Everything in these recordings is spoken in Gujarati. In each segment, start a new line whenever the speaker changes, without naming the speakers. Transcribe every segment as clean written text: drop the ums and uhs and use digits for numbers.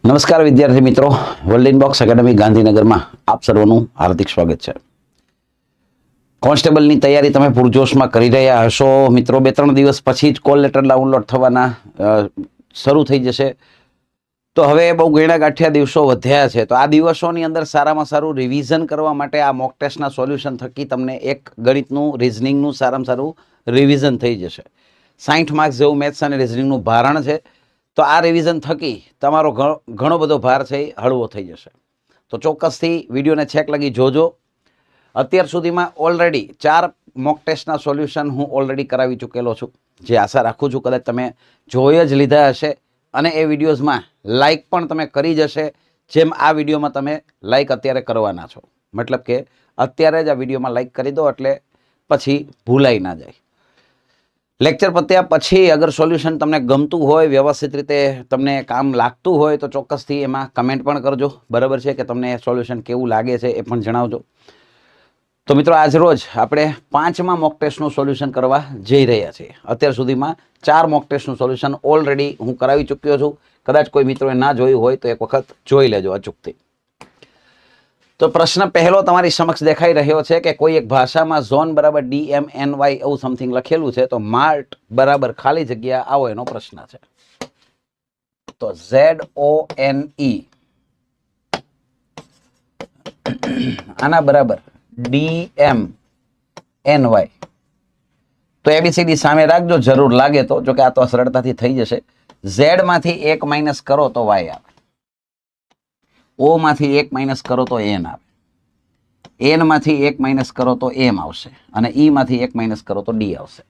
નમસ્કાર વિદ્યાર્થી મિત્રો, વર્લ્ડ ઇનબોક્સ એકેડમી ગાંધીનગરમાં આપ સર્વનું હાર્દિક સ્વાગત છે. કોન્સ્ટેબલની તૈયારી તમે પૂરજોશમાં કરી રહ્યા હશો મિત્રો. 2-3 દિવસ પછી જ કોલ લેટર ડાઉનલોડ થવાના શરૂ થઈ જશે. તો હવે બહુ ગણ્યા ગાંઠિયા દિવસો વધ્યા છે. તો આ દિવસોની અંદર સારામાં સારું રિવિઝન કરવા માટે આ મોક ટેસ્ટના સોલ્યુશન થકી તમને એક ગણિતનું રિઝનિંગનું સારામાં સારું રિવિઝન થઈ જશે. 60 માર્ક્સ જેવું મેથ્સ અને રિઝનિંગનું ભારણ છે. તો આ રિવિઝન થકી તમારો ઘણો બધો ભાર છે એ હળવો થઈ જશે. તો ચોક્કસથી વિડીયોને છેક લગી જોજો. અત્યાર સુધીમાં ઓલરેડી 4 મોક ટેસ્ટના સોલ્યુશન હું ઓલરેડી કરાવી ચૂકેલો છું, જે આશા રાખું છું કદાચ તમે જોઈ જ લીધા હશે અને એ વિડીયોઝમાં લાઇક પણ તમે કરી જશે, જેમ આ વિડીયોમાં તમે લાઇક અત્યારે કરવાના છો. મતલબ કે અત્યારે જ આ વિડીયોમાં લાઇક કરી દો એટલે પછી ભૂલાઈ ના જાય. લેક્ચર પત્યા પછી અગર સોલ્યુશન તમને ગમતું હોય, વ્યવસ્થિત રીતે તમને કામ લાગતું હોય તો ચોક્કસથી એમાં કમેન્ટ પણ કરજો. બરાબર છે કે તમને સોલ્યુશન કેવું લાગે છે એ પણ જણાવજો. તો મિત્રો, આજ રોજ આપણે 5મા મોક ટેસ્ટનું સોલ્યુશન કરવા જઈ રહ્યા છીએ. અત્યાર સુધીમાં 4 મોક ટેસ્ટનું સોલ્યુશન ઓલરેડી હું કરાવી ચૂક્યો છું. કદાચ કોઈ મિત્રોએ ના જોયું હોય તો એક વખત જોઈ લેજો અચૂકથી. તો પ્રશ્ન પહેલો તમારી સમક્ષ દેખાઈ રહ્યો છે કે કોઈ એક ભાષામાં ઝોન બરાબર DMNY એવું સમથિંગ લખેલું છે, તો માર્ટ બરાબર ખાલી જગ્યા આવો એનો પ્રશ્ન છે. તો ZONE આના બરાબર DMNY. તો ABCD સામે રાખજો, જરૂર લાગે તો. જો કે આ તો સરળતાથી થઈ જશે. Z માંથી 1 માઇનસ કરો તો Y આવે. O માંથી 1 માઇનસ કરો તો N આવે. N માંથી 1 માઇનસ કરો તો M આવશે અને E માંથી 1 માઇનસ કરો તો D આવશે.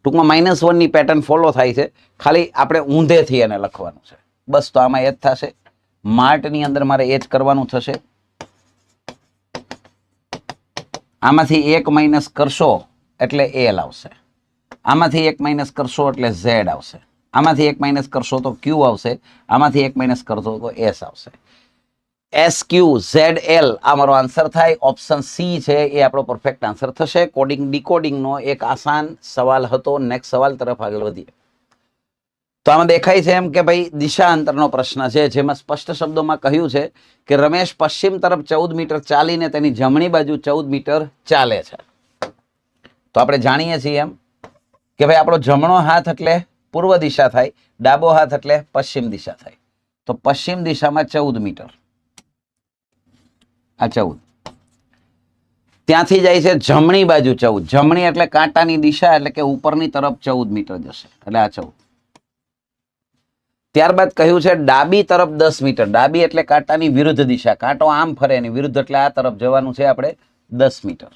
ટૂંકમાં -1 ની પેટર્ન ફોલો થાય છે, ખાલી આપણે ઊંધેથી એને લખવાનું છે. બસ. તો આમાં એ જ થશે. માર્ટની અંદર મારે એ જ કરવાનું થશે. આમાંથી 1 માઇનસ કરશો એટલે L આવશે. આમાંથી 1 માઇનસ કરશો એટલે Z આવશે. આમાંથી 1 માઇનસ કરશો તો Q આવશે. આમાંથી 1 માઇનસ કરશો તો S આવશે. SQZL આ મારો આન્સર થાય. ઓપ્શન C છે એ આપણો પરફેક્ટ આન્સર થશે. કોડિંગ ડીકોડિંગનો એક આસાન સવાલ હતો. નેક્સ્ટ સવાલ તરફ આગળ વધીએ. તો આમાં દેખાય છે એમ કે ભાઈ દિશા અંતરનો પ્રશ્ન છે, જેમાં સ્પષ્ટ શબ્દોમાં કહ્યું છે કે રમેશ પશ્ચિમ તરફ 14 મીટર ચાલીને તેની જમણી બાજુ 14 મીટર ચાલે છે. તો આપણે જાણીએ છીએ એમ કે ભાઈ આપણો જમણો હાથ એટલે પૂર્વ દિશા થાય, ડાબો હાથ એટલે પશ્ચિમ દિશા થાય. તો પશ્ચિમ દિશામાં 14 મીટર, આ 14. ત્યાંથી જાય છે જમણી બાજુ 14. જમણી એટલે કાંટાની દિશા, એટલે કે ઉપરની તરફ 14 મીટર જશે, એટલે આ 14. ત્યારબાદ કહ્યું છે ડાબી તરફ 10 મીટર. ડાબી એટલે કાંટાની વિરુદ્ધ દિશા, કાંટો આમ ફરે એની વિરુદ્ધ, એટલે આ તરફ જવાનું છે આપણે 10 મીટર.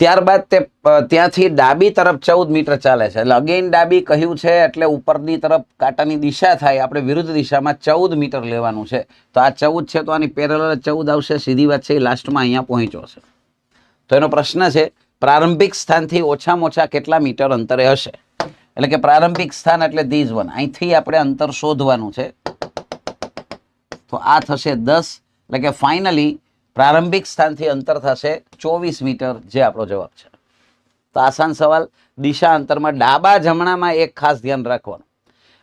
ત્યારબાદ ત્યાંથી ડાબી તરફ 14 મીટર ચાલે છે, એટલે અગેન ડાબી કહ્યું છે એટલે ઉપરની તરફ કાંટાની દિશા થાય, આપણે વિરુદ્ધ દિશામાં 14 મીટર લેવાનું છે. તો આ 14 છે તો આની પેરેલલ 14 આવશે. સીધી વાત છે, લાસ્ટમાં અહીંયા પહોંચ્યો છે. તો એનો પ્રશ્ન છે પ્રારંભિક સ્થાનથી ઓછામાં ઓછા કેટલા મીટર અંતરે હશે. એટલે કે પ્રારંભિક સ્થાન એટલે ધીઝ વન. અહીંથી આપણે અંતર શોધવાનું છે. તો આ થશે 10. એટલે કે ફાઇનલી પ્રારંભિક સ્થાનથી અંતર થશે 24 મીટર, જે આપણો જવાબ છે. તો આસાન સવાલ. દિશા અંતરમાં ડાબા જમણામાં એક ખાસ ધ્યાન રાખવાનું.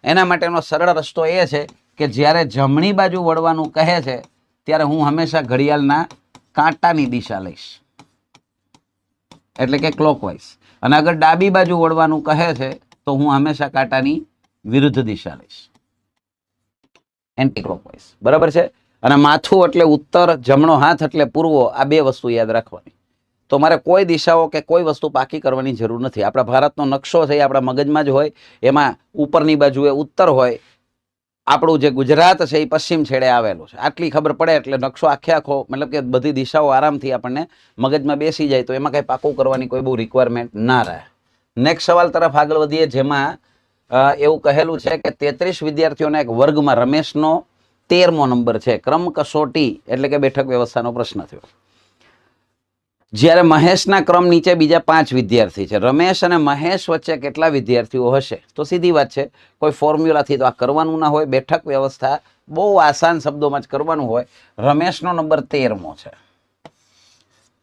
એના માટેનો સરળ રસ્તો એ છે કે જ્યારે જમણી બાજુ વળવાનું કહે છે ત્યારે હું હંમેશા ઘડિયાળના કાંટાની દિશા લઈશ, એટલે કે ક્લોકવાઇઝ. અને અગર ડાબી બાજુ વળવાનું કહે છે તો હું હંમેશા કાંટાની વિરુદ્ધ દિશા લઈશ, એન્ટી ક્લોકવાઇઝ. બરાબર છે. અને માથું એટલે ઉત્તર, જમણો હાથ એટલે પૂર્વ. આ 2 વસ્તુ યાદ રાખવાની. તો મારે કોઈ દિશાઓ કે કોઈ વસ્તુ પાકી કરવાની જરૂર નથી. આપણા ભારતનો નકશો છે એ આપણા મગજમાં જ હોય. એમાં ઉપરની બાજુએ ઉત્તર હોય, આપણું જે ગુજરાત છે એ પશ્ચિમ છેડે આવેલું છે. આટલી ખબર પડે એટલે નકશો આખો મતલબ કે બધી દિશાઓ આરામથી આપણને મગજમાં બેસી જાય. તો એમાં કંઈ પાકું કરવાની કોઈ બહુ રિક્વાયરમેન્ટ ના રહે. નેક્સ્ટ સવાલ તરફ આગળ વધીએ, જેમાં એવું કહેલું છે કે 33 વિદ્યાર્થીઓના એક વર્ગમાં રમેશનો 13મો નંબર છે. ક્રમ કસોટી એટલે કે બેઠક વ્યવસ્થાનો પ્રશ્ન થયો. જ્યારે મહેશના ક્રમ નીચે બીજા 5 વિદ્યાર્થી છે. રમેશ અને મહેશ વચ્ચે કેટલા વિદ્યાર્થીઓ હશે? તો સીધી વાત છે, કોઈ ફોર્મ્યુલાથી તો આ કરવાનું ના હોય. બેઠક વ્યવસ્થા બહુ આસાન શબ્દોમાં જ કરવાનું હોય. રમેશનો નંબર 13મો છે.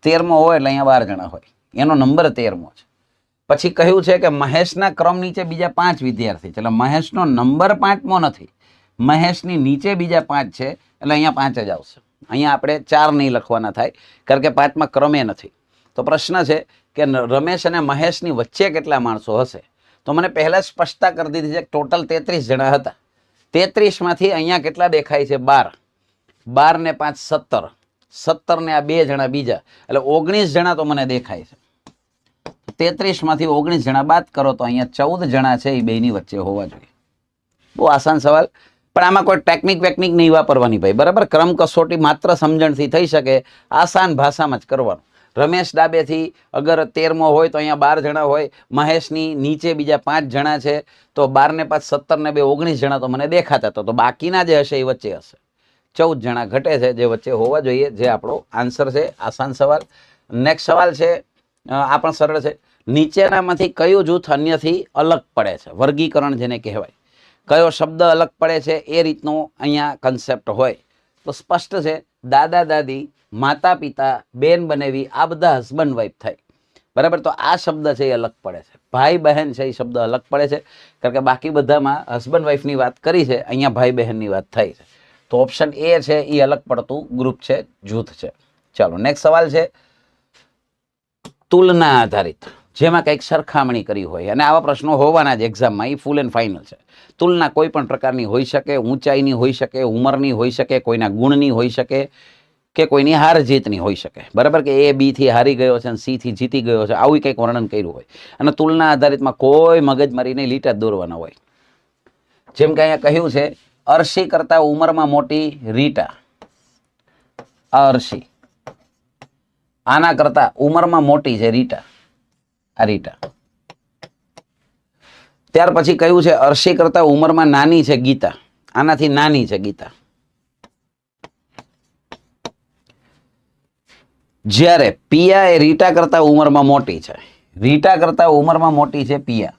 13મો હોય એટલે અહીંયા 12 જણા હોય, એનો નંબર 13મો છે. પછી કહ્યું છે કે મહેશના ક્રમ નીચે બીજા 5 વિદ્યાર્થી છે, એટલે મહેશનો નંબર 5મો નથી, મહેશની નીચે બીજા 5 છે એટલે અહીંયા 5 જ આવશે. અહીંયા આપણે 4 નહીં લખવાના થાય કારણ કે 5માં ક્રમે નથી. તો પ્રશ્ન છે કે રમેશ અને મહેશની વચ્ચે કેટલા માણસો હશે? તો મને પહેલા સ્પષ્ટતા કરી દીધી છે કે ટોટલ 33 જણા હતા. 33 માંથી અહીંયા કેટલા દેખાય છે? 12. 12 ને 5 17. 17 ને આ 2 જણા બીજા એટલે 19 જણા તો મને દેખાય છે. 33 માંથી 19 જણા બાદ કરો તો અહીંયા 14 જણા છે એ બેની વચ્ચે હોવા જોઈએ. બહુ આસાન સવાલ, પણ આમાં કોઈ ટેકનિક નહીં વાપરવાની ભાઈ, બરાબર? ક્રમ કસોટી માત્ર સમજણથી થઈ શકે, આસાન ભાષામાં જ કરવાનું. રમેશ ડાબેથી અગર 13મો હોય તો અહીંયા 12 જણા હોય, મહેશની નીચે બીજા 5 જણા છે તો 12 ને 5 17 ને 2 19 જણા તો મને દેખાતા હતા. તો બાકીના જે હશે એ વચ્ચે હશે. 14 જણા ઘટે છે જે વચ્ચે હોવા જોઈએ, જે આપણો આન્સર છે. આસાન સવાલ. નેક્સ્ટ સવાલ છે, આ પણ સરળ છે. નીચેનામાંથી કયું જૂથ અન્યથી અલગ પડે છે? વર્ગીકરણ જેને કહેવાય. કયો શબ્દ અલગ પડે છે એ રીતનો અહીંયા કન્સેપ્ટ હોય તો સ્પષ્ટ છે. દાદા દાદી, માતા પિતા, બેન બનેવી, આ બધા હસબન્ડ વાઈફ થાય, બરાબર? તો આ શબ્દ છે એ અલગ પડે છે. ભાઈ બહેન છે એ શબ્દ અલગ પડે છે કારણ કે બાકી બધામાં હસબન્ડ વાઈફની વાત કરી છે, અહીંયા ભાઈ બહેનની વાત થાય છે. તો ઓપ્શન એ છે એ અલગ પડતું ગ્રુપ છે, જૂથ છે. ચાલો નેક્સ્ટ સવાલ છે તુલના આધારિત, જેમાં કંઈક સરખામણી કરી હોય, અને આવા પ્રશ્નો હોવાના જ એક્ઝામમાં, એ ફૂલ એન્ડ ફાઇનલ છે. તુલના કોઈ પણ પ્રકારની હોઈ શકે, ઊંચાઈની હોઈ શકે, ઉંમરની હોઈ શકે, કોઈના ગુણની હોઈ શકે કે કોઈની હાર જીતની હોઈ શકે, બરાબર? કે એ બી થી હારી ગયો છે અને સી થી જીતી ગયો છે, આવું કંઈક વર્ણન કર્યું હોય. અને તુલના આધારિતમાં કોઈ મગજમારીને લીટા જ દોરવાના હોય. જેમ કે અહીંયા કહ્યું છે અર્શી કરતા ઉંમરમાં મોટી રીટા. અર્શી આના કરતા ઉંમરમાં મોટી છે રીટા. આ રીટા. ત્યાર પછી કયું છે અર્શી કરતા ઉંમરમાં નાની છે ગીતા. આનાથી નાની છે ગીતા. જ્યારે પિયા એ રીટા કરતા ઉંમરમાં મોટી છે. રીટા કરતા ઉંમરમાં મોટી છે પિયા.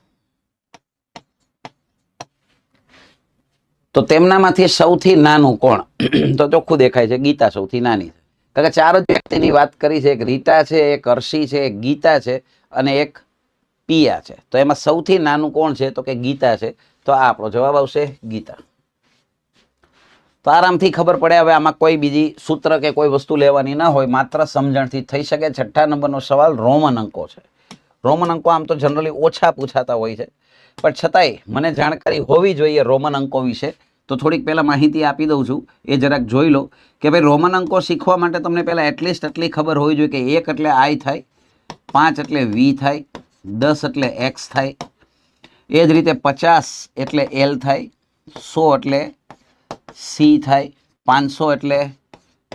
તો તેમનામાંથી સૌથી નાનું કોણ? તો ચોખ્ખું દેખાય છે ગીતા સૌથી નાની છે. કારણ કે 4 જ વ્યક્તિની વાત કરી છે. એક રીટા છે, એક અર્શી છે, એક ગીતા છે અને એક પિયા છે. તો એમાં સૌથી નાનું કોણ છે? તો કે ગીતા છે. તો આ આપણો જવાબ આવશે ગીતા. તો આરામથી ખબર પડે. હવે આમાં કોઈ બીજી સૂત્ર કે કોઈ વસ્તુ લેવાની ના હોય, માત્ર સમજણથી થઈ શકે. 6 નંબરનો સવાલ રોમન અંકો છે. રોમન અંકો આમ તો જનરલી ઓછા પૂછાતા હોય છે, પણ છતાંય મને જાણકારી હોવી જોઈએ રોમન અંકો વિશે. તો થોડીક પહેલાં માહિતી આપી દઉં છું, એ જરાક જોઈ લો કે ભાઈ રોમન અંકો શીખવા માટે તમને પહેલાં એટલીસ્ટ એટલી ખબર હોવી જોઈએ કે 1 એટલે આઈ થાય, 5 એટલે વી થાય, 10 એટલે એક્સ થાય, એ જ રીતે 50 એટલે એલ થાય, 100 એટલે સી થાય, 500 એટલે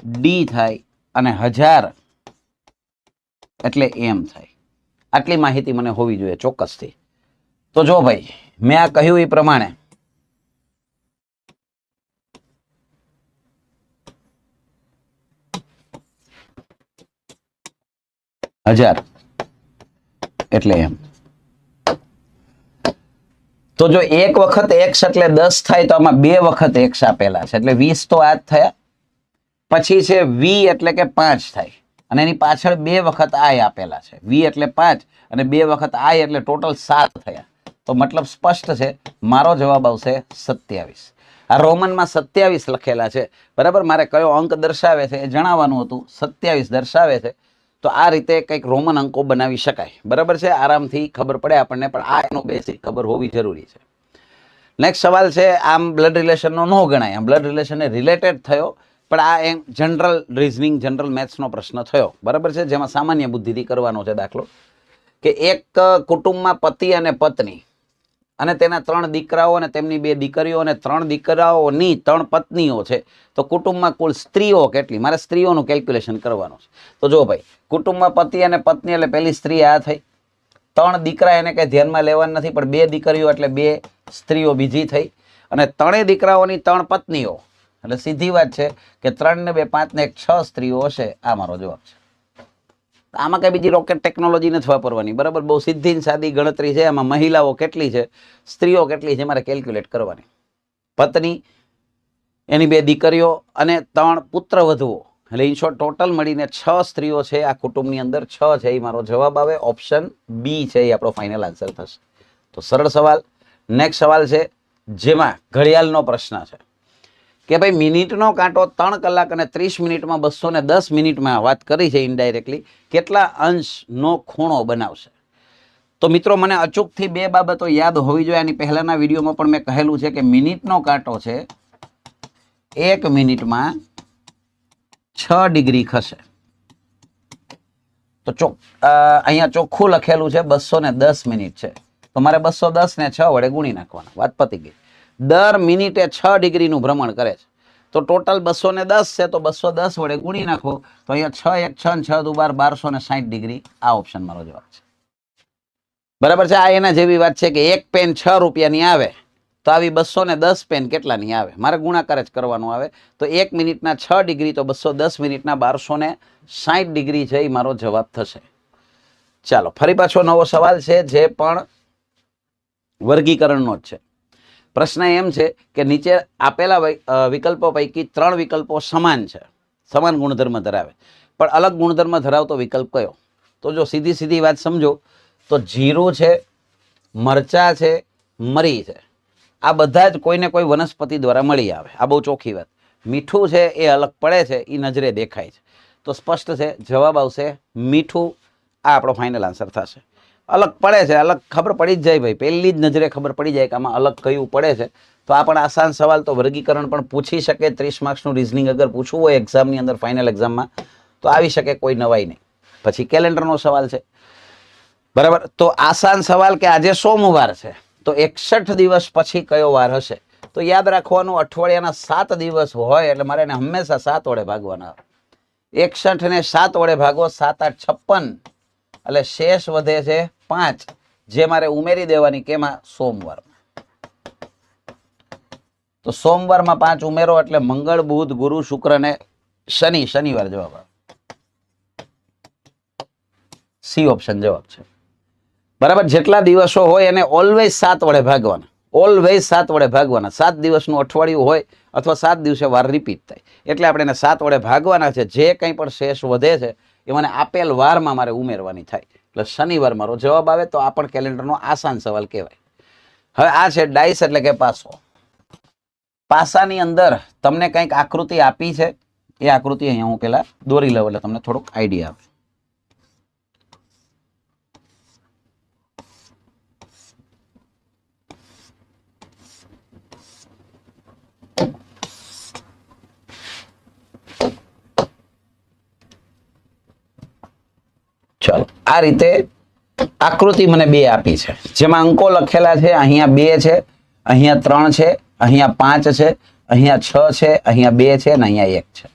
ડી થાય અને 1000 એટલે એમ થાય. આટલી માહિતી મને હોવી જોઈએ ચોક્કસથી. તો જો ભાઈ મેં આ કહ્યું એ પ્રમાણે હજાર એટલે એમ. તો જો એક વખત એક્સ એટલે 10 થાય તો આમાં 2 વખત એક્સ આપેલા છે એટલે 20 તો આ જ થયા. પછી છે વી એટલે કે 5 થાય અને એની પાછળ 2 વખત આય આપેલા છે. વી એટલે 5 અને 2 વખત આય એટલે ટોટલ 7 થયા. તો મતલબ સ્પષ્ટ છે, મારો જવાબ આવશે 27. આ રોમનમાં 27 લખેલા છે, બરાબર? મારે કયો અંક દર્શાવે છે એ જણાવવાનું હતું. 27 દર્શાવે છે. તો આ રીતે કંઈક રોમન અંકો બનાવી શકાય, બરાબર છે? આરામથી ખબર પડે આપણને, પણ આ એનો બેસિક ખબર હોવી જરૂરી છે. નેક્સ્ટ સવાલ છે, આમ બ્લડ રિલેશનનો ન ગણાય, આમ બ્લડ રિલેશનને રિલેટેડ થયો, પણ આ એમ જનરલ રિઝનિંગ, જનરલ મેથ્સનો પ્રશ્ન થયો, બરાબર છે? જેમાં સામાન્ય બુદ્ધિથી કરવાનો છે દાખલો. કે એક કુટુંબમાં પતિ અને પત્ની અને તેના 3 દીકરાઓ અને તેમની 2 દીકરીઓ અને 3 દીકરાઓની 3 પત્નીઓ છે. તો કુટુંબમાં કુલ સ્ત્રીઓ કેટલી? મારે સ્ત્રીઓનું કેલ્ક્યુલેશન કરવાનું છે. તો જો ભાઈ, કુટુંબમાં પતિ અને પત્ની એટલે પહેલી સ્ત્રી આ થઈ. 3 દીકરા એને કંઈ ધ્યાનમાં લેવાનું નથી, પણ 2 દીકરીઓ એટલે 2 સ્ત્રીઓ બીજી થઈ. અને 3 દીકરાઓની 3 પત્નીઓ એટલે સીધી વાત છે કે 3 ને 2 5 ને 1 6 સ્ત્રીઓ હશે. આ મારો જવાબ છે. આમાં કઈ બીજી રોકેટ ટેકનોલોજી નથી વાપરવાની, બરાબર? બહુ સીધી ને સાદી ગણતરી છે. આમાં મહિલાઓ કેટલી છે, સ્ત્રીઓ કેટલી છે, મારે કેલ્ક્યુલેટ કરવાની. પત્ની, એની 2 દીકરીઓ અને 3 પુત્રવધુઓ એટલે ઇન શોર્ટ ટોટલ મળીને 6 સ્ત્રીઓ છે આ કુટુંબની અંદર. 6 છે એ મારો જવાબ આવે. ઓપ્શન બી છે એ આપણો ફાઇનલ આન્સર થશે. તો સરળ સવાલ. નેક્સ્ટ સવાલ છે જેમાં ઘડિયાળનો પ્રશ્ન છે. કે ભાઈ મિનિટનો કાંટો 3 કલાક અને 30 મિનિટમાં 210 મિનિટમાં વાત કરી છે ઇનડાયરેક્ટલી કેટલા અંશનો ખૂણો બનાવશે. તો મિત્રો મને અચૂકથી બે બાબતો યાદ હોવી જોઈએ. આની પહેલાના વિડીયોમાં પણ મેં કહેલું છે કે મિનિટનો કાંટો છે 1 મિનિટમાં 6 ડિગ્રી ખસે. તો અહીંયા ચોખ્ખું લખેલું છે 210 મિનિટ છે, તો મારે 210 ને 6 વડે ગુણી નાખવાના, વાત પતી ગઈ. દર મિનિટે 6 ડિગ્રીનું ભ્રમણ કરે છે, તો ટોટલ 210 છે, તો 210 વડે ગુણી નાખો તો અહીંયા 6 1 6 6 દુ 12 1260 ડિગ્રી. આ ઓપ્શન મારો જવાબ છે. બરાબર છે. આ એના જેવી વાત છે કે એક પેન 6 રૂપિયાની આવે તો આવી 210 પેન કેટલાની આવે, મારે ગુણાકાર જ કરવાનો આવે. તો 1 મિનિટના 6 ડિગ્રી તો 210 મિનિટના 1260 ડિગ્રી છે, એ મારો જવાબ થશે. ચાલો ફરી પાછો નવો સવાલ છે, જે પણ વર્ગીકરણનો જ છે. પ્રશ્ન એમ છે કે નીચે આપેલા વિકલ્પો પૈકી 3 વિકલ્પો સમાન છે, સમાન ગુણધર્મ ધરાવે, પણ અલગ ગુણધર્મ ધરાવતો વિકલ્પ કયો? તો જો સીધી વાત સમજો તો જીરું છે, મરચા છે, મરી છે, આ બધા જ કોઈને કોઈ વનસ્પતિ દ્વારા મળી આવે. આ બહુ ચોખ્ખી વાત. મીઠું છે એ અલગ પડે છે, એ નજરે દેખાય છે, તો સ્પષ્ટ છે જવાબ આવશે મીઠું. આ આપણો ફાઇનલ આન્સર થશે. અલગ પડે છે, અલગ ખબર પડી જ જાય ભાઈ, પહેલી જ નજરે ખબર પડી જાય કે આમાં અલગ કયું પડે છે. તો આ પણ આસાન સવાલ, તો વર્ગીકરણ પણ પૂછી શકે. 30 માર્ક્સનું રિઝનિંગ અગર પૂછવું હોય એક્ઝામની અંદર, ફાઇનલ એક્ઝામમાં, તો આવી શકે, કોઈ નવાઈ નહીં. પછી કેલેન્ડરનો સવાલ છે. બરાબર, તો આસાન સવાલ કે આજે સોમવાર છે, તો 61 દિવસ પછી કયો વાર હશે? તો યાદ રાખવાનું, અઠવાડિયાના 7 દિવસ હોય એટલે મારે એને હંમેશા 7 વડે ભાગવાના. 61 ને 7 વડે ભાગો, 7 8 56, એટલે શેષ વધે છે 5, જે મારે ઉમેરી દેવાની કેમાં? સોમવારમાં. તો સોમવારમાં 5 ઉમેરો એટલે મંગળ, બુધ, ગુરુ, શુક્ર ને શનિ. શનિવાર જવાબ આવે. સી ઓપ્શન જવાબ છે. બરાબર, જેટલા દિવસો હોય એને ઓલવેઝ 7 વડે ભાગવાના, ઓલવેઝ 7 વડે ભાગવાના. 7 દિવસનું અઠવાડિયું હોય અથવા 7 દિવસે વાર રિપીટ થાય, એટલે આપણે એને 7 વડે ભાગવાના છે. જે કંઈ પણ શેષ વધે છે એ મને આપેલ વારમાં મારે ઉમેરવાની થાય, એટલે શનિવાર મારો જવાબ આવે. તો આ પણ કેલેન્ડરનો આસાન સવાલ કહેવાય. હવે આ છે ડાઇસ એટલે કે પાસો. પાસાની અંદર તમને કંઈક આકૃતિ આપી છે, એ આકૃતિ અહીંયા હું પેલા દોરી લઉં એટલે તમને થોડોક આઈડિયા આવે. ચાલો, આ રીતે આકૃતિ મને 2 આપી છે, જેમાં અંકો લખેલા છે. અહીંયા 2 છે, અહીંયા 3 છે, અહીંયા 5 છે, અહીંયા 6 છે, અહીંયા 2 છે અને અહીંયા 1 છે.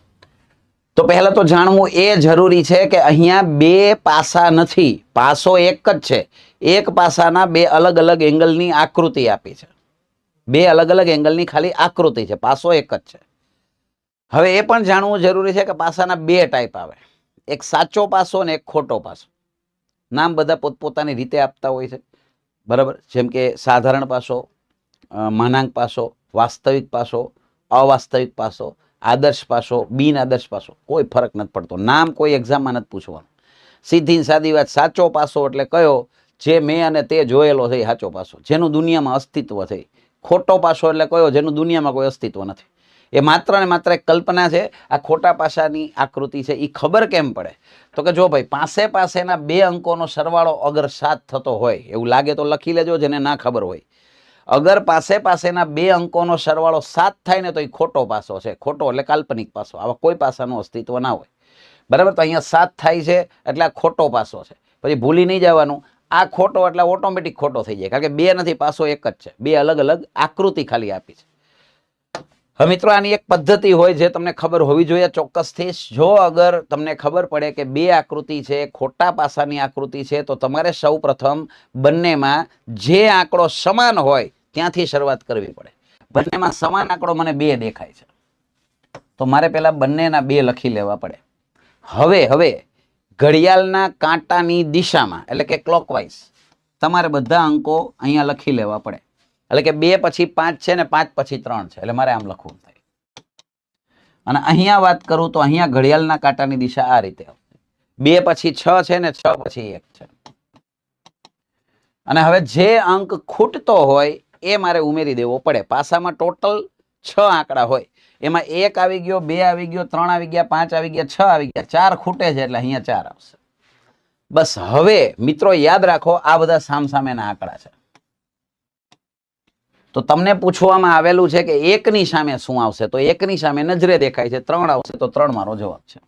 તો પહેલા તો જાણવું એ જરૂરી છે કે અહીંયા 2 પાસા નથી, પાસો એક જ છે. એક પાસાના 2 અલગ અલગ એંગલની આકૃતિ આપી છે, 2 અલગ અલગ એંગલની ખાલી આકૃતિ છે, પાસો એક જ છે. હવે એ પણ જાણવું જરૂરી છે કે પાસાના 2 ટાઈપ આવે, એક સાચો પાસો અને એક ખોટો પાસો. નામ બધા પોતપોતાની રીતે આપતા હોય છે. બરાબર, જેમ કે સાધારણ પાસો, માનાંક પાસો, વાસ્તવિક પાસો, અવાસ્તવિક પાસો, આદર્શ પાસો, બિન આદર્શ પાસો. કોઈ ફરક નથી પડતો, નામ કોઈ એક્ઝામમાં નથી પૂછવાનું. સીધી સાદી વાત, સાચો પાસો એટલે કયો? જે મેં અને તે જોયેલો છે એ સાચો પાસો, જેનું દુનિયામાં અસ્તિત્વ છે. ખોટો પાસો એટલે કયો? જેનું દુનિયામાં કોઈ અસ્તિત્વ નથી. એ માત્ર ને માત્ર એક કલ્પના છે. આ ખોટા પાસાની આકૃતિ છે, એ ખબર કેમ પડે? તો કે જો ભાઈ, પાસેના 2 અંકોનો સરવાળો અગર 7 થતો હોય, એવું લાગે તો લખી લેજો, જેને ના ખબર હોય. અગર પાસેના 2 અંકોનો સરવાળો 7 થાય ને તો એ ખોટો પાસો છે. ખોટો એટલે કાલ્પનિક પાસો, આવા કોઈ પાસાનું અસ્તિત્વ ના હોય. બરાબર, તો અહીંયા 7 થાય છે એટલે આ ખોટો પાસો છે. પછી ભૂલી નહીં જવાનું, આ ખોટો એટલે ઓટોમેટિક ખોટો થઈ જાય, કારણ કે 2 નથી, પાસો એક જ છે. 2 અલગ અલગ આકૃતિ ખાલી આપી છે. હવે મિત્રો, આની એક પદ્ધતિ હોય જે તમને ખબર હોવી જોઈએ ચોક્કસથી. જો અગર તમને ખબર પડે કે 2 આકૃતિ છે, ખોટા પાસાની આકૃતિ છે, તો તમારે સૌ પ્રથમ બંનેમાં જે આંકડો સમાન હોય ત્યાંથી શરૂઆત કરવી પડે. બંનેમાં સમાન આંકડો મને 2 દેખાય છે, તો મારે પેલા બંનેના 2 લખી લેવા પડે. હવે ઘડિયાળના કાંટાની દિશામાં એટલે કે ક્લોકવાઇઝ તમારે બધા અંકો અહીંયા લખી લેવા પડે. એટલે કે 2 પછી 5 છે ને 5 પછી 3 છે, એટલે મારે આમ લખવું થાય. અને અહીંયા વાત કરું તો અહીંયા ઘડિયાળના કાંટાની દિશા આ રીતે આવશે. 2 પછી 6 છે ને 6 પછી 1 છે. અને હવે જે અંક ખૂટતો હોય એ મારે ઉમેરી દેવો પડે. પાસામાં ટોટલ 6 આંકડા હોય એમાં 1 આવી ગયો, 2 આવી ગયો, 3 આવી ગયા, 5 આવી ગયા, 6 આવી ગયા, 4 ખૂટે છે એટલે અહીંયા 4 આવશે. બસ હવે મિત્રો યાદ રાખો આ બધા સામસામેના આંકડા છે. તો તમને પૂછવામાં આવેલું છે કે 1 ની સામે શું આવશે, તો 1 ની સામે નજરે દેખાય છે 3 આવશે, તો 3 મારો જવાબ છે.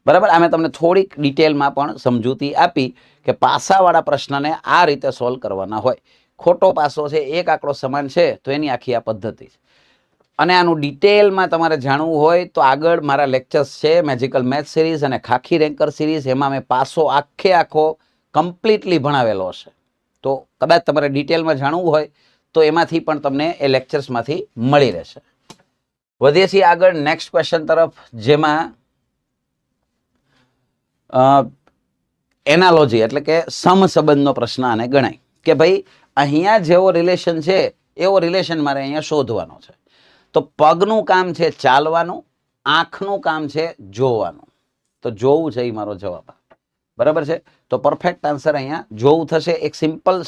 બરાબર. અમે તમને થોડીક ડિટેલમાં પણ સમજૂતી આપી કે પાસાવાળા પ્રશ્નને આ રીતે સોલ્વ કરવાના હોય. ખોટો પાસો છે, એક આંકડો સમાન છે તો એની આખી આ પદ્ધતિ છે. અને આનું ડિટેલમાં તમારે જાણવું હોય તો આગળ મારા લેક્ચર્સ છે મેજિકલ મેથ સિરીઝ અને ખાખી રેન્કર સિરીઝ, એમાં મેં પાસો આખો કમ્પ્લીટલી ભણાવેલો હશે. તો કદાચ તમારે ડિટેલમાં જાણવું હોય તો એમાંથી પણ તમને એ લેક્ચર્સમાંથી મળી રહેશે. વધીએ છીએ આગળ નેક્સ્ટ ક્વેશ્ચન તરફ, જેમાં એનાલોજી એટલે કે સમસંબંધનો પ્રશ્ન આને ગણાય કે ભાઈ અહીંયા જેવો રિલેશન છે એવો રિલેશન મારે અહીંયા શોધવાનો છે. તો પગનું કામ છે ચાલવાનું, આંખનું કામ છે જોવાનું. તો જોવું છે એ મારો જવાબ. બરાબર છે. તો પરફેક્ટ આન્સર અહીંયા જોવું થશે. એક સિમ્પલ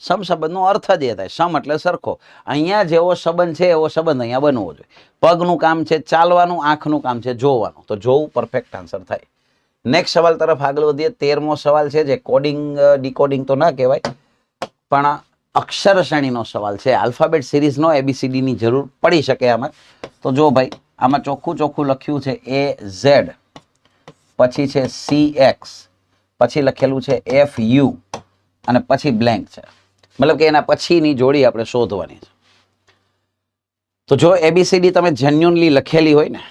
સમસંબંધનો અર્થ જ એ થાય, સમ એટલે સરખો. અહીંયા જેવો સંબંધ છે એવો સંબંધ અહીંયા બનવો જોઈએ. પગનું કામ છે ચાલવાનું, આંખનું કામ છે જોવાનું. તો જોવું પરફેક્ટ આન્સર થાય. નેક્સ્ટ સવાલ તરફ આગળ વધીએ. 13મો સવાલ છે, જે કોડિંગ ડીકોડિંગ તો ના કહેવાય પણ અક્ષર શ્રેણીનો સવાલ છે. આલ્ફાબેટ સિરીઝનો ABCD ની જરૂર પડી શકે આમાં. તો જો ભાઈ આમાં ચોખ્ખું લખ્યું છે AZ, પછી છે CX, પછી લખેલું છે FU અને પછી બ્લેન્ક છે. મતલબ કે એના પછીની જોડી આપણે શોધવાની છે. તો જો ABCD તમે જેન્યુઅનલી લખેલી હોય ને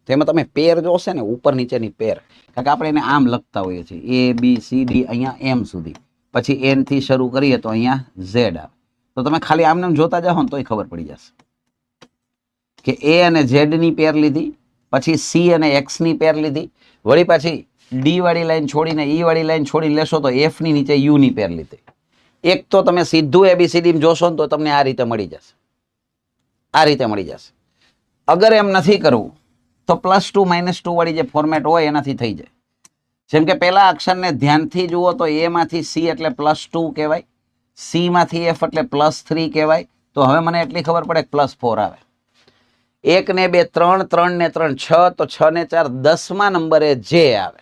તેમાં તમે પેર જોશે ને, ઉપર નીચેની પેર, કારણ કે આપણે એને આમ લખતા હોઈએ છીએ ABCD, અહીંયા M સુધી, પછી N થી શરૂ કરીએ તો અહીંયા Z આવે. તો તમે ખાલી આમને જોતા જાઓ ને તોય ખબર પડી જશે કે A અને Z ની પેર લીધી, પછી C અને X ની પેર લીધી, વળી પાછી D વાળી લાઈન છોડીને E વાળી લાઈન છોડી લેશો તો F ની નીચે U ની પેર લીધી. એક તો તમે સીધું ABCD જોશો ને તો તમને આ રીતે મળી જશે, આ રીતે મળી જશે. અગર એમ નથી કરવું તો +2 -2 વાળી જે ફોર્મેટ હોય એનાથી થઈ જાય. જેમ કે પહેલા અક્ષરને ધ્યાનથી જુઓ તો A માંથી C એટલે +2 કહેવાય, C માંથી F એટલે +3 કહેવાય. તો હવે મને એટલી ખબર પડે કે +4 આવે. 1 ને 2 3, 3 ને 3 6, તો 6 ને 4 10મા નંબરે J આવે.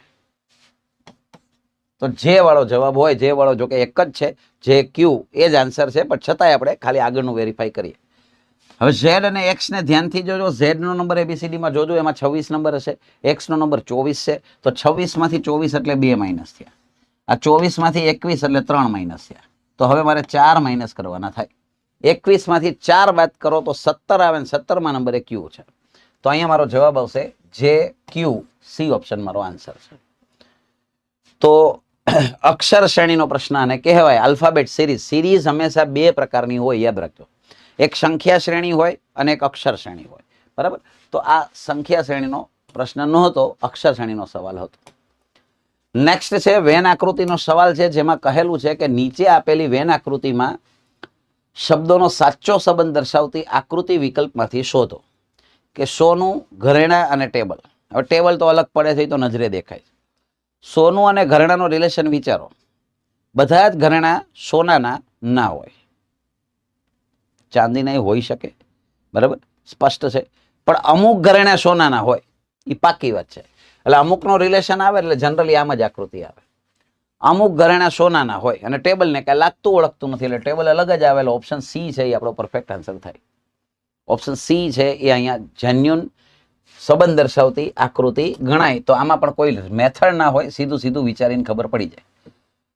તો J વાળો જવાબ હોય. J વાળો જો કે એક જ છે, JQ એ જ આન્સર છે, પણ છતાંય આપણે ખાલી આગળનું વેરીફાઈ કરીએ. હવે Z અને X ને ધ્યાનથી જોજો. Z નો નંબર ABCD માં જોજો, એમાં 26 નંબર હશે. X નો નંબર 24 છે, તો 26 માંથી 24 એટલે 2 માઇનસ થયા. આ 24 માંથી 21 એટલે 3 માઇનસ થયા. તો હવે મારે 4 માઇનસ કરવાના થાય. 21 માંથી 4 બાદ કરો તો 17 આવે, 17મા નંબરે Q છે. તો અહીંયા મારો જવાબ આવશે JQ, C ઓપ્શન મારો આન્સર છે. તો અક્ષર શ્રેણીનો પ્રશ્ન આને કહેવાય. આલ્ફાબેટ સિરીઝ હંમેશા બે પ્રકારની હોય, યાદ રાખજો. એક સંખ્યા શ્રેણી હોય અને એક અક્ષર શ્રેણી હોય. બરાબર. તો આ સંખ્યા શ્રેણીનો પ્રશ્ન નહોતો, અક્ષર શ્રેણીનો સવાલ હતો. નેક્સ્ટ છે વેન આકૃતિનો સવાલ છે, જેમાં કહેલું છે કે નીચે આપેલી વેન આકૃતિમાં શબ્દોનો સાચો સંબંધ દર્શાવતી આકૃતિ વિકલ્પમાંથી શોધો. કે સોનું, ઘરેણા અને ટેબલ. હવે ટેબલ તો અલગ પડે છે, તો નજરે દેખાય. સોનું અને ઘરેણાનો રિલેશન વિચારો. બધા જ ઘરેણા સોનાના ના હોય, ચાંદીના હોઈ શકે, બરાબર, સ્પષ્ટ છે. પણ અમુક ઘરેણા સોનાના હોય, એ પાકી વાત છે. એટલે અમુકનો રિલેશન આવે એટલે જનરલી આમ જ આકૃતિ આવે. અમુક ઘરેણા સોનાના હોય અને ટેબલને કાંઈ લાગતું ઓળખતું નથી એટલે ટેબલ અલગ જ આવેલો. ઓપ્શન C છે એ આપણો પરફેક્ટ આન્સર થાય. ઓપ્શન C છે એ અહીંયા જેન્યુન સંબંધ દર્શાવતી આકૃતિ ગણાય. તો આમાં પણ કોઈ મેથડ ના હોય, સીધું વિચારીને ખબર પડી જાય.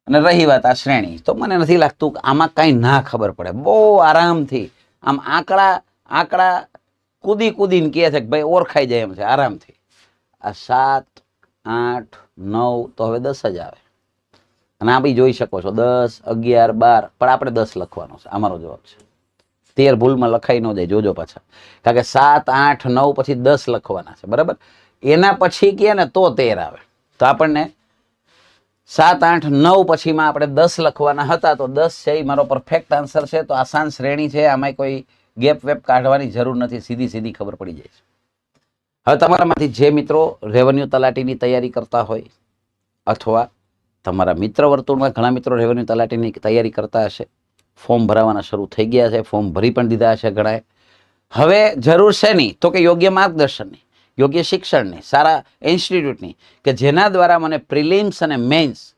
અને રહી વાત આ શ્રેણી, તો મને નથી લાગતું કે આમાં કાંઈ ના ખબર પડે. બહુ આરામથી આમ આંકડા કૂદીને કહે છે કે ભાઈ ઓળખાઈ જાય એમ છે આરામથી. આ 7, 8, 9 તો હવે 10 જ આવે. અને આ બી જોઈ શકો છો 10, 11, 12, પણ આપણે 10 લખવાનો છે. અમારો જવાબ છે. 13 ભૂલમાં લખાઈ ન જાય, જોજો પાછા. કારણ કે 7, 8, 9 પછી 10 લખવાના છે, બરાબર. એના પછી કહે ને તો 13 આવે. તો આપણને 7, 8, 9 પછીમાં આપણે 10 લખવાના હતા, તો 10 છે એ મારો પરફેક્ટ આન્સર છે. તો આસાન શ્રેણી છે, આમાં કોઈ ગેપ વેપ કાઢવાની જરૂર નથી, સીધી ખબર પડી જાય છે. હવે તમારામાંથી જે મિત્રો રેવન્યુ તલાટીની તૈયારી કરતા હોય અથવા તમારા મિત્ર વર્તુળમાં ઘણા મિત્રો રેવન્યુ તલાટીની તૈયારી કરતા હશે, ફોર્મ ભરાવાના શરૂ થઈ ગયા છે, ફોર્મ ભરી પણ દીધા હશે ઘણાએ, હવે જરૂર છે નહીં તો કે યોગ્ય માર્ગદર્શનની, યોગ્ય શિક્ષણની, સારા ઇન્સ્ટિટ્યૂટની, કે જેના દ્વારા મને પ્રિલિમ્સ અને મેન્સ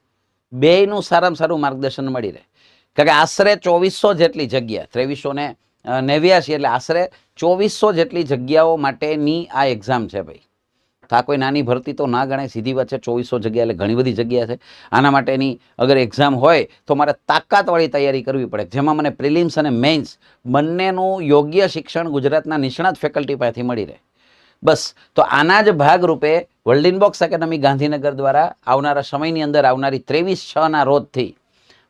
બેયનું સારામાં સારું માર્ગદર્શન મળી રહે. કારણ કે આશરે 2400 જેટલી જગ્યા, 2389 એટલે આશરે 2400 જેટલી જગ્યાઓ માટેની આ એક્ઝામ છે ભાઈ. તો આ કોઈ નાની ભરતી તો ના ગણાય. સીધી વાત છે, 2400 જગ્યા એટલે ઘણી બધી જગ્યા છે. આના માટેની અગર એક્ઝામ હોય તો મારે તાકાતવાળી તૈયારી કરવી પડે, જેમાં મને પ્રિલિમ્સ અને મેન્સ બંનેનું યોગ્ય શિક્ષણ ગુજરાતના નિષ્ણાત ફેકલ્ટી પાસેથી મળી રહે. બસ તો આના જ ભાગરૂપે વર્લ્ડ ઇનબોક્સ એકેડમી ગાંધીનગર દ્વારા આવનારા સમયની અંદર, આવનારી 23/6ના રોજથી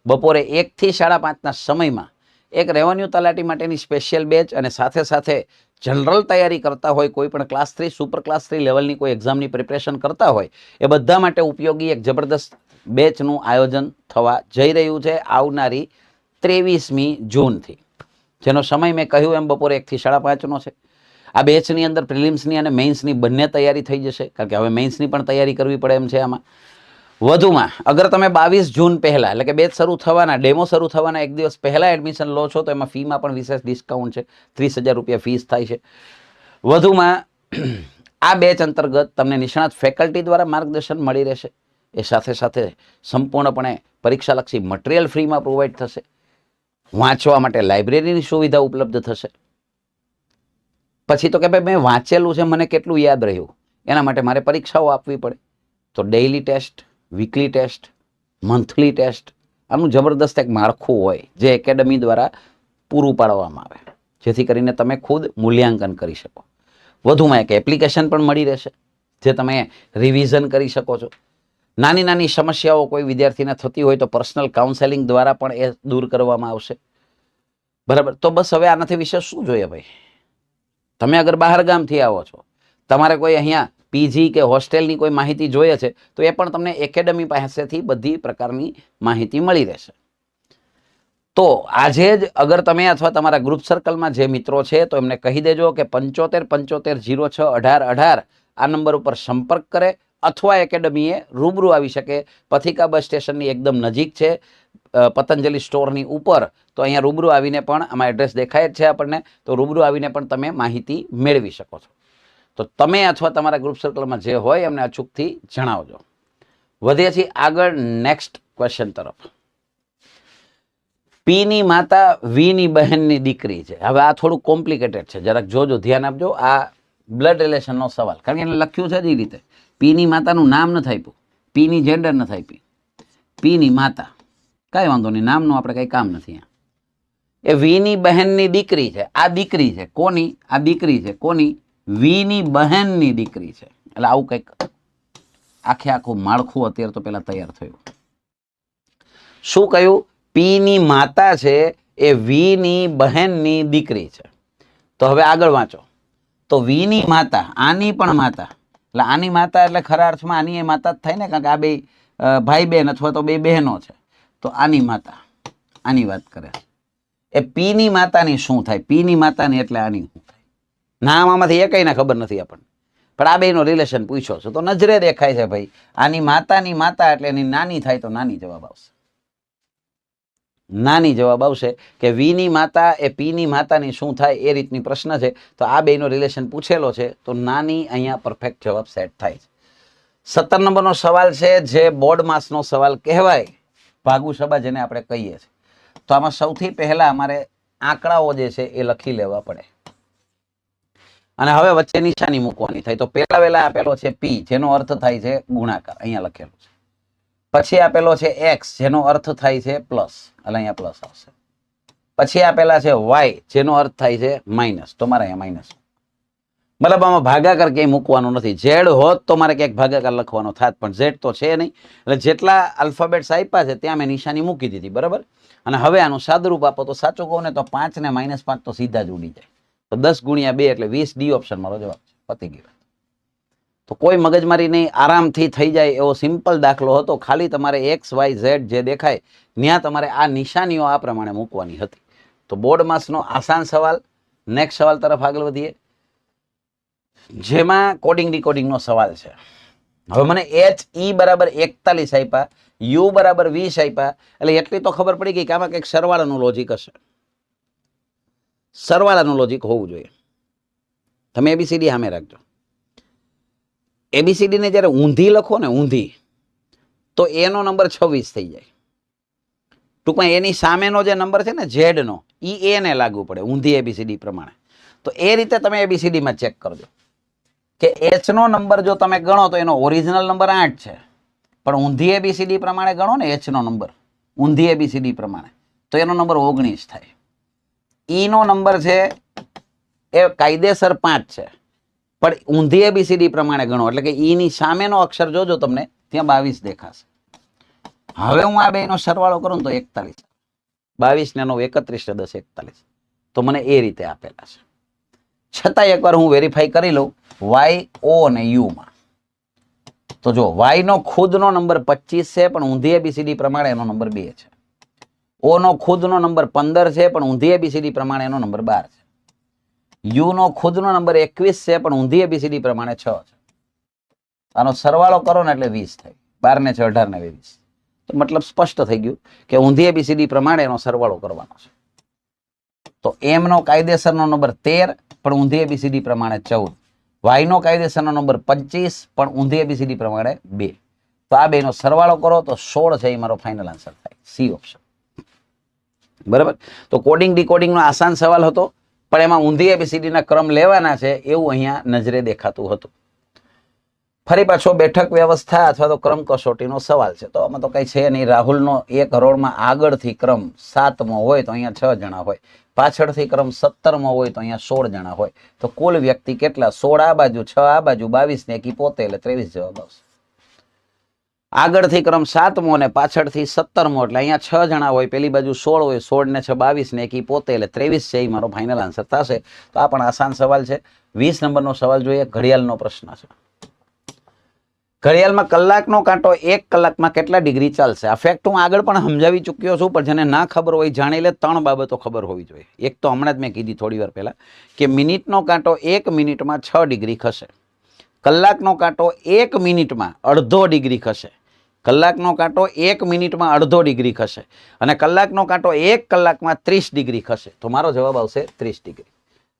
બપોરે 1 થી 5:30ના સમયમાં એક રેવન્યુ તલાટી માટેની સ્પેશિયલ બેચ અને સાથે સાથે જનરલ તૈયારી કરતા હોય, કોઈ પણ ક્લાસ 3 સુપર ક્લાસ 3 લેવલની કોઈ એક્ઝામની પ્રિપરેશન કરતા હોય, એ બધા માટે ઉપયોગી એક જબરદસ્ત બેચનું આયોજન થવા જઈ રહ્યું છે આવનારી 23મી જૂનથી, જેનો સમય મેં કહ્યું એમ બપોરે 1 થી 5:30નો છે. આ બેચની અંદર પ્રિલિમ્સની અને મેઇન્સની બંને તૈયારી થઈ જશે, કારણ કે હવે મેઇન્સની પણ તૈયારી કરવી પડે એમ છે આમાં. વધુમાં અગર તમે 22 જૂન પહેલાં, એટલે કે બેચ શરૂ થવાના, ડેમો શરૂ થવાના 1 દિવસ પહેલાં એડમિશન લો છો તો એમાં ફીમાં પણ વિશેષ ડિસ્કાઉન્ટ છે. 30,000 રૂપિયા ફીસ થાય છે. વધુમાં આ બેચ અંતર્ગત તમને નિષ્ણાત ફેકલ્ટી દ્વારા માર્ગદર્શન મળી રહેશે. એ સાથે સાથે સંપૂર્ણપણે પરીક્ષાલક્ષી મટીરિયલ ફ્રીમાં પ્રોવાઈડ થશે. વાંચવા માટે લાઇબ્રેરીની સુવિધા ઉપલબ્ધ થશે. પછી તો કે ભાઈ મેં વાંચેલું છે, મને કેટલું યાદ રહ્યું, એના માટે મારે પરીક્ષાઓ આપવી પડે. તો daily test, weekly test, monthly test, આનું જબરદસ્ત એક માળખું હોય જે એકેડમી દ્વારા પૂરું પાડવામાં આવે, જેથી કરીને તમે ખુદ મૂલ્યાંકન કરી શકો. વધુમાં એક એપ્લિકેશન પણ મળી રહેશે જે તમે રિવિઝન કરી શકો છો. નાની નાની સમસ્યાઓ કોઈ વિદ્યાર્થીને થતી હોય તો પર્સનલ કાઉન્સેલિંગ દ્વારા પણ એ દૂર કરવામાં આવશે. બરાબર. તો બસ હવે આનાથી વિશે શું જોઈએ ભાઈ? તમે અગર બહાર ગામથી આવો છો, તમારે કોઈ અહીંયા પીજી કે હોસ્ટેલની કોઈ માહિતી જોઈએ છે તો એ પણ તમને એકેડમી પાસેથી બધી પ્રકારની માહિતી મળી રહેશે. તો આજે જ અગર તમે અથવા તમારા ગ્રુપ સર્કલમાં જે મિત્રો છે તો એમને કહી દેજો કે 7575061818 આ નંબર ઉપર સંપર્ક કરે અથવા એકેડમીએ રૂબરૂ આવી શકે. પથિકા બસ સ્ટેશનની એકદમ નજીક છે, પતંજલિ સ્ટોરની ઉપર. તો અહીંયા રૂબરૂ આવીને પણ, આમાં એડ્રેસ દેખાય જ છે આપણને, તો રૂબરૂ આવીને પણ તમે માહિતી મેળવી શકો છો. તો તમે અથવા તમારા ગ્રુપ સર્કલમાં જે હોય એમને અચૂકથી જણાવજો. વધીએ છીએ આગળ નેક્સ્ટ ક્વેશ્ચન તરફ. પીની માતા વીની બહેનની દીકરી છે. હવે આ થોડું કોમ્પ્લિકેટેડ છે, જરાક જોજો, ધ્યાન આપજો. આ બ્લડ રિલેશનનો સવાલ, કારણ કે એને લખ્યું છે જ એ રીતે. પીની માતાનું નામ નથી આપ્યું, પીની જેન્ડર નથી આપી, પીની માતા. કાંઈ વાંધો નહીં, નામનું આપણે કંઈ કામ નથી. એ વીની બહેનની દીકરી છે. આ દીકરી છે કોની? આ દીકરી છે કોની? વીની બહેનની દીકરી છે. એટલે આવું કંઈક આખું માળખું અત્યારે તો પેલા તૈયાર થયું. શું કહ્યું? પીની માતા છે એ વીની બહેનની દીકરી છે. તો હવે આગળ વાંચો. તો વીની માતા, આની પણ માતા, એટલે આની માતા એટલે ખરા અર્થમાં આની એ માતા જ થાય ને, કારણ કે આ બે ભાઈ બહેન અથવા તો બે બહેનો છે. તો આની માતા, આની વાત કરે. એ પીની માતાની શું થાય? પીની માતાની એટલે આની શું થાય? નામ આમાંથી એ કઈને ખબર નથી આપણને, પણ આ બેનો રિલેશન પૂછ્યો છે તો નજરે દેખાય છે ભાઈ. આની માતાની માતા એટલે એની નાની થાય તો નાની જવાબ આવશે. નાની જવાબ આવશે કે વીની માતા એ પીની માતાની શું થાય, એ રીતની પ્રશ્ન છે. તો આ બેનો રિલેશન પૂછેલો છે તો નાની અહીંયા પરફેક્ટ જવાબ સેટ થાય છે. 17 નંબરનો સવાલ છે જે બોર્ડ માસનો સવાલ કહેવાય, ભાગુસભા જેને આપણે કહીએ છીએ. તો આમાં સૌથી પહેલા અમારે આંકડાઓ જે છે એ લખી લેવા પડે અને હવે વચ્ચે નિશાની મૂકવાની થાય. તો પહેલા વહેલા આપેલો છે પી, જેનો અર્થ થાય છે ગુણાકાર, અહીંયા લખેલું છે. પછી આપેલો છે એક્સ, જેનો અર્થ થાય છે પ્લસ, એટલે અહીંયા પ્લસ આવશે. પછી આપેલા છે વાય, જેનો અર્થ થાય છે માઇનસ, તો મારે અહીંયા માઇનસ. મતલબ આમાં ભાગાકાર ક્યાંય મૂકવાનો નથી. ઝેડ હોત તો મારે ક્યાંક ભાગાકાર લખવાનો થાત, પણ ઝેડ તો છે નહીં. એટલે જેટલા આલ્ફાબેટ્સ આપ્યા છે ત્યાં મેં નિશાની મૂકી દીધી, બરાબર. અને હવે આનું સાદુરૂપ આપો તો સાચું કહું ને તો 5 ને -5 તો સીધા જ ઉડી જાય. તો 10 × 2 એટલે 20, ડી ઓપ્શન મારો જવાબ છે. પતી ગયું. તો કોઈ મગજમારી નહીં, આરામથી થઈ જાય એવો સિમ્પલ દાખલો હતો. ખાલી તમારે એક્સ વાય ઝેડ જે દેખાય ત્યાં તમારે આ નિશાનીઓ આ પ્રમાણે મૂકવાની હતી. તો બોર્ડ માસનો આસાન સવાલ. નેક્સ્ટ સવાલ તરફ આગળ વધીએ, જેમાં કોડિંગ ડીકોડિંગનો સવાલ છે. હવે મને HE બરાબર 41 આપ્યા, U બરાબર 20 આપ્યા, એટલે એટલી તો ખબર પડી ગઈ કે આમાં કંઈક સરવાળાનું લોજિક હશે. સરવાળાનું લોજિક હોવું જોઈએ. તમે એબીસીડી સામે રાખજો. એબીસીડીને જ્યારે ઊંધી લખો ને ઊંધી, તો એનો નંબર 26 થઈ જાય. ટૂંકમાં એની સામેનો જે નંબર છે ને ઝેડનો, એને લાગુ પડે ઊંધી એબીસીડી પ્રમાણે. તો એ રીતે તમે એબીસીડીમાં ચેક કરજો કે એચનો નંબર જો તમે ગણો તો એનો ઓરિજિનલ નંબર 8 છે, પણ ઊંધી એબીસીડી પ્રમાણે ગણો ને એચનો નંબર ઊંધી એબીસીડી પ્રમાણે, તો એનો નંબર 19 થાય. ઈનો નંબર છે એ કાયદેસર 5 છે, પણ ઊંધી એબીસીડી પ્રમાણે ગણો એટલે કે ઈની સામેનો અક્ષર જોજો તમને ત્યાં 22 દેખાશે. હવે હું આ બેનો સરવાળો કરું તો 41, 22 ને 9 31 ને 10 41, તો મને એ રીતે આપેલા છે. છતાં એકવાર હું વેરીફાઈ કરી લઉં વાય, ઓ અને યુ માં. તો જો વાય નો ખુદનો નંબર 25 છે, પણ ઊંધી એબીસીડી પ્રમાણે એનો નંબર 2 છે. ઓ નો ખુદનો નંબર 15 છે, પણ ઊંધી એબીસીડી પ્રમાણે એનો નંબર 12 છે. યુ નો ખુદનો નંબર 21 છે, પણ ઊંધી એબીસીડી પ્રમાણે 6 છે. આનો સરવાળો કરો ને એટલે 20 થાય. 12 ને 6 18 ને 20. તો મતલબ સ્પષ્ટ થઈ ગયું કે ઊંધી એબીસીડી પ્રમાણે એનો સરવાળો કરવાનો છે. તો એમ નો કાયદેસરનો નંબર 13, પણ ઊંધી એબીસીડી પ્રમાણે 14. વાય નો કાયદેસરનો નંબર 25, પણ ઊંધી એબીસીડી પ્રમાણે 2. તો આ બેનો સરવાળો કરો તો 16 છે, એ મારો ફાઇનલ આન્સર થાય, સી ઓપ્શન. બરાબર. તો કોડિંગ ડીકોડિંગનો આસાન સવાલ હતો, પણ એમાં ઊંધી એબીસીડીના ક્રમ લેવાના છે એવું અહીંયા નજરે દેખાતું હતું. ફરી પાછો બેઠક વ્યવસ્થા અથવા તો ક્રમ કસોટીનો સવાલ છે. તો આમાં તો કઈ છે નહીં. રાહુલનો 1 હરોળમાં આગળથી ક્રમ 7મો હોય તો અહીંયા 6 જણા હોય, પાછળથી ક્રમ 17મો હોય તો અહીંયા 16 જણા હોય. તો કુલ વ્યક્તિ કેટલા? 16 આ બાજુ, 6 આ બાજુ, 22 ને એકી પોતે, એટલે 23 જવાબ આવશે. આગળથી ક્રમ 7મો અને પાછળથી 17મો, એટલે અહીંયા 6 જણા હોય, પેલી બાજુ 16 હોય, 16 ને 6 22 ને એકી પોતે, એટલે 23 છે, એ મારો ફાઇનલ આન્સર થશે. તો આ પણ આસાન સવાલ છે. 20 નંબરનો સવાલ જોઈએ. ઘડિયાળનો પ્રશ્ન છે. ઘડિયાળમાં કલાકનો કાંટો 1 કલાકમાં કેટલા ડિગ્રી ચાલશે? આ ફેક્ટ હું આગળ પણ સમજાવી ચૂક્યો છું, પણ જેને ના ખબર હોય જાણી લે. 3 બાબતો ખબર હોવી જોઈએ. એક તો હમણાં જ મેં કીધી થોડી વાર પહેલા કે મિનિટનો કાંટો 1 મિનિટમાં 6 ડિગ્રી ખસે. કલાકનો કાંટો 1 મિનિટમાં અડધો ડિગ્રી ખસે. કલાકનો કાંટો 1 મિનિટમાં અડધો ડિગ્રી ખસે, અને કલાકનો કાંટો 1 કલાકમાં 30 ડિગ્રી ખસે. તો મારો જવાબ આવશે 30 ડિગ્રી.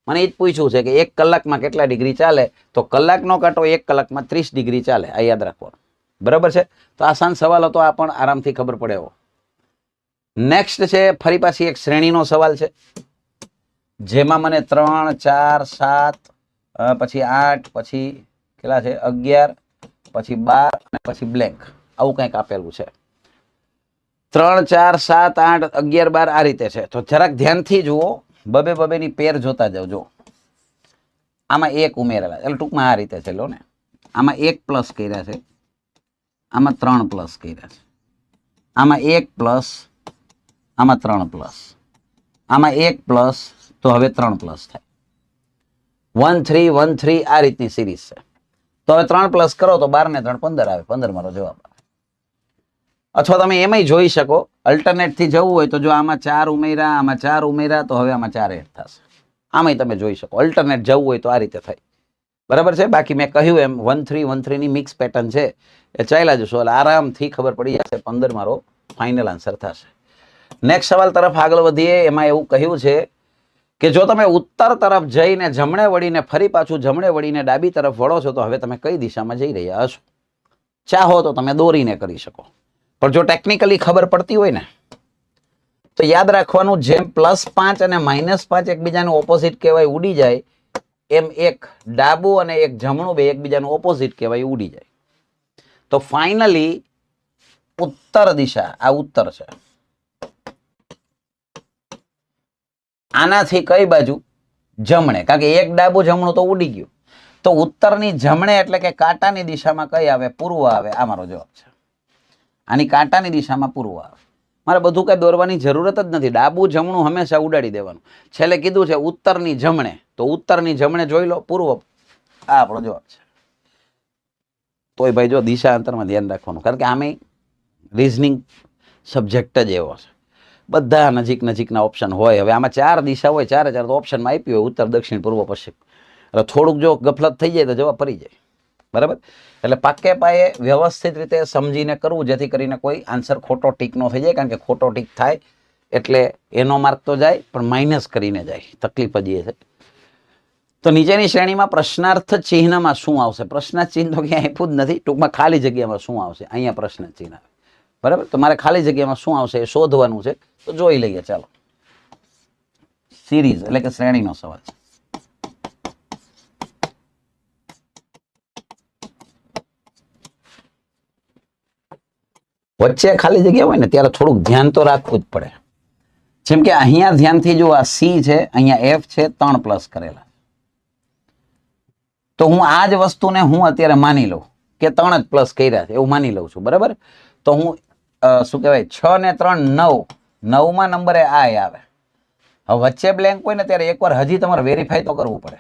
મને એ જ પૂછ્યું છે કે 1 કલાકમાં કેટલા ડિગ્રી ચાલે, તો કલાકનો કાંટો 1 કલાકમાં 30 ડિગ્રી ચાલે. આ યાદ રાખવાનું. બરાબર છે. તો આસાન સવાલ હતો, આ પણ આરામથી ખબર પડે એવો. નેક્સ્ટ છે ફરી પાછી એક શ્રેણીનો સવાલ છે, જેમાં મને 3 4 7 પછી 8 પછી કેટલા છે 11 પછી 12 અને પછી બ્લેન્ક, આવું કંઈક આપેલું છે. 3 4 7 8 11 12 આ રીતે છે. તો જરાક ધ્યાનથી જુઓ, બબેની પેર જોતા જાવ. જો આમાં 1 ઉમેરેલા, એટલે ટૂંકમાં આ રીતે છે. લો ને, આમાં 1 પ્લસ કર્યા છે, આમાં 3 પ્લસ કર્યા છે, આમાં 1 પ્લસ, આમાં 3 પ્લસ, આમાં 1 પ્લસ, તો હવે 3 પ્લસ થાય. 1 3 1 3 આ રીતની સિરીઝ છે. તો હવે 3 પ્લસ કરો તો 12 ને 3 15 આવે. 15 મારો જવાબ આવે. અથવા તમે એમાંય જોઈ શકો, અલ્ટરનેટ થી જવું હોય તો જો આમાં 4 ઉમેર્યા, આમાં 4 ઉમેર્યા, તો હવે આમાં 4 એડ થશે. આમાંય તમે જોઈ શકો. અલ્ટરનેટ જવું હોય તો આ રીતે થાય. બરાબર છે. બાકી મેં કહ્યું એમ 1 3 1 3 ની મિક્સ પેટર્ન છે, એ ચાલ્યા જશો એટલે આરામથી ખબર પડી જશે. 15 મારો ફાઇનલ આન્સર થશે. નેક્સ્ટ સવાલ તરફ આગળ વધીએ. એમાં એવું કહ્યું છે કે જો તમે ઉત્તર તરફ જઈને જમણે વળીને ફરી પાછું જમણે વળીને ડાબી તરફ વળો છો, તો હવે તમે કઈ દિશામાં જઈ રહ્યા હશો? ચાહો તો તમે દોરીને કરી શકો, પણ જો ટેકનિકલી ખબર પડતી હોય ને તો યાદ રાખવાનું, જેમ +5 અને -5 એકબીજાનું ઓપોઝિટ કહેવાય, ઉડી જાય, એમ એક ડાબુ અને એક જમણું બે એકબીજાનું ઓપોઝિટ કહેવાય, ઉડી જાય. તો ફાઇનલી ઉત્તર દિશા, આ ઉત્તર છે, આનાથી કઈ બાજુ? જમણે. કારણ કે એક ડાબુ જમણું તો ઉડી ગયું. તો ઉત્તરની જમણે એટલે કે કાંટાની દિશામાં કઈ આવે? પૂર્વ આવે. આ મારો જવાબ છે. આની કાંટાની દિશામાં પૂર્વ આવે. મારે બધું કઈ દોરવાની જરૂરત જ નથી. ડાબુ જમણું હંમેશા ઉડાડી દેવાનું. છેલ્લે કીધું છે ઉત્તરની જમણે, તો ઉત્તરની જમણે જોઈ લો, પૂર્વ. આ આપણો જવાબ છે. તોય ભાઈ જો દિશા અંતરમાં ધ્યાન રાખવાનું, કારણ કે આમે રીઝનિંગ સબ્જેક્ટ જ એવો છે. બધા નજીક નજીકના ઓપ્શન હોય. હવે આમાં 4 દિશા હોય, 4 તો ઓપ્શનમાં આપી હોય ઉત્તર દક્ષિણ પૂર્વ પશ્ચિમ. એટલે થોડુંક જો ગફલત થઈ જાય તો જવાબ પડી જાય. બરાબર. એટલે પાકે પાયે વ્યવસ્થિત રીતે સમજીને કરવું, જેથી કરીને કોઈ આન્સર ખોટો ટીક ન થઈ જાય. કારણ કે ખોટો ટીક થાય એટલે એનો માર્ક તો જાય, પણ માઇનસ કરીને જાય. તકલીફ જ એ છે. તો નીચેની શ્રેણીમાં પ્રશ્નાર્થ ચિહ્નમાં શું આવશે? પ્રશ્નાર્થ ચિહ્ન તો ક્યાંય આપ્યું જ નથી. ટૂંકમાં ખાલી જગ્યામાં શું આવશે? અહીંયા પ્રશ્ન ચિહ્ન આવે. બરાબર, તો મારે ખાલી જગ્યામાં શું આવશે એ શોધવાનું છે. તો જોઈ લઈએ. ચાલો, સિરીઝ એટલે કે શ્રેણીનો સવાલ છે. વચ્ચે ખાલી જગ્યા હોય ને ત્યારે થોડુંક ધ્યાન તો રાખવું જ પડે. જેમ કે અહીંયા ધ્યાનથી જો આ સી છે, અહીંયા એફ છે, 3 પ્લસ કરેલા. તો હું આ જ વસ્તુને હું અત્યારે માની લઉં કે 3 જ પ્લસ કર્યા છે એવું માની લઉં છું. બરાબર, તો હું શું કહેવાય 6 ને 3 9, 9માં નંબરે આ આવે. હવે વચ્ચે બ્લેન્ક હોય ને ત્યારે એકવાર હજી તમારે વેરીફાઈ તો કરવું પડે.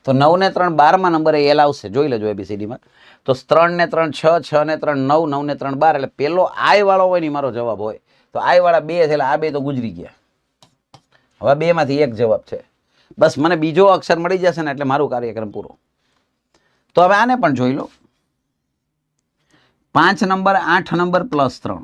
તો 9 ને 3 12માં નંબરે એલ આવશે. જોઈ લેજો એબીસીડીમાં. તો 3 ને 3 6, 6 ને 3 9, 9 ને 3 12 એટલે પેલો આઈ વાળો હોય ને મારો જવાબ હોય. તો આઈ વાળા 2 છે એટલે આ 2 તો ગુજરી ગયા. હવે 2 માંથી એક જવાબ છે. બસ મને બીજો અક્ષર મળી જશે ને એટલે મારું કાર્યક્રમ પૂરો. તો હવે આને પણ જોઈ લો. 5 નંબર 8 નંબર પ્લસ 3.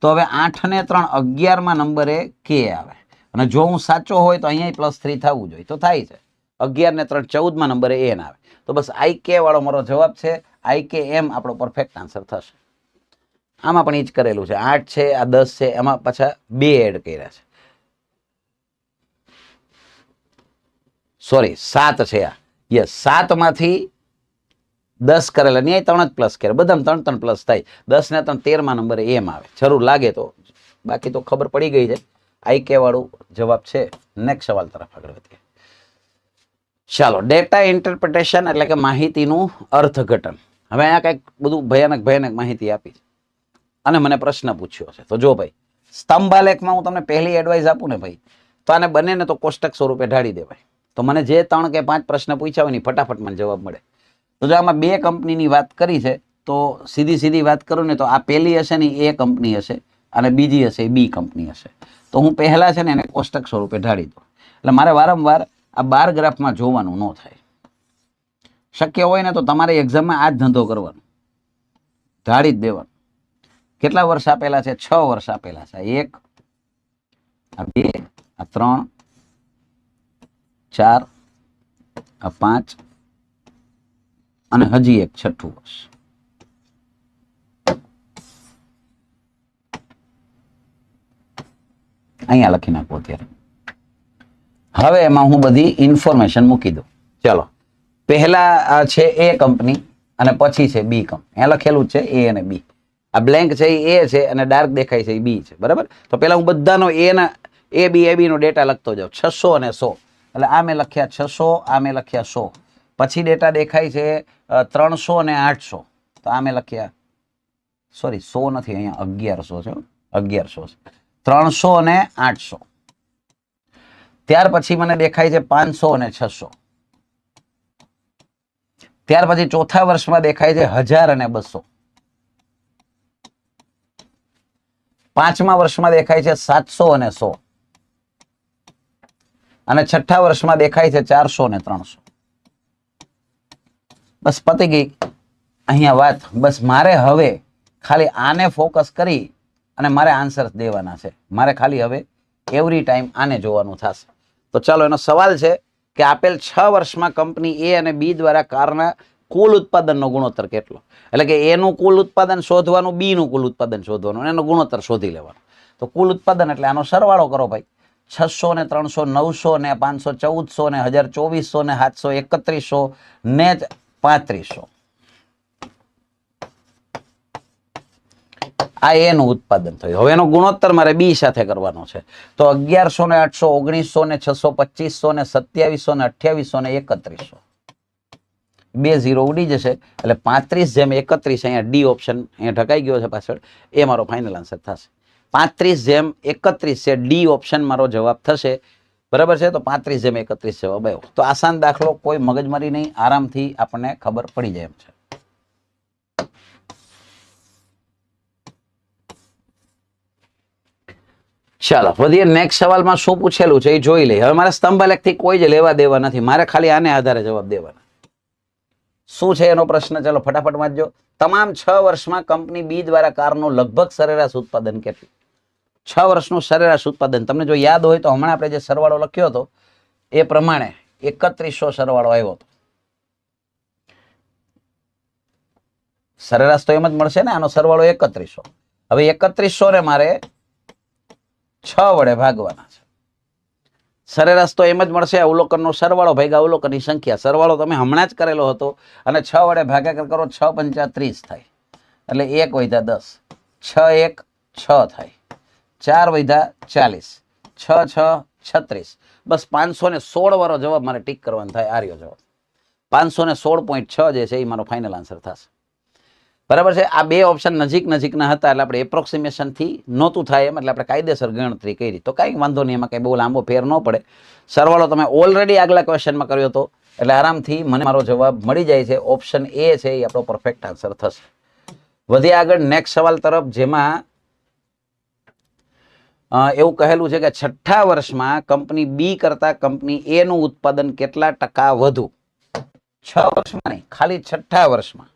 તો હવે 8 ને 3 11માં નંબરે કે આવે. અને જો હું સાચો હોય તો અહીંયા +3 થવું જોઈએ. તો થાય છે. 11 ને 3 14માં નંબરે એન આવે. તો બસ આઈ કે વાળો મારો જવાબ છે. આઈ કે એમ આપણો પરફેક્ટ આન્સર થશે. આમાં પણ એ જ કરેલું છે. 8 છે, આ 10 છે, એમાં પાછા 2 એડ કર્યા છે. સોરી 7 છે આ. યસ, 7 માંથી 10 કરેલા, નહીં 3 જ પ્લસ કર્યા. બધામાં 3 પ્લસ થાય. 10 ને 3 13માં નંબરે એમ આવે. જરૂર લાગે તો, બાકી તો ખબર પડી ગઈ છે. આઈ કે વાળું જવાબ છે. નેક્સ્ટ સવાલ તરફ આગળ વધીએ. ચાલો, ડેટા ઇન્ટરપ્રિટેશન એટલે કે માહિતીનું અર્થઘટન. હવે અહીંયા કંઈક બધું ભયાનક માહિતી આપી છે અને મને પ્રશ્ન પૂછ્યો છે. તો જો ભાઈ, સ્તંભાલેખમાં હું તમને પહેલી એડવાઇસ આપું ને ભાઈ, તો આને બને ને તો કોષ્ટક સ્વરૂપે ઢાળી દેવાય. તો મને જે 3 કે 5 પ્રશ્ન પૂછ્યા હોય ને ફટાફટ મને જવાબ મળે. તો જો આમાં 2 કંપનીની વાત કરી છે, તો સીધી વાત કરું ને તો આ પહેલી હશે ને એ કંપની હશે અને બીજી હશે એ બી કંપની હશે. તો હું પહેલા છે ને એને કોષ્ટક સ્વરૂપે ઢાળી દઉં. એટલે મારે વારંવાર આ બાર ગ્રાફમાં જોવાનું ન થાય. શક્ય હોય ને તો તમારે એક્ઝામમાં આ જ ધંધો કરવાનો, ઢાળી જ દેવાનું. કેટલા વર્ષ આપેલા છે? 6 વર્ષ આપેલા છે. 1, આ 2, આ 3, 4, આ 5 અને હજી એક 6ઠું વર્ષ. અહીંયા લખી નાખો અત્યારે. હવે એમાં હું બધી ઇન્ફોર્મેશન મૂકી દઉં. ચાલો, પહેલા છે એ કંપની અને પછી છે બી કંપની. અહીંયા લખેલું છે એ અને બી. આ બ્લેન્ક છે એ છે અને ડાર્ક દેખાય છે એ બી છે. બરાબર, તો પેલા હું બધાનો એ બી નો ડેટા લખતો જાઉં. 600 અને 100 એટલે આ મેં લખ્યા 600, આ મેં લખ્યા 100. પછી ડેટા દેખાય છે 300 અને 800. તો આ મેં લખ્યા, સોરી 100 નથી, અહીંયા 1100 છે. 1100 છે. 300 અને 800. ત્યાર પછી મને દેખાય છે 500 અને 600. ત્યાર પછી ચોથા વર્ષમાં દેખાય છે 1000 અને 200. પાંચમા વર્ષમાં દેખાય છે 700 અને 100. અને છઠ્ઠા વર્ષમાં દેખાય છે 400 અને 300. બસ પતી ગઈ અહીંયા વાત. બસ મારે હવે ખાલી આને ફોકસ કરી અને મારે આન્સર દેવાના છે. મારે ખાલી હવે એવરી ટાઈમ આને જોવાનું થશે. તો ચાલો, એનો સવાલ છે કે આપેલ 6 વર્ષમાં કંપની એ અને બી દ્વારા કારના કુલ ઉત્પાદનનો ગુણોત્તર કેટલો? એટલે કે એનું કુલ ઉત્પાદન શોધવાનું, બી નું કુલ ઉત્પાદન શોધવાનું, એનો ગુણોત્તર શોધી લેવાનો. તો કુલ ઉત્પાદન એટલે આનો સરવાળો કરો ભાઈ. 600 ને 300 900 ને 500 1400 ને 1000 2400 ને 700 3100 ને 3500. આ એનું ઉત્પાદન થયું. હવે એનો ગુણોત્તર મારે બી સાથે કરવાનો છે. તો 1100 ને 800 1900 ને 600 2500 ને 2700 ને 2800 ને 3100. 2 0 ઉડી જશે એટલે 35 જેમ 31. અહીંયા ડી ઓપ્શન અહીંયા ઢકાઈ ગયો છે પાછળ, એ મારો ફાઇનલ આન્સર થશે. 35 જેમ 31 છે ડી ઓપ્શન મારો જવાબ થશે. બરાબર છે, તો 35 જેમ 31 જવાબ આવ્યો. તો આસાન દાખલો, કોઈ મગજમારી નહીં, આરામથી આપણને ખબર પડી જાય એમ છે. ચાલો વધીએ. નેક્સ્ટ સવાલમાં શું પૂછેલું છે એ જોઈ લઈએ. હવે મારે સ્તંભાલેખથી કોઈ જ લેવા દેવા નથી. મારે ખાલી આને આધારે જવાબ દેવાના. શું છે એનો પ્રશ્ન? ચાલો ફટાફટ વાંચજો. તમામ 6 વર્ષમાં કંપની બી દ્વારા કારનું લગભગ સરેરાશ ઉત્પાદન કેટલું? 6 વર્ષનું સરેરાશ ઉત્પાદન તમને જો યાદ હોય તો હમણાં આપણે જે સરવાળો લખ્યો હતો એ પ્રમાણે 3100 સરવાળો આવ્યો હતો. સરેરાશ તો એમ જ મળશે ને, આનો સરવાળો 3100. હવે 3100 ને મારે 6 વડે ભાગવાના છે. સરેરાશ તો એમ જ મળશે, અવલોકનનો સરવાળો ભાગ્યા અવલોકનની સંખ્યા. સરવાળો તમે હમણાં જ કરેલો હતો અને 6 વડે ભાગાકાર કરો, 6 પંચા 30 થાય, એટલે 1 વધ્યા 10, 6 1 6 થાય, 4 વધ્યા 40, 6 6 36. બસ 516 વાળો જવાબ મારે ટીક કરવાનો થાય. આર્યો જવાબ 516.6 જે છે એ મારો ફાઇનલ આન્સર થશે. બરાબર છે. આ બે ઓપ્શન નજીક નજીકના હતા એટલે આપણે એપ્રોક્સિમેશનથી નહોતું થાય એમ, એટલે આપણે કાયદેસર ગણતરી કરી. તો કાંઈ વાંધો નહીં, એમાં કંઈ બહુ લાંબો ફેર ન પડે. સરવાળો તમે ઓલરેડી આગલા ક્વેશ્ચનમાં કર્યો હતો એટલે આરામથી મને મારો જવાબ મળી જાય છે. ઓપ્શન એ છે એ આપણો પરફેક્ટ આન્સર થશે. વધીએ આગળ નેક્સ્ટ સવાલ તરફ, જેમાં એવું કહેલું છે કે 6ઠ્ઠા વર્ષમાં કંપની બી કરતા કંપની એ નું ઉત્પાદન કેટલા ટકા વધુ? 6 વર્ષમાં નહીં, ખાલી 6ઠ્ઠા વર્ષમાં.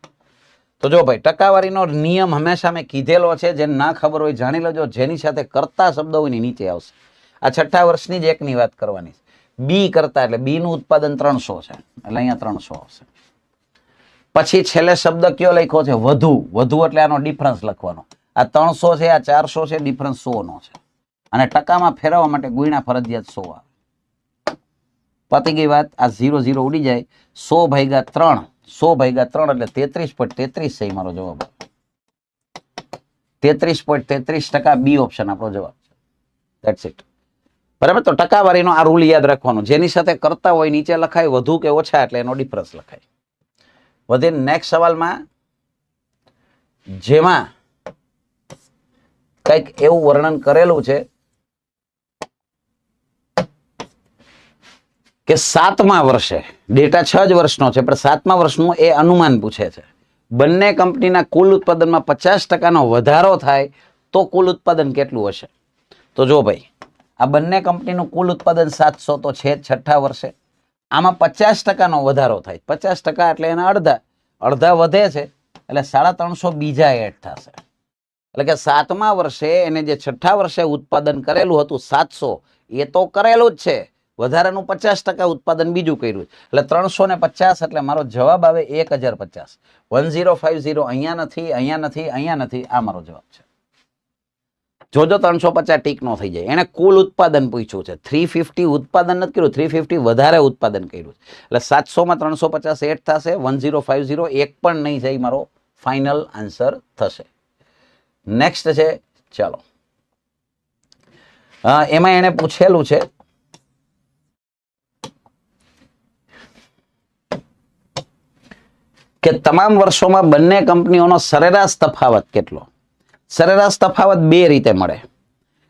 તો જો ભાઈ, ટકાવારીનો નિયમ હંમેશા મેં કીધેલો છે, જેને ના ખબર હોય જાણી લેજો. જેની સાથે કરતા શબ્દ હોય ની નીચે આવશે. આ 6ઠ્ઠા વર્ષની જ એકની વાત કરવાની છે. બી કરતા એટલે બી નું ઉત્પાદન 300 છે એટલે અહીંયા 300 આવશે. પછી છેલ્લે શબ્દ કયો લખ્યો છે? વધુ. વધુ એટલે આનો ડિફરન્સ લખવાનો. આ 300 છે, આ 400 છે, ડિફરન્સ 100 નો છે. અને ટકામાં ફેરવવા માટે ગુણ્યા ફરજિયાત 100 આવે. પતી ગઈ વાત. આ 0 0 ઉડી જાય. 100 ભાગ્યા 3, 100 ભાગ્યા 3 એટલે 33.33 છે મારો જવાબ. 33.33% બી ઓપ્શન આપણો જવાબ છે. That's it. બરાબર. તો ટકાવારીનો આ રૂલ યાદ રાખવાનો. જેની સાથે કરતા હોય નીચે લખાય, વધુ કે ઓછા એટલે એનો ડિફરન્સ લખાય. વધીને નેક્સ્ટ સવાલમાં, જેમાં કંઈક એવું વર્ણન કરેલું છે કે 7મા વર્ષે, ડેટા 6 જ વર્ષનો છે પણ 7મા વર્ષનું એ અનુમાન પૂછે છે. બંને કંપનીના કુલ ઉત્પાદનમાં 50%નો વધારો થાય તો કુલ ઉત્પાદન કેટલું હશે? તો જો ભાઈ, આ બંને કંપનીનું કુલ ઉત્પાદન 700 તો છે 6ઠ્ઠા વર્ષે. આમાં 50%નો વધારો થાય. 50% એટલે એના અડધા. અડધા વધે છે એટલે 350 બીજા એડ થશે. એટલે કે 7મા વર્ષે એને જે 6ઠ્ઠા વર્ષે ઉત્પાદન કરેલું હતું 700, એ તો કરેલું જ છે. વધારાનું 50% ઉત્પાદન બીજું કર્યું. એટલે 350 એટલે મારો જવાબ આવે 1050. 1050 અહીંયા નથી, અહીંયા નથી, અહીંયા નથી. આ મારો જવાબ છે. જોજો 350 ટીક નો થઈ જાય. એને કુલ ઉત્પાદન પૂછ્યું છે. 350 ઉત્પાદન નથી કર્યું, 350 વધારે ઉત્પાદન કર્યું. એટલે 700 માં 350 એડ થશે. 1050 એક પણ નહીં જાય, મારો ફાઇનલ આન્સર થશે. નેક્સ્ટ છે, ચાલો, એમાં એને પૂછેલું છે કે તમામ વર્ષોમાં બંને કંપનીઓનો સરેરાશ તફાવત કેટલો? સરેરાશ તફાવત બે રીતે મળે.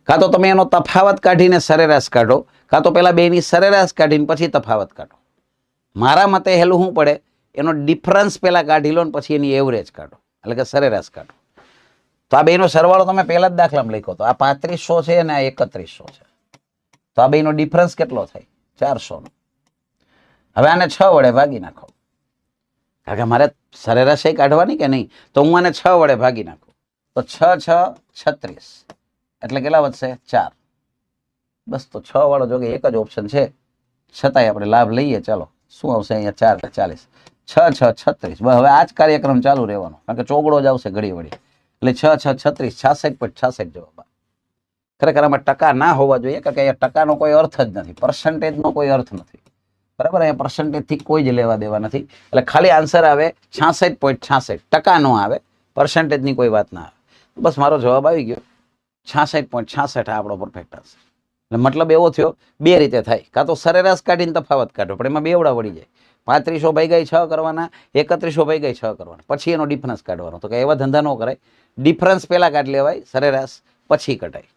કાં તો તમે એનો તફાવત કાઢીને સરેરાશ કાઢો, કાં તો પેલા બેની સરેરાશ કાઢીને પછી તફાવત કાઢો. મારા મતે હેલું શું પડે, એનો ડિફરન્સ પેલા કાઢી લો ને પછી એની એવરેજ કાઢો, એટલે કે સરેરાશ કાઢો. તો આ બેનો સરવાળો તમે પહેલા જ દાખલામાં લખ્યો તો આ 3500 છે અને આ 3100 છે. તો આ બેનો ડિફરન્સ કેટલો થાય? 400 નો. હવે આને 6 વડે ભાગી નાખો, કારણ કે મારે સરેરાશ કાઢવાની કે નહીં, તો હું આને 6 વડે ભાગી નાખું તો 6 6 36 એટલે કેટલા વધશે? 4. બસ, તો 6 વાળો જોકે એક જ ઓપ્શન છે, છતાંય આપણે લાભ લઈએ. ચાલો, શું આવશે અહીંયા? 4 40, 6 6 36. બસ, હવે આ જ કાર્યક્રમ ચાલુ રહેવાનો, કારણ કે ચોગડો જ આવશે ઘડી વળી. એટલે 6 6 36, 66.66 જવાબ. ખરેખર આમાં ટકા ના હોવા જોઈએ, કારણ કે અહીંયા ટકાનો કોઈ અર્થ જ નથી, પર્સન્ટેજનો કોઈ અર્થ નથી. બરાબર, અહીંયા પર્સન્ટેજથી કોઈ જ લેવા દેવા નથી. એટલે ખાલી આન્સર આવે 66.66, ટકા નો આવે, પર્સન્ટેજની કોઈ વાત ના આવે. બસ, મારો જવાબ આવી ગયો 66.66. આપણો પરફેક્ટ આન્સર. એટલે મતલબ એવો થયો, બે રીતે થાય, કાં તો સરેરાશ કાઢીને તફાવત કાઢો, પણ એમાં બેવડા વળી જાય. 3500 ભાગ્યા 6 કરવાના, 3100 ભાગ્યા 6 કરવાના, પછી એનો ડિફરન્સ કાઢવાનો. તો કે એવા ધંધા ન કરાય. ડિફરન્સ પહેલા કાઢી લેવાય, સરેરાશ પછી કઢાય.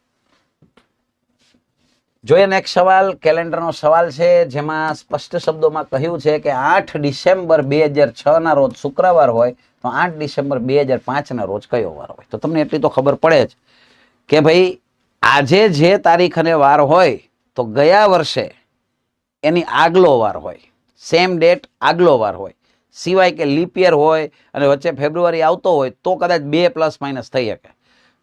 જોઈએ નેક્સ્ટ સવાલ. કેલેન્ડરનો સવાલ છે, જેમાં સ્પષ્ટ શબ્દોમાં કહ્યું છે કે 8 ડિસેમ્બર 2006 ના રોજ શુક્રવાર હોય તો 8 ડિસેમ્બર 2005 ના રોજ કયો વાર હોય? તો તમને એટલી તો ખબર પડે જ કે ભાઈ આજે જે તારીખ અને વાર હોય તો ગયા વર્ષે એની આગલો વાર હોય, સેમ ડેટ આગલો વાર હોય. સિવાય કે લીપ યર હોય અને વચ્ચે ફેબ્રુઆરી આવતો હોય તો કદાચ 2 પ્લસ માઇનસ થઈ શકે.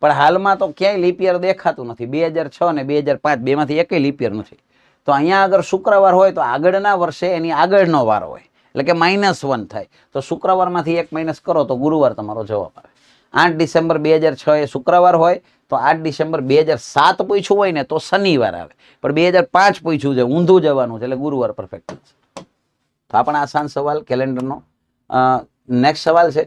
પણ હાલમાં તો ક્યાંય લીપ યર દેખાતું નથી. 2006 અને 2005 બેમાંથી એકેય લીપ યર નથી. તો અહીંયા અગર શુક્રવાર હોય તો આગળના વર્ષે એની આગળનો વાર હોય, એટલે કે -1 થાય. તો શુક્રવારમાંથી 1 માઇનસ કરો તો ગુરુવાર તમારો જવાબ આવે. 8 ડિસેમ્બર 2006 એ શુક્રવાર હોય તો 8 ડિસેમ્બર 2007 પૂછ્યું હોય ને તો શનિવાર આવે, પણ 2005 પૂછ્યું છે, ઊંધું જવાનું છે, એટલે ગુરુવાર પરફેક્ટ છે. તો આ પણ આસાન સવાલ કેલેન્ડરનો. નેક્સ્ટ સવાલ છે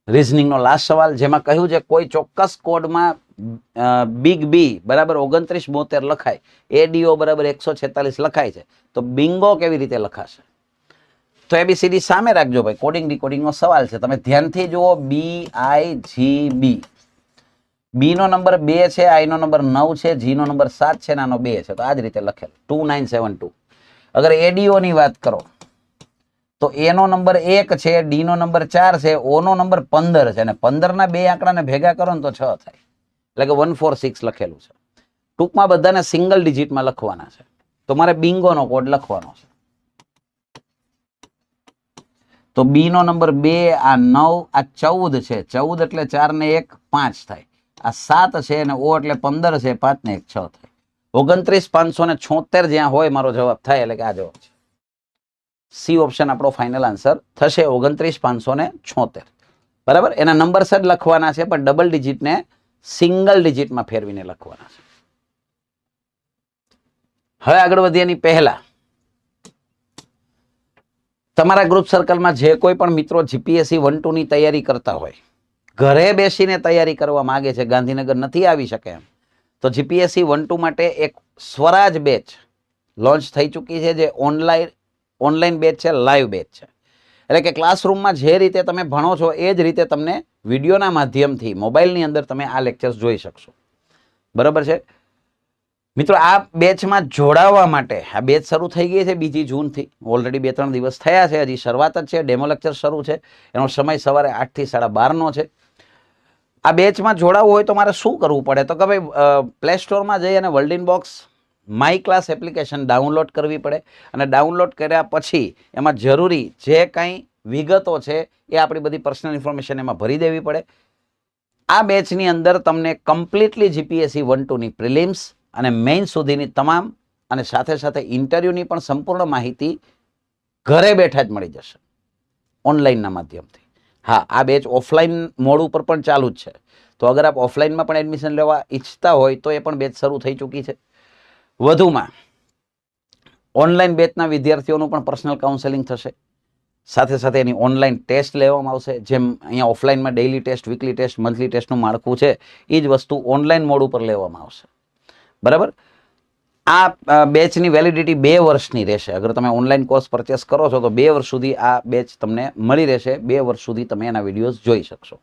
રિઝનિંગનો લાસ્ટ સવાલ, જેમાં કહ્યું છે કોઈ ચોક્કસ કોડમાં બિગ બી બરાબર 2972 લખાય, એડીઓ બરાબર 146 લખાય છે, તો બિંગો કેવી રીતે લખાશે? તો એબીસીડી સામે રાખજો ભાઈ, કોડિંગ ડીકોડિંગનો સવાલ છે, તમે ધ્યાનથી જુઓ. BIGB, બી નો નંબર 2 છે, આઈ નો નંબર 9 છે, જી નો નંબર 7 છે, નાનો 2 છે, તો આ જ રીતે લખેલું 2972. અગર એડીઓ ની વાત કરો તો એ નો નંબર 1 છે, ડી નો નંબર 4 છે, ઓ નો નંબર 15 છે, અને 15 ના 2 આંકડાને ભેગા કરો ને તો 6 થાય, એટલે કે 146 લખેલું છે. ટૂંકમાં બધાને સિંગલ ડિજિટમાં લખવાના છે, તો મારે બિંગોનો કોડ લખવાનો છે. તો બી નો નંબર 2, આ 9, આ 14 છે, 14 એટલે 4 ને 1 5 થાય, આ 7 છે અને ઓ એટલે 15 છે, 5 ને 1 6 થાય. 29576 જ્યાં હોય મારો જવાબ થાય, એટલે કે આ જવાબ છે. સી ઓપ્શન આપણો ફાઇનલ આન્સર થશે, 29576. બરાબર, એના નંબર જ લખવાના છે, પણ ડબલ ડિજિટને સિંગલ ડિજિટમાં ફેરવીને લખવાના છે. હવે આગળ વધીએ એની પહેલા તમારા ગ્રુપ સર્કલમાં જે કોઈ પણ મિત્રો જીપીએસસી 1-2 ની તૈયારી કરતા હોય, ઘરે બેસીને તૈયારી કરવા માંગે છે, ગાંધીનગર નથી આવી શકે એમ, તો જીપીએસસી 1-2 માટે એક સ્વરાજ બેચ લોન્ચ થઈ ચૂકી છે, જે ઓનલાઈન બેચ છે, લાઈવ બેચ છે. એટલે કે ક્લાસરૂમમાં જે રીતે તમે ભણો છો એ જ રીતે તમને વિડીયોના માધ્યમથી મોબાઈલની અંદર તમે આ લેક્ચર્સ જોઈ શકશો. બરાબર છે મિત્રો, આ બેચમાં જોડાવા માટે આ બેચ શરૂ થઈ ગઈ છે 2 જૂનથી, ઓલરેડી 2-3 દિવસ થયા છે, હજી શરૂઆત જ છે, ડેમો લેક્ચર શરૂ છે, એનો સમય સવારે 8 થી 12:30 છે. આ બેચમાં જોડાવવું હોય તો મારે શું કરવું પડે? તો કે ભાઈ પ્લે સ્ટોરમાં જઈ અને world in box my class application download કરવી પડે, અને ડાઉનલોડ કર્યા પછી એમાં જરૂરી જે કાંઈ વિગતો છે એ આપણી બધી પર્સનલ ઇન્ફોર્મેશન એમાં ભરી દેવી પડે. આ બેચની અંદર તમને કમ્પ્લીટલી જીપીએસસી 1-2 ની પ્રિલિમ્સ અને મેઇન સુધીની તમામ અને સાથે સાથે ઇન્ટરવ્યુની પણ સંપૂર્ણ માહિતી ઘરે બેઠા જ મળી જશે ઓનલાઈનના માધ્યમથી. હા, આ બેચ ઓફલાઈન મોડ ઉપર પણ ચાલુ જ છે, તો અગર આપ ઓફલાઈનમાં પણ એડમિશન લેવા ઈચ્છતા હોય તો એ પણ બેચ શરૂ થઈ ચૂકી છે. વધુમાં ઓનલાઈન બેચના વિદ્યાર્થીઓનું પણ પર્સનલ કાઉન્સેલિંગ થશે, સાથે સાથે એની ઓનલાઈન ટેસ્ટ લેવામાં આવશે. જેમ અહીંયા ઓફલાઈનમાં daily test, weekly test, monthly ટેસ્ટનું માળખું છે, એ જ વસ્તુ ઓનલાઈન મોડ ઉપર લેવામાં આવશે. બરાબર, આ બેચની વેલિડિટી 2 વર્ષની રહેશે. અગર તમે ઓનલાઈન કોર્સ પરચેસ કરો છો તો 2 વર્ષ સુધી આ બેચ તમને મળી રહેશે, 2 વર્ષ સુધી તમે એના વિડીયોઝ જોઈ શકશો.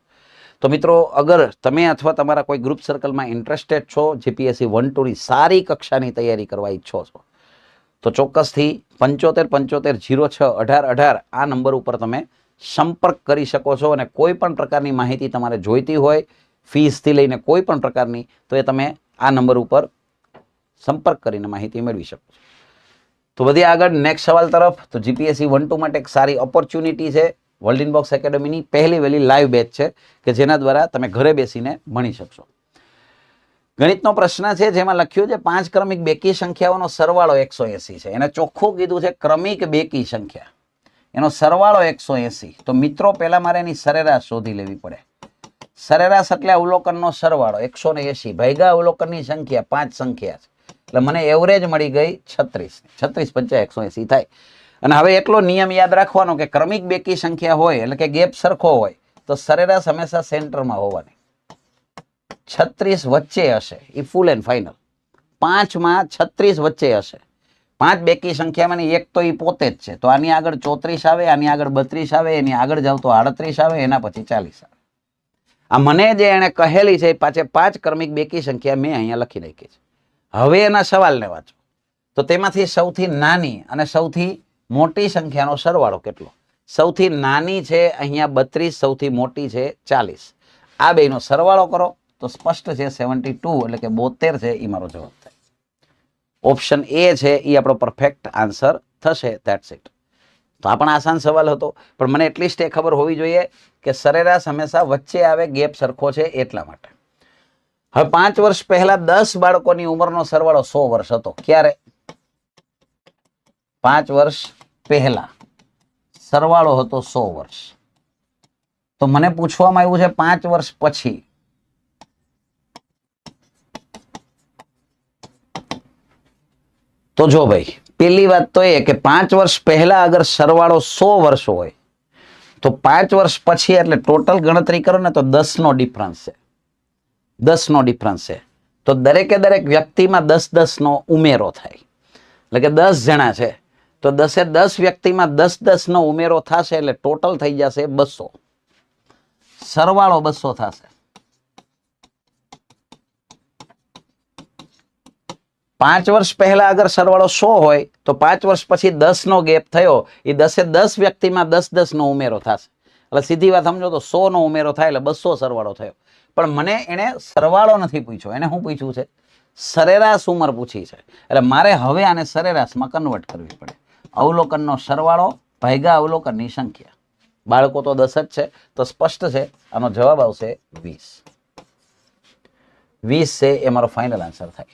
તો મિત્રો, અગર તમે અથવા તમારા કોઈ ગ્રુપ સર્કલમાં ઇન્ટરેસ્ટેડ છો, જીપીએસસી 1-2 ની સારી કક્ષાની તૈયારી કરવા ઈચ્છો છો, તો ચોક્કસથી 7575061818 આ નંબર ઉપર તમે સંપર્ક કરી શકો છો, અને કોઈ પણ પ્રકારની માહિતી તમારે જોઈતી હોય, ફીસથી લઈને કોઈ પણ પ્રકારની, તો એ તમે આ નંબર ઉપર સંપર્ક કરીને માહિતી મેળવી શકો છો. તો વધીએ આગળ નેક્સ્ટ સવાલ તરફ. તો જીપીએસસી 1-2 માટે એક સારી ઓપોર્ચ્યુનિટી છે, વર્લ્ડિન બોક્સ એકેડમીની પહેલી વહેલી લાઈવ બેચ છે, કે જેના દ્વારા તમે ઘરે બેસીને ભણી શકશો. ગણિતનો પ્રશ્ન છે, જેમાં લખ્યું છે 5 ક્રમિક બેકી સંખ્યાઓનો સરવાળો 180 છે. એને ચોખ્ખું કીધું છે ક્રમિક બેકી સંખ્યા, એનો સરવાળો 180. તો મિત્રો, પહેલા મારે એની સરેરાશ શોધી લેવી પડે. સરેરાશ એટલે અવલોકનનો સરવાળો 180 ભાગ્યા અવલોકનની સંખ્યા 5 સંખ્યા છે, એટલે મને એવરેજ મળી ગઈ 36. 36 × 180 થાય. અને હવે એટલો નિયમ યાદ રાખવાનો કે ક્રમિક બેકી સંખ્યા હોય એટલે કે ગેપ સરખો હોય તો સરેરાશ હંમેશા સેન્ટરમાં હોવાની, 36 વચ્ચે હશે, એ ફૂલ એન્ડ ફાઇનલ. 5 માં 36 વચ્ચે હશે. 5 બેકી સંખ્યામાંની એક તો એ પોતે જ છે, તો આની આગળ 34 આવે, આની આગળ 32 આવે, એની આગળ જાવ તો 38 આવે, એના પછી 40 આવે. આ મને જે એને કહેલી છે પાછે 5 ક્રમિક બેકી સંખ્યા મેં અહીંયા લખી નાખી છે. હવે એના સવાલને વાંચો તો તેમાંથી સૌથી નાની અને સૌથી મોટી સંખ્યાનો સરવાળો કેટલો? સૌથી નાની છે અહીંયા 32, સૌથી મોટી છે 40. આ બેનો સરવાળો કરો તો સ્પષ્ટ છે 72, એટલે કે 72 છે, એ મારો જવાબ થાય. ઓપ્શન એ છે એ આપણો પરફેક્ટ આન્સર થશે. That's it. તો આ પણ આસાન સવાલ હતો, પણ મને એટલીસ્ટ એ ખબર હોવી જોઈએ કે સરેરાશ હંમેશા વચ્ચે આવે, ગેપ સરખો છે એટલા માટે. હવે 5 વર્ષ પહેલા 10 બાળકોની ઉંમરનો સરવાળો 100 વર્ષ હતો. ક્યારે? 5 વર્ષ પહેલા સરવાળો હતો 100 વર્ષ. તો મને પૂછવામાં આવ્યું છે 5 વર્ષ પછી. તો જો ભાઈ, પેલી વાત તો એ કે 5 વર્ષ પહેલા અગર સરવાળો 100 વર્ષ હોય તો 5 વર્ષ પછી એટલે ટોટલ ગણતરી કરો ને તો 10 નો ડિફરન્સ છે. 10 નો ડિફરન્સ છે. તો દરેકે દરેક વ્યક્તિમાં 10 નો ઉમેરો થાય. એટલે કે 10 જણા છે તો 10 વ્યક્તિમાં 10 નો ઉમેરો થશે એટલે ટોટલ થઈ જશે 200. સરવાળો 200 થશે. 5 વર્ષ પહેલા અગર સરવાળો 100 હોય તો 5 વર્ષ પછી 10 નો ગેપ થયો એ 10 વ્યક્તિમાં 10 નો ઉમેરો થશે. એટલે સીધી વાત સમજો તો 100 નો ઉમેરો થાય એટલે 200 સરવાળો થયો. પણ મને એને સરવાળો નથી પૂછ્યો, એને શું પૂછ્યું છે? સરેરાશ ઉંમર પૂછી છે. એટલે મારે હવે આને સરેરાશમાં કન્વર્ટ કરવી પડે. અવલોકનનો સરવાળો ભાગ્યા અવલોકનની સંખ્યા. બાળકો તો 10 જ છે તો સ્પષ્ટ છે આનો જવાબ આવશે 20. 20 છે એ મારો ફાઇનલ આન્સર થાય.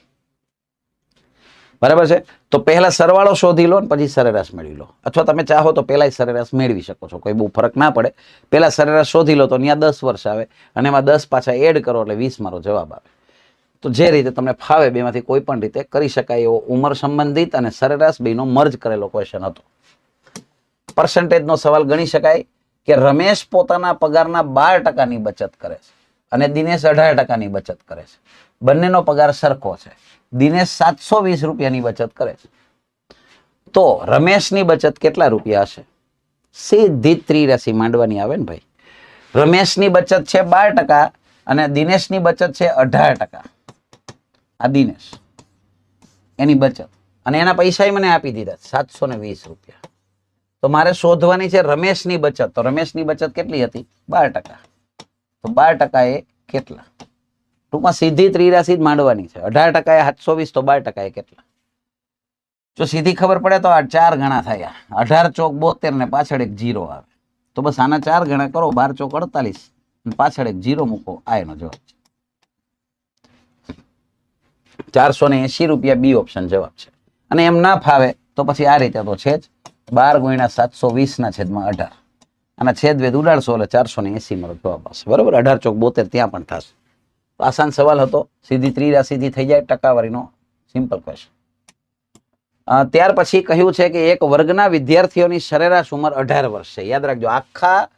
બરાબર છે. તો પહેલા સરવાળો શોધી લો ને પછી સરેરાશ મેળવી લો, અથવા તમે ચાહો તો પહેલા સરેરાશ મેળવી શકો છો, કોઈ બહુ ફરક ના પડે. પહેલા સરેરાશ શોધી લો તો ત્યાં 10 વર્ષ આવે અને એમાં 10 પાછા એડ કરો એટલે 20 મારો જવાબ આવે. તો જે રીતે તમને ફાવે બેમાંથી કોઈ પણ રીતે કરી શકાય એવો ઉંમર સંબંધિત અને સરેરાશ બેનો મર્જ કરેલો ક્વેશ્ચન હતો. પર્સન્ટેજનો સવાલ ગણી શકાય કે રમેશ પોતાના પગારના 12% બચત કરે છે અને દિનેશ 18% બચત કરે છે. બંનેનો પગાર સરખો છે. દિનેશ 720 રૂપિયાની બચત કરે છે. તો રમેશની બચત કેટલા રૂપિયા હશે? સીધી ત્રિરાશી માંડવાની આવે ને ભાઈ. રમેશની બચત છે 12% અને દિનેશની બચત છે 18%. આ દિનેશ એની બચત અને એના પૈસા મને આપી દીધા 720 રૂપિયા. તો મારે શોધવાની છે રમેશની બચત. તો રમેશની બચત કેટલી હતી? 12%. તો 12% એ કેટલા? ટૂંકમાં સીધી ત્રિરાશી જ માંડવાની છે. 18% એ 720 તો 12% એ કેટલા? જો સીધી ખબર પડે તો આ 4 ગણા થયા. 18 ચોક 72 ને પાછળ એક 0 આવે. તો બસ આના 4 ગણા કરો. 12 ચોક 48 પાછળ એક 0 મૂકો. આ એનો જવાબ છે. 480 રૂપિયા બી ઓપ્શન જવાબ છે. અને એમ ના ફાવે તો પછી આ રીતે તો છે જ 12 × 720 ના છેદમાં 18 અને છેદવેદ ઉડાડશો એટલે 480 મારો જવાબ આવશે. બરોબર. 18 ચોક 72 ત્યાં પણ થશે. આસાન સવાલ હતો. સીધી ત્રિરાશીથી થઈ જાય. ટકાવારીનો સિમ્પલ ક્વેશ્ચન. ત્યાર પછી કહ્યું છે કે એક વર્ગના વિદ્યાર્થીઓની સરેરાશ ઉંમર 18 વર્ષ છે. યાદ રાખજો, આખા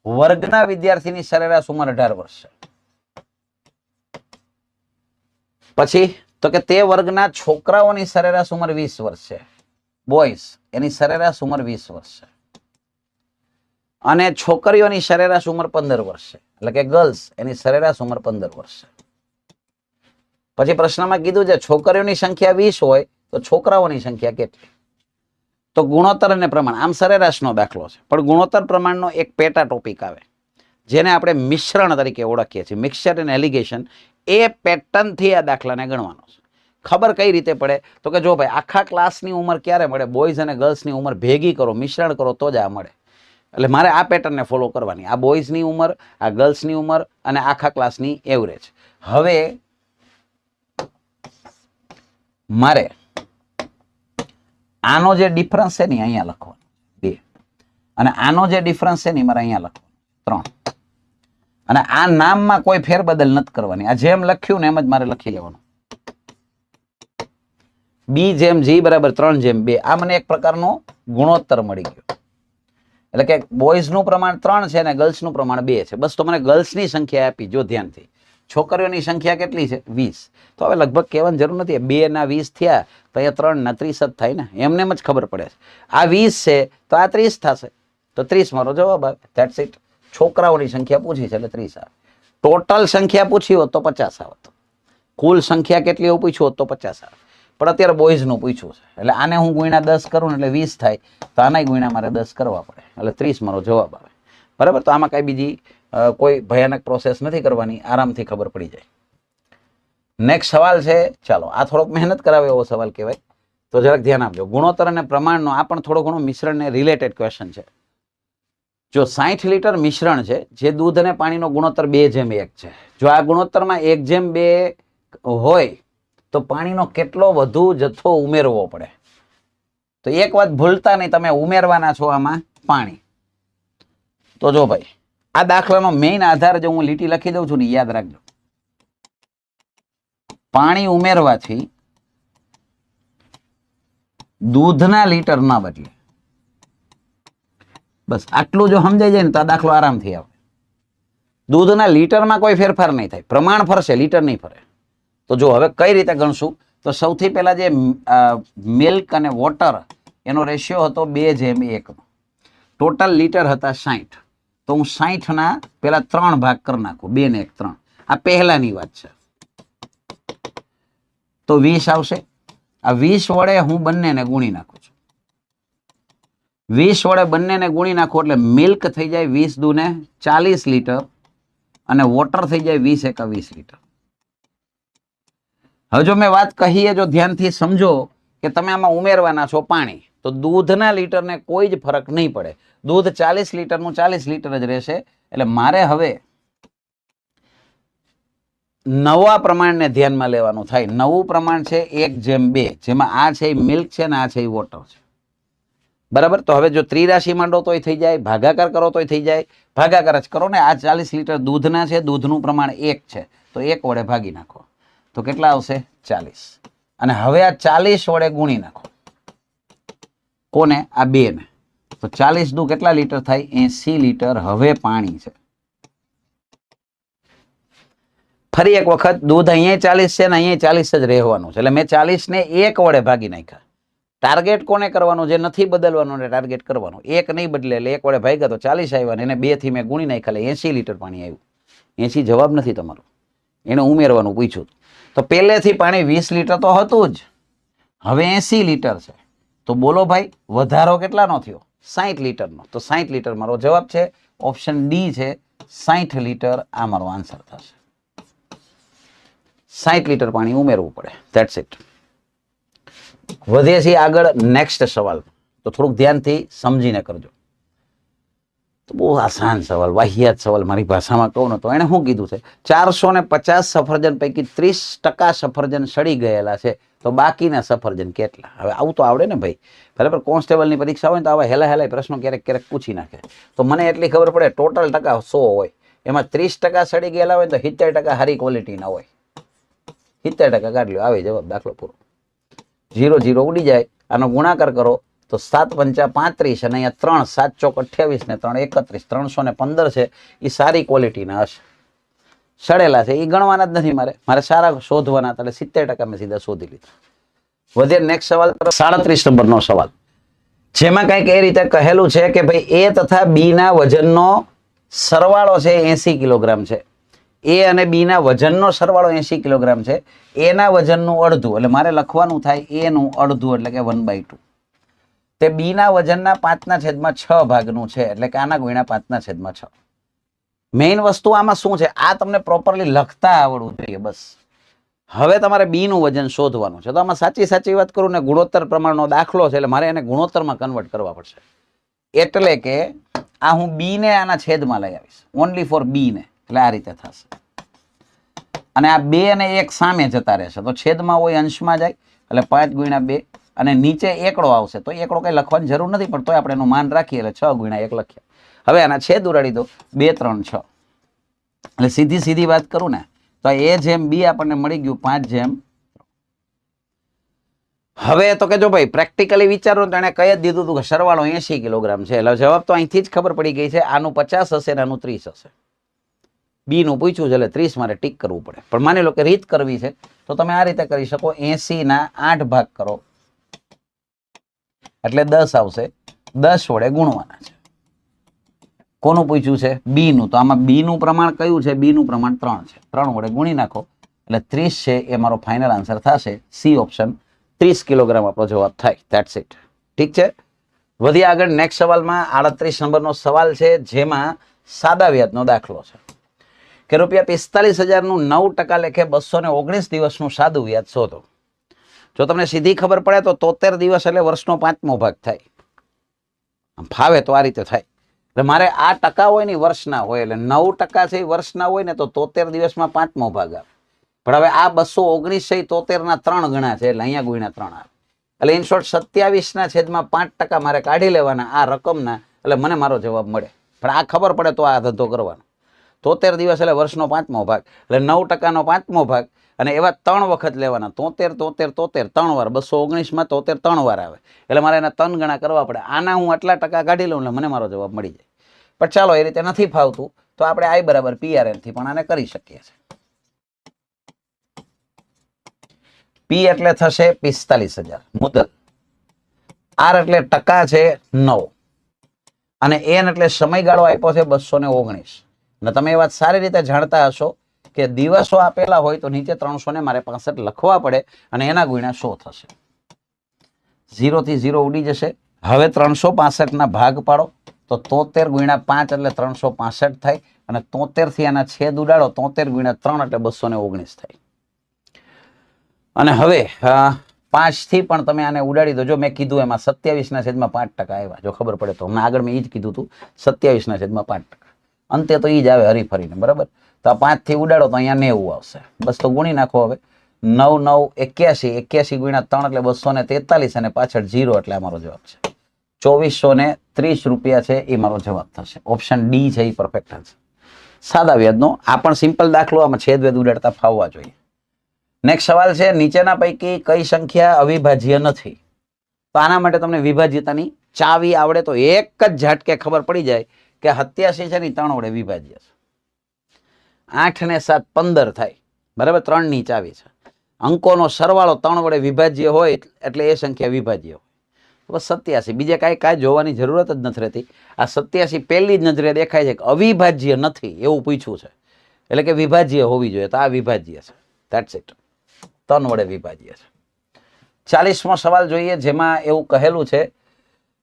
વર્ગના વિદ્યાર્થીની સરેરાશ ઉંમર 18 વર્ષ છે. પછી તો કે તે વર્ગના છોકરાઓની સરેરાશ ઉંમર 20 વર્ષ છે. બોયઝ એની સરેરાશ ઉંમર 20 વર્ષ છે. અને છોકરીઓની સરેરાશ ઉંમર 15 વર્ષ છે. એટલે કે ગર્લ્સ એની સરેરાશ ઉંમર 15 વર્ષ છે. પછી પ્રશ્નમાં કીધું છે છોકરીઓની સંખ્યા 20 હોય તો છોકરાઓની સંખ્યા કેટલી? તો ગુણોત્તર અને પ્રમાણ. આમ સરેરાશનો દાખલો છે પણ ગુણોત્તર પ્રમાણનો એક પેટા ટોપિક આવે જેને આપણે મિશ્રણ તરીકે ઓળખીએ છીએ, મિક્સચર એન્ડ એલિગેશન. એ પેટર્નથી આ દાખલાને ગણવાનો છે. ખબર કઈ રીતે પડે? તો કે જો ભાઈ આખા ક્લાસની ઉંમર ક્યારે મળે? બોયઝ અને ગર્લ્સની ઉંમર ભેગી કરો, મિશ્રણ કરો તો જ આ મળે. એટલે મારે આ પેટર્નને ફોલો કરવાની. આ બોયઝની ઉંમર, આ ગર્લ્સની ઉંમર અને આખા ક્લાસની એવરેજ. હવે મારે આનો જે ડિફરન્સ છે ને અહીંયા લખવાનો 2 અને આનો જે ડિફરન્સ છે ને મારે અહીંયા લખવાનો 3 અને આ નામમાં કોઈ ફેરબદલ નથી કરવાની. આ જેમ લખ્યું ને એમ જ મારે લખી લેવાનું. B/G બરાબર 3/2. આ મને એક પ્રકારનો ગુણોત્તર મળી ગયો. એટલે કે બોયઝનું પ્રમાણ 3 છે અને ગર્લ્સનું પ્રમાણ 2 છે. બસ તો મને ગર્લ્સની સંખ્યા આપી. જો ધ્યાનથી, છોકરીઓની સંખ્યા કેટલી છે? 20. તો હવે લગભગ કહેવાની જરૂર નથી. 2 ના 20 થયા તો અહીંયા 3 ના 30 જ થાય ને. એમને જ ખબર પડે છે. આ 20 છે તો આ 30 થશે. તો 30 મારો જવાબ આવે. That's it. છોકરાઓની સંખ્યા પૂછી છે એટલે 30 આવે. ટોટલ સંખ્યા પૂછી હોત તો 50 આવત. કુલ સંખ્યા કેટલી એવું પૂછ્યું હોત તો 50 આવે. પણ અત્યારે બોયઝનું પૂછ્યું છે એટલે આને હું ગુણ્યા 10 કરું ને એટલે 20 થાય. તો આના ગુણ્યા મારે 10 કરવા પડે એટલે 30 મારો જવાબ આવે. બરાબર. તો આમાં કઈ બીજી કોઈ ભયાનક પ્રોસેસ નથી કરવાની. આરામથી ખબર પડી જાય. નેક્સ્ટ સવાલ છે. ચાલો, આ થોડોક મહેનત કરાવે એવો સવાલ કહેવાય તો જરાક ધ્યાન આપજો. ગુણોત્તર અને પ્રમાણનો આ પણ થોડો ઘણો મિશ્રણને રિલેટેડ ક્વેશ્ચન છે. જો 60 લીટર મિશ્રણ છે જે દૂધ અને પાણીનો ગુણોત્તર 2/1 છે. જો આ ગુણોત્તરમાં 1/2 હોય તો પાણીનો કેટલો વધુ જથ્થો ઉમેરવો પડે? તો એક વાત ભૂલતા નહીં, તમે ઉમેરવાના છો આમાં પાણી. તો જો ભાઈ, આ દાખલાનો મેઇન આધાર જો હું લીટી લખી દઉં છું ને, યાદ રાખજો, પાણી ઉમેરવાથી દૂધના લીટરના બદલે, બસ આટલું જો સમજાઈ જાય ને તો આ દાખલો આરામથી આવે. દૂધના લીટરમાં કોઈ ફેરફાર નહીં થાય, પ્રમાણ ફરશે, લીટર નહીં ફરે. તો જો હવે કઈ રીતે ગણશું, તો સૌથી પહેલા જે મિલ્ક અને વોટર એનો રેશિયો હતો 2:1. ટોટલ લીટર હતા 60. તો હું 60ના પેલા 3 ભાગ કરી નાખું, 2 ને 1 3. આ પહેલાની વાત છે. તો 20 આવશે. આ 20 વડે હું બંનેને ગુણી નાખું છું. 20 વડે બંનેને ગુણી નાખું એટલે મિલ્ક થઈ જાય 20 દૂને 40 લીટર અને વોટર થઈ જાય 20 એકા 20 લીટર. હવે જો મેં વાત કહીએ, જો ધ્યાનથી સમજો કે તમે આમાં ઉમેરવાના છો પાણી, તો દૂધના લીટરને કોઈ જ ફરક નહીં પડે. દૂધ 40 લીટરનું 40 લીટર જ રહેશે. એટલે મારે હવે નવા પ્રમાણને ધ્યાનમાં લેવાનું થાય. નવું પ્રમાણ છે 1:2, જેમાં આ છે મિલ્ક છે ને આ છે વોટર છે. બરાબર. તો હવે જો ત્રિરાશી માંડો તોય થઈ જાય, ભાગાકાર કરો તોય થઈ જાય. ભાગાકાર જ કરો ને. આ 40 લીટર દૂધના છે, દૂધનું પ્રમાણ 1 છે, તો 1 વડે ભાગી નાખો તો કેટલા આવશે? 40. અને હવે આ 40 વડે ગુણી નાખો. કોને? આ 2 ને. તો 40 દુ કેટલા લીટર થાય? 80 લીટર હવે પાણી છે. ફરી એક વખત, દૂધ અહીંયા 40 છે ને અહીંયા 40 જ રહેવાનું છે. એટલે મેં 40 ને 1 વડે ભાગી નાખ્યા. ટાર્ગેટ કોને કરવાનું? જે નથી બદલવાનું ને ટાર્ગેટ કરવાનું. 1 નહીં બદલે એટલે 1 વડે ભાગ્યા તો 40 આવ્યા, એને 2 થી મેં ગુણી નાખ્યા એટલે 80 લીટર પાણી આવ્યું. 80 જવાબ નથી તમારો, એને ઉમેરવાનું પૂછ્યું. તો પહેલેથી પાણી 20 લીટર તો હતું જ, હવે 80 લીટર છે. તો બોલો ભાઈ, વધારો કેટલાનો થયો? 60 લીટરનો. તો 60 લીટર મારો જવાબ છે. ઓપ્શન ડી છે, 60 લીટર આ મારો આન્સર થશે. 60 લીટર પાણી ઉમેરવું પડે. That's it. વધીએ છીએ આગળ નેક્સ્ટ સવાલ. તો થોડુંક ધ્યાનથી સમજીને કરજો. તો બહુ આસાન સવાલ, વાહિયાત સવાલ મારી ભાષામાં કહું ને તો એને શું કીધું છે? 450 સફરજન પૈકી 30% સફરજન સડી ગયેલા છે, તો બાકીના સફરજન કેટલા? હવે આવું તો આવડે ને ભાઈ. બરાબર. કોન્સ્ટેબલની પરીક્ષા હોય ને તો આવા હેલા પ્રશ્નો ક્યારેક ક્યારેક પૂછી નાખે. તો મને એટલી ખબર પડે, ટોટલ ટકા 100 હોય, એમાં 30% સડી ગયેલા હોય તો 70% સારી ક્વોલિટીના હોય. 70% કાઢ લો, આવે જવાબ, દાખલો પૂરો. 0 0 ઉડી જાય. આનો ગુણાકાર કરો તો 7 પંચા 35 અને અહીંયા 3 7 ચોક 28 ને 3 31, 315 છે. એ સારી ક્વોલિટીના હશે. સડેલા છે એ ગણવાના જ નથી મારે સારા શોધવાના હતા. એટલે 70% મેં સીધા શોધી લીધા. વધે નેક્સ્ટ સવાલ, 37 નંબરનો સવાલ, જેમાં કંઈક એ રીતે કહેલું છે કે ભાઈ A તથા B ના વજનનો સરવાળો છે 80 કિલોગ્રામ છે. A અને B ના વજનનો સરવાળો 80 કિલોગ્રામ છે. A ના વજનનું અડધું, એટલે મારે લખવાનું થાય A નું અડધું, એટલે કે 1/2. તે B ના વજનના 5/6 ભાગનું છે, એટલે કે આના ગુણ્યા 5/6. મેઇન વસ્તુ આમાં શું છે? આ તમને પ્રોપરલી લખતા આવડવું જોઈએ બસ. હવે તમારે B નું વજન શોધવાનું છે. તો આમાં સાચી વાત કરું ને, ગુણોત્તર પ્રમાણનો દાખલો છે, એટલે મારે એને ગુણોત્તરમાં કન્વર્ટ કરવા પડશે. એટલે કે આ હું B ને આના છેદમાં લઈ આવીશ, ઓનલી ફોર B ને. એટલે આ રીતે થશે. અને આ 2 અને 1 સામે જતા રહેશે, તો છેદમાં હોય અંશમાં જાય, એટલે 5 × 2. અને નીચે એકડો આવશે, તો એકડો કઈ લખવાની જરૂર નથી, પણ તોય આપણે એનું માન રાખીએ એટલે 6 × 1 લખીએ. હવે આના છેદ ઉડાડી દો, 2 3 6. એટલે સીધી વાત કરું ને તો A/B આપણને મળી ગયું 5/3. હવે તો કે જો ભાઈ પ્રેક્ટિકલી વિચારો તો એને કહી જ દીધું હતું કે સરવાળો 80 કિલોગ્રામ છે. એટલે જવાબ તો અહીંથી જ ખબર પડી ગઈ છે. આનું 50 હશે ને આનું 30 હશે. B નું પૂછ્યું છે એટલે 30 મારે ટીક કરવું પડે. પણ માની લો કે રીત કરવી છે તો તમે આ રીતે કરી શકો. 80 ના 8 ભાગ કરો એટલે 10 આવશે. 10 વડે ગુણવાના છે. કોનું પૂછ્યું છે? B નું. તો આમાં B નું પ્રમાણ કયું છે? B નું પ્રમાણ 3 છે. 3 વડે ગુણી નાખો એટલે 30 છે એ મારો ફાઇનલ આન્સર થશે. C ઓપ્શન, 30 કિલોગ્રામ આપણો જવાબ થાય. That's it. ઠીક છે. વધી આગળ નેક્સ્ટ સવાલમાં 38 નંબરનો સવાલ છે, જેમાં સાદા વ્યાજનો દાખલો છે કે ₹45,000નું 9% લેખે 219 દિવસનું સાદું વ્યાજ શોધો. જો તમને સીધી ખબર પડે તો 73 દિવસ એટલે વર્ષનો 5મો ભાગ થાય. ફાવે તો આ રીતે થાય. એટલે મારે આ ટકા હોય ને વર્ષના હોય, એટલે 9% છે એ વર્ષના હોય ને તો 73 દિવસમાં 5મો ભાગ આવે. પણ હવે આ 219 છે 73 ના 3 ગણા છે, એટલે અહીંયા ગુણ્યા 3 આવે. એટલે ઇન શોર્ટ 27/5% મારે કાઢી લેવાના આ રકમના, એટલે મને મારો જવાબ મળે. પણ આ ખબર પડે તો આ ધંધો કરવાનો. 73 દિવસ એટલે વર્ષનો 5મો ભાગ, એટલે 9%નો 5મો ભાગ, અને એવા 3 વખત લેવાના. 73 3 વાર, 219માં 73 3 વાર આવે, એટલે મારે એના 3 ગણા કરવા પડે. આના હું આટલા ટકા કાઢી લઉં એટલે મને મારો જવાબ મળી જાય. પણ ચાલો એ રીતે નથી ફાવતું તો આપણે I બરાબર PRN થી પણ આને કરી શકીએ છીએ. P એટલે થશે 45,000 મુદત, R એટલે ટકા છે 9, અને N એટલે સમયગાળો આપ્યો છે 219. અને તમે એ વાત સારી રીતે જાણતા હશો કે દિવસો આપેલા હોય તો નીચે 300 ને મારે 65 લખવા પડે અને એના ગુણ્યા 100 થશે. 0 થી 0 ઉડી જશે. હવે 365 ના ભાગ પાડો તો 73 ગુણ્યા 5 એટલે 365 થાય, અને 73 થી આના છેદ ઉડાડો, 73 ગુણ્યા 3 એટલે 219 થાય. અને હવે 5 થી પણ તમે આને ઉડાડી દો. જો મેં કીધું એમાં 27/5% આવ્યા, જો ખબર પડે તો. હમણાં આગળ મેં એ જ કીધું હતું, 27/5%. અંતે તો એ જ આવે હરીફરીને, બરાબર. તો આ 5 થી ઉડાડો તો અહીંયા 90 આવશે. બસ તો ગુણી નાખો. હવે 9 9 81, 81 ગુણ્યા 3 એટલે 243, અને પાછળ 0 એટલે અમારો જવાબ છે 2430 રૂપિયા છે. એ મારો જવાબ થશે. ઓપ્શન ડી છે એ પરફેક્ટ છે. સાદા વ્યાજનો આ પણ સિમ્પલ દાખલો, આમાં છેદ વેદ ઉડાડતા ફાવવા જોઈએ. નેક્સ્ટ સવાલ છે, નીચેના પૈકી કઈ સંખ્યા અવિભાજ્ય નથી? તો આના માટે તમને વિભાજ્યતાની ચાવી આવડે તો એક જ ઝાટકે ખબર પડી જાય કે 87 છે ને 3 વડે વિભાજ્ય છે. 8 ને 7 15 થાય, બરાબર. 3 ની ચાવી છે. અંકોનો સરવાળો 3 વડે વિભાજ્ય હોય એટલે એ સંખ્યા વિભાજ્ય હોય. બસ 87, બીજે કાંઈ જોવાની જરૂરત જ નથી રહેતી. આ 87 પહેલી જ નજરે દેખાય છે કે અવિભાજ્ય નથી એવું પૂછ્યું છે, એટલે કે વિભાજ્ય હોવી જોઈએ. તો આ વિભાજ્ય છે, ધેટ્સ ઇટ. 3 વડે વિભાજ્ય છે. 40મો સવાલ જોઈએ, જેમાં એવું કહેલું છે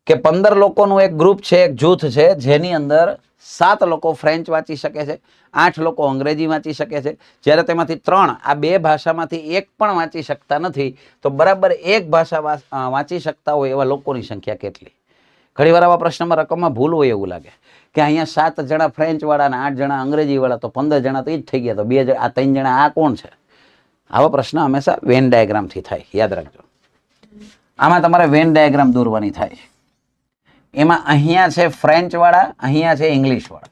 કે 15 લોકોનું એક ગ્રુપ છે, એક જૂથ છે, જેની અંદર 7 લોકો ફ્રેન્ચ વાંચી શકે છે, 8 લોકો અંગ્રેજી વાંચી શકે છે. જ્યારે તેમાંથી 3 આ 2 ભાષામાંથી એક પણ વાંચી શકતા નથી, તો બરાબર એક ભાષા વાંચી શકતા હોય એવા લોકોની સંખ્યા કેટલી? ઘણીવાર આવા પ્રશ્નમાં રકમમાં ભૂલ હોય એવું લાગે કે અહીંયા 7 જણા ફ્રેન્ચ વાળા અને 8 જણા અંગ્રેજી વાળા, તો 15 જણા તો એ જ થઈ ગયા. તો 2 જણા, આ 3 જણા આ કોણ છે? આવા પ્રશ્ન હંમેશા વેન ડાયાગ્રામથી થાય, યાદ રાખજો. આમાં તમારે વેન ડાયાગ્રામ દોરવાની થાય. એમાં અહીંયા છે ફ્રેન્ચ વાળા, અહીંયા છે ઇંગ્લિશ વાળા.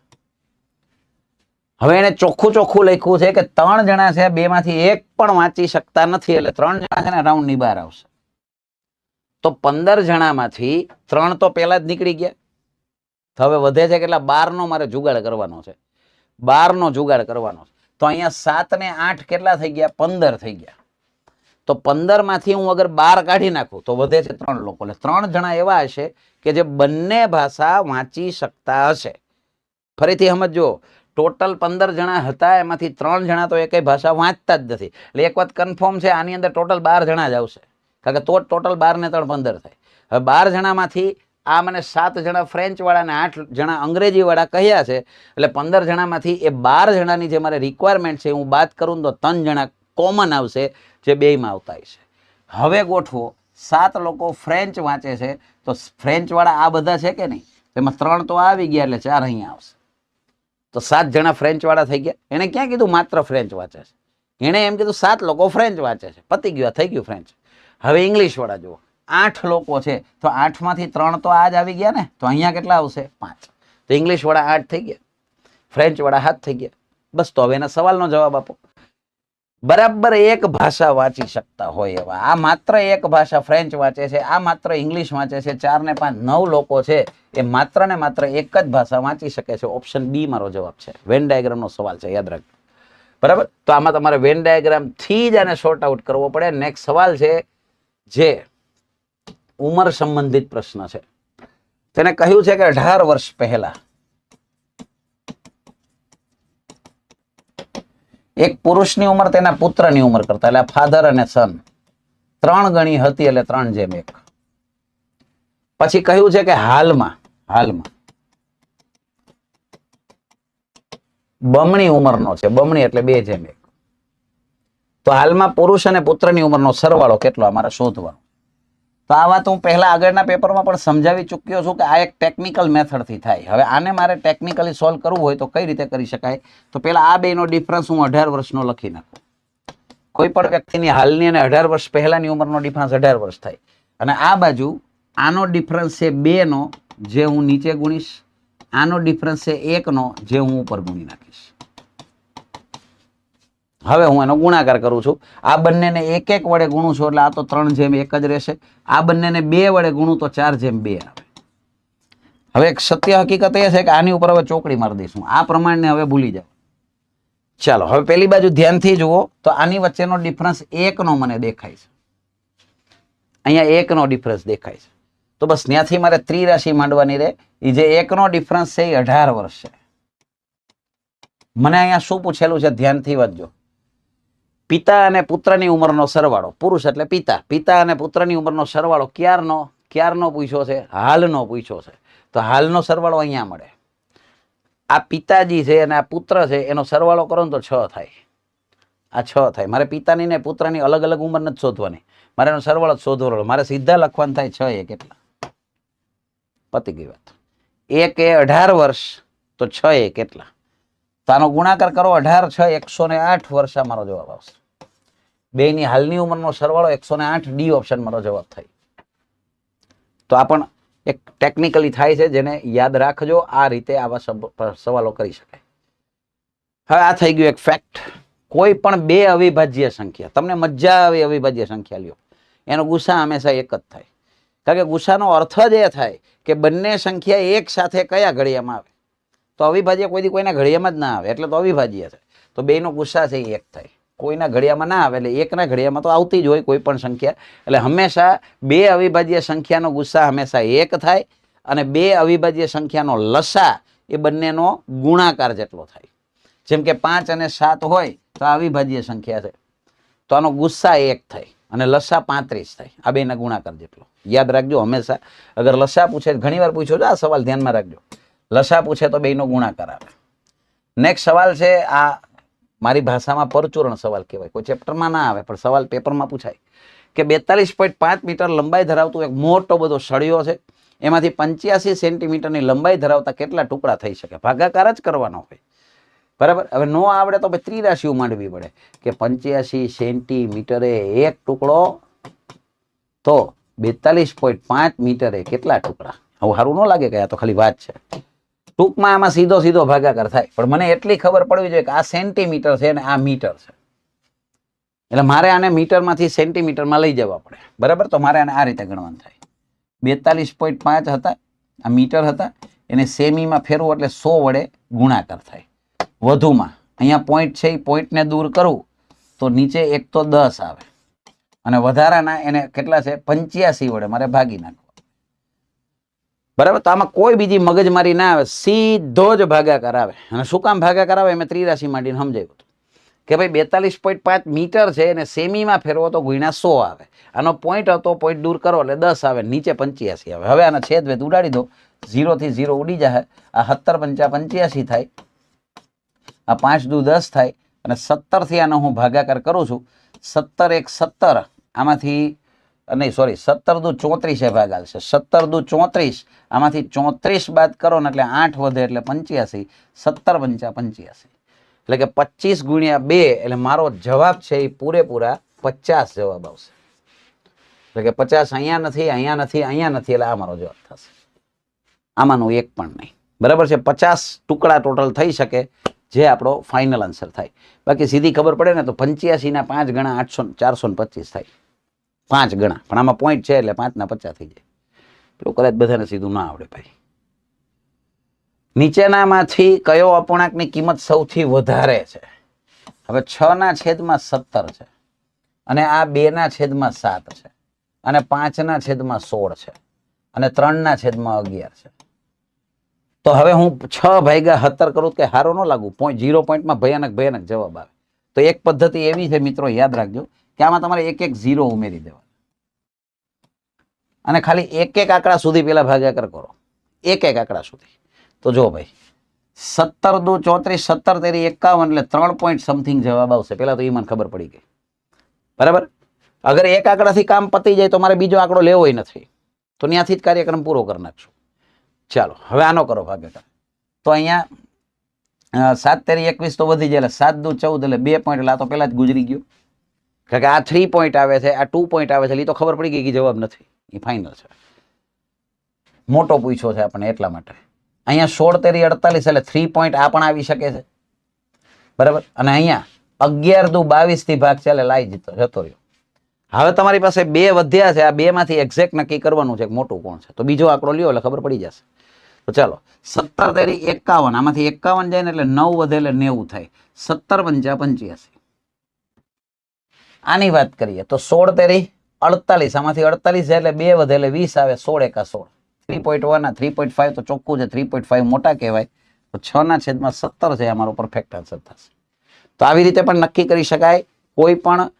હવે એને ચોખ્ખું લખ્યું છે કે 3 જણા છે, 2 માંથી એક પણ વાંચી શકતા નથી, એટલે 3 જણા છે ને રાઉન્ડ ની બહાર આવશે. તો 15 જણામાંથી 3 તો પહેલા જ નીકળી ગયા. હવે વધે છે કેટલા? 12 નો મારે જુગાડ કરવાનો છે. 12 નો જુગાડ કરવાનો છે. તો અહીંયા 7 ને 8 કેટલા થઈ ગયા? 15 થઈ ગયા. તો 15 માંથી હું અગર 12 કાઢી નાખું તો વધે છે 3 લોકો. એટલે 3 જણા એવા હશે કે જે બંને ભાષા વાંચી શકતા હશે. ફરીથી સમજો, ટોટલ 15 જણા હતા, એમાંથી 3 જણા તો એકેય ભાષા વાંચતા જ નથી. એટલે એક વાત કન્ફર્મ છે, આની અંદર ટોટલ 12 જણા જ આવશે, કારણ કે તો જ ટોટલ 12 ને 3 15 થાય. હવે 12 જણામાંથી આ મને 7 જણા ફ્રેન્ચ વાળા અને 8 જણા અંગ્રેજી વાળા કહ્યા છે, એટલે 15 જણામાંથી એ 12 જણાની જે મારે રિક્વાયરમેન્ટ છે હું બાદ કરું તો 3 જણા કોમન આવશે, જે બેયમાં આવતા હશે. હવે ગોઠવો, 7 લોકો ફ્રેન્ચ વાંચે છે, તો ફ્રેન્ચ વાળા આ બધા છે કે નહીં? એમાં 3 તો આવી ગયા, એટલે 4 અહીંયા આવશે. તો 7 જણા ફ્રેન્ચ વાળા થઈ ગયા. એને ક્યાં કીધું માત્ર ફ્રેન્ચ વાંચે છે? એને એમ કીધું 7 લોકો ફ્રેન્ચ વાંચે છે, પતી ગયું, થઈ ગયું ફ્રેન્ચ. હવે ઇંગ્લિશ વાળા જુઓ, 8 લોકો છે, તો 8 માંથી 3 તો આ જ આવી ગયા ને, તો અહીંયા કેટલા આવશે? 5. તો ઇંગ્લિશ વાળા 8 થઈ ગયા, ફ્રેન્ચ વાળા 7 થઈ ગયા. બસ, તો હવે એના સવાલનો જવાબ આપો. બરાબર એક ભાષા વાંચી શકતા હોય એવા, આ માત્ર એક ભાષા ફ્રેન્ચ વાંચે છે, આ માત્ર ઇંગ્લિશ વાંચે છે, 4 ને 5 9 લોકો છે, એ માત્ર ને માત્ર એક જ ભાષા વાંચી શકે છે. ઓપ્શન બી મારો જવાબ છે. વેન ડાયાગ્રામ નો સવાલ છે, યાદ રાખજો. બરાબર, તો આમાં તમારે વેન ડાયાગ્રામ થી જ આને સોર્ટ આઉટ કરવો પડે. નેક્સ્ટ સવાલ છે, જે ઉંમર સંબંધિત પ્રશ્ન છે. તેને કહ્યું છે કે 18 વર્ષ પહેલા એક પુરુષની ઉંમર તેના પુત્રની ઉંમર કરતા, એટલે ફાધર અને સન, 3 ગણી હતી, એટલે 3:1. પછી કહ્યું છે કે હાલમાં બમણી ઉંમરનો છે, બમણી એટલે 2:1. તો હાલમાં પુરુષ અને પુત્રની ઉંમરનો સરવાળો કેટલો અમારે શોધવાનો. તો આ વાત હું પહેલા આગળના પેપરમાં પણ સમજાવી ચૂક્યો છું કે આ એક ટેકનિકલ મેથડથી થાય. હવે આને મારે ટેકનિકલી સોલ્વ કરવું હોય તો કઈ રીતે કરી શકાય? તો પેલા આ બેનો ડિફરન્સ હું 18 વર્ષનો લખી નાખું. કોઈ પણ વ્યક્તિની હાલની અને 18 વર્ષ પહેલાની ઉંમરનો ડિફરન્સ 18 વર્ષ થાય. અને આ બાજુ આનો ડિફરન્સ છે 2 નો, જે હું નીચે ગુણીશ, આનો ડિફરન્સ છે 1 નો, જે હું ઉપર ગુણી નાખીશ. હવે હું એનો ગુણાકાર કરું છું. આ બંનેને 1 1 વડે ગુણું છું એટલે આ તો 3:1 જ રહેશે. આ બંનેને 2 વડે ગુણું તો 4:2 આવે. હવે એક સત્ય હકીકત એ છે કે આની ઉપર હવે ચોકડી મારી દઈશું. આ પ્રમાણને હવે ભૂલી જાઓ. ચાલો હવે પેલી બાજુ ધ્યાનથી જુઓ તો આની વચ્ચેનો ડિફરન્સ 1 નો મને દેખાય છે. અહીંયા 1 નો ડિફરન્સ દેખાય છે. તો બસ ત્યાંથી મારે ત્રિરાશિ માંડવાની રહે. એ જે 1 નો ડિફરન્સ છે એ 18 વર્ષ છે. મને અહીંયા શું પૂછેલું છે ધ્યાનથી વાંચજો. પિતા અને પુત્રની ઉંમરનો સરવાળો, પુરુષ એટલે પિતા, પિતા અને પુત્રની ઉંમરનો સરવાળો ક્યારનો પૂછ્યો છે? હાલનો પૂછ્યો છે. તો હાલનો સરવાળો અહીંયા મળે. આ પિતાજી છે અને આ પુત્ર છે, એનો સરવાળો કરો ને તો 6 થાય. આ 6 થાય. મારે પિતાની ને પુત્રની અલગ અલગ ઉંમર નથી શોધવાની, મારે એનો સરવાળો જ શોધવાનો. મારે સીધા લખવાનું થાય 6 એ કેટલા. પતી ગઈ વાત. 1 એ 18 વર્ષ તો 6 એ કેટલા? તો આનો ગુણાકાર કરો 18 6 108 વર્ષ આ મારો જવાબ આવશે. બેની હાલની ઉંમરનો સરવાળો 108, ડી ઓપ્શન મારો જવાબ થાય. તો આ પણ એક ટેકનિકલી થાય છે, જેને યાદ રાખજો. આ રીતે આવા સવાલો કરી શકાય. હવે આ થઈ ગયું એક ફેક્ટ. કોઈ પણ 2 અવિભાજ્ય સંખ્યા, તમને મજા આવે અવિભાજ્ય સંખ્યા લ્યો, એનો ગુસા હંમેશા એક જ થાય. કારણ કે ગુસાનો અર્થ જ એ થાય કે બંને સંખ્યા એક સાથે કયા ઘડિયામાં આવે. તો અવિભાજ્ય કોઈ દી કોઈના ઘડિયામાં જ ના આવે, એટલે તો અવિભાજ્ય છે. તો બેનો ગુસ્સા છે એ એક થાય. કોઈના ઘડિયામાં ના આવે એટલે એકના ઘડિયામાં તો આવતી જ હોય કોઈ પણ સંખ્યા. એટલે હંમેશા 2 અવિભાજ્ય સંખ્યાનો ગુસ્સા હંમેશા એક થાય, અને 2 અવિભાજ્ય સંખ્યાનો લસા એ બંનેનો ગુણાકાર જેટલો થાય. જેમ કે 5 અને 7 હોય તો આ અવિભાજ્ય સંખ્યા છે, તો આનો ગુસ્સા 1 થાય અને લસા 35 થાય. આ બેના ગુણાકાર જેટલો. યાદ રાખજો હંમેશા. અગર લસા પૂછે, ઘણી વાર પૂછ્યો છે આ સવાલ, ધ્યાનમાં રાખજો. લસા પૂછે તો બેનો ગુણાકાર આવે. નેક્સ્ટ સવાલ છે, આ મારી ભાષામાં પરચુરણ સવાલ કહેવાય. કોઈ ચેપ્ટરમાં ના આવે પણ સવાલ પેપરમાં પૂછાય કે 42.5 મીટર લંબાઈ ધરાવતું એક મોટો બધો સળિયો છે, એમાંથી 85 સેન્ટીમીટરની લંબાઈ ધરાવતા કેટલા ટુકડા થઈ શકે? ભાગાકાર જ કરવાનો હોય, બરાબર. હવે નો આવડે તો ત્રિરાશિઓ માંડવી પડે કે 85 સેન્ટીમીટરે એક ટુકડો, તો 42.5 મીટરે કેટલા ટુકડા? હવે સારું ન લાગે કે આ તો ખાલી વાત છે. ટૂંકમાં આમાં સીધો ભાગાકાર થાય, પણ મને એટલી ખબર પડવી જોઈએ કે આ સેન્ટીમીટર છે અને આ મીટર છે, એટલે મારે આને મીટરમાંથી સેન્ટીમીટરમાં લઈ જવા પડે, બરાબર. તો મારે આને આ રીતે ગણવાનું થાય. 42.5 હતા, આ મીટર હતા, એને સેમીમાં ફેરવું એટલે 100 વડે ગુણાકાર થાય. વધુમાં અહીંયા પોઈન્ટ છે, એ પોઈન્ટને દૂર કરવું તો નીચે એક તો 10 આવે, અને વધારાના એને કેટલા છે 85 વડે મારે ભાગી નાખવા, બરાબર. તો આમાં કોઈ બીજી મગજમારી ના આવે, સીધો જ ભાગાકાર આવે. અને શું કામ ભાગાકાર આવે? મેં ત્રિરાશિ માંડીને સમજાવ્યું હતું કે ભાઈ 42.5 મીટર છે અને સેમીમાં ફેરવો તો ગુણ્યા 100 આવે. આનો પોઈન્ટ હતો, પોઈન્ટ દૂર કરો એટલે 10 આવે, નીચે 85 આવે. હવે આના છેદ વેદ ઉડાડી દો, 0 થી 0 ઉડી જાય. આ 17 × 5 = 85 થાય, આ 5 દુ 10 થાય, અને 17 થી આનો હું ભાગાકાર કરું છું. 17 × 1 = 17, આમાંથી નહીં સોરી 17 દુ 34 એ ભાગ આવશે. 17 દુ 34, આમાંથી 34 બાદ કરો ને એટલે 8 વધે એટલે 85. 17 × 5 = 85, એટલે કે 25 × 2, એટલે મારો જવાબ છે એ પૂરેપૂરા 50 જવાબ આવશે. એટલે કે 50 અહીંયા નથી, અહીંયા નથી, અહીંયા નથી, એટલે આ મારો જવાબ થશે. આમાંનું એક પણ નહીં, બરાબર છે. 50 ટુકડા ટોટલ થઈ શકે, જે આપણો ફાઇનલ આન્સર થાય. બાકી સીધી ખબર પડે ને તો 85 ના 5 ગણા 425 થાય, 5 ગણા. પણ આમાં પોઈન્ટ છે એટલે 5 ના 50 થઈ જાય. પેલું કદાચ બધાને સીધું ના આવડે ભાઈ. નીચેનામાંથી કયો અપૂર્ણાંકની કિંમત સૌથી વધારે છે? હવે 6/17 છે, અને આ 2/7 છે, અને 5/16 છે, અને 3/11 છે. તો હવે હું 6/17 કરું કે હારો ન લાગુ? 0 પોઈન્ટમાં ભયાનક જવાબ આવે. તો એક પદ્ધતિ એવી છે મિત્રો, યાદ રાખજો કે આમાં તમારે એક 0 ઉમેરી દેવા, અને ખાલી એક આંકડા સુધી પેલા ભાગાકાર કરો, એક આંકડા સુધી. તો જો ભાઈ 17 દુ 34, 17 તેરી 51, એટલે 3 પોઈન્ટ સમથિંગ જવાબ આવશે. પેલા તો એ મને ખબર પડી ગઈ, બરાબર. અગર એક આંકડાથી કામ પતી જાય તો મારે બીજો આંકડો લેવો નથી, તો ત્યાંથી જ કાર્યક્રમ પૂરો કરી નાખશું. ચાલો હવે આનો કરો ભાગાકાર. તો અહીંયા 7 તેરી 21 તો વધી જાય, એટલે 7 દુ 14, એટલે 2 પોઈન્ટ, એટલે આ તો પેલા જ ગુજરી ગયો. કારણ કે આ 3 પોઈન્ટ આવે છે, આ 2 પોઈન્ટ આવે છે, એટલે એ તો ખબર પડી ગઈ કે જવાબ નથી. એ ફાઇનલ છે. મોટો પૂછ્યો છે આપણને એટલા માટે. અહીંયા 16 તેરી 48 એટલે 3 પોઈન્ટ આ પણ આવી શકે છે, બરાબર. અને અહીંયા 11 દુ 22 થી ભાગ ચાલે લાઈ જતો રહ્યો. હવે તમારી પાસે બે વધ્યા છે, આ બે માંથી એક્ઝેક્ટ નક્કી કરવાનું છે કે મોટું કોણ છે. તો બીજો આંકડો લ્યો એટલે ખબર પડી જશે. તો ચાલો 17 તેરી 51, આમાંથી 51 જાય ને એટલે 9 વધે એટલે 90 થાય. 17 પંચા 85. આની વાત કરીએ તો 16 તેરી 48, આમાંથી 48 જાય એટલે 2 વધે એટલે 20 આવે. 16 એકા 16. 3.1 3.5 તો ચોખ્ખું છે, 3.5 મોટા કહેવાય. તો 6/17 છે, અમારો પરફેક્ટ આન્સર થશે. તો આવી રીતે પણ નક્કી કરી શકાય. કોઈ પણ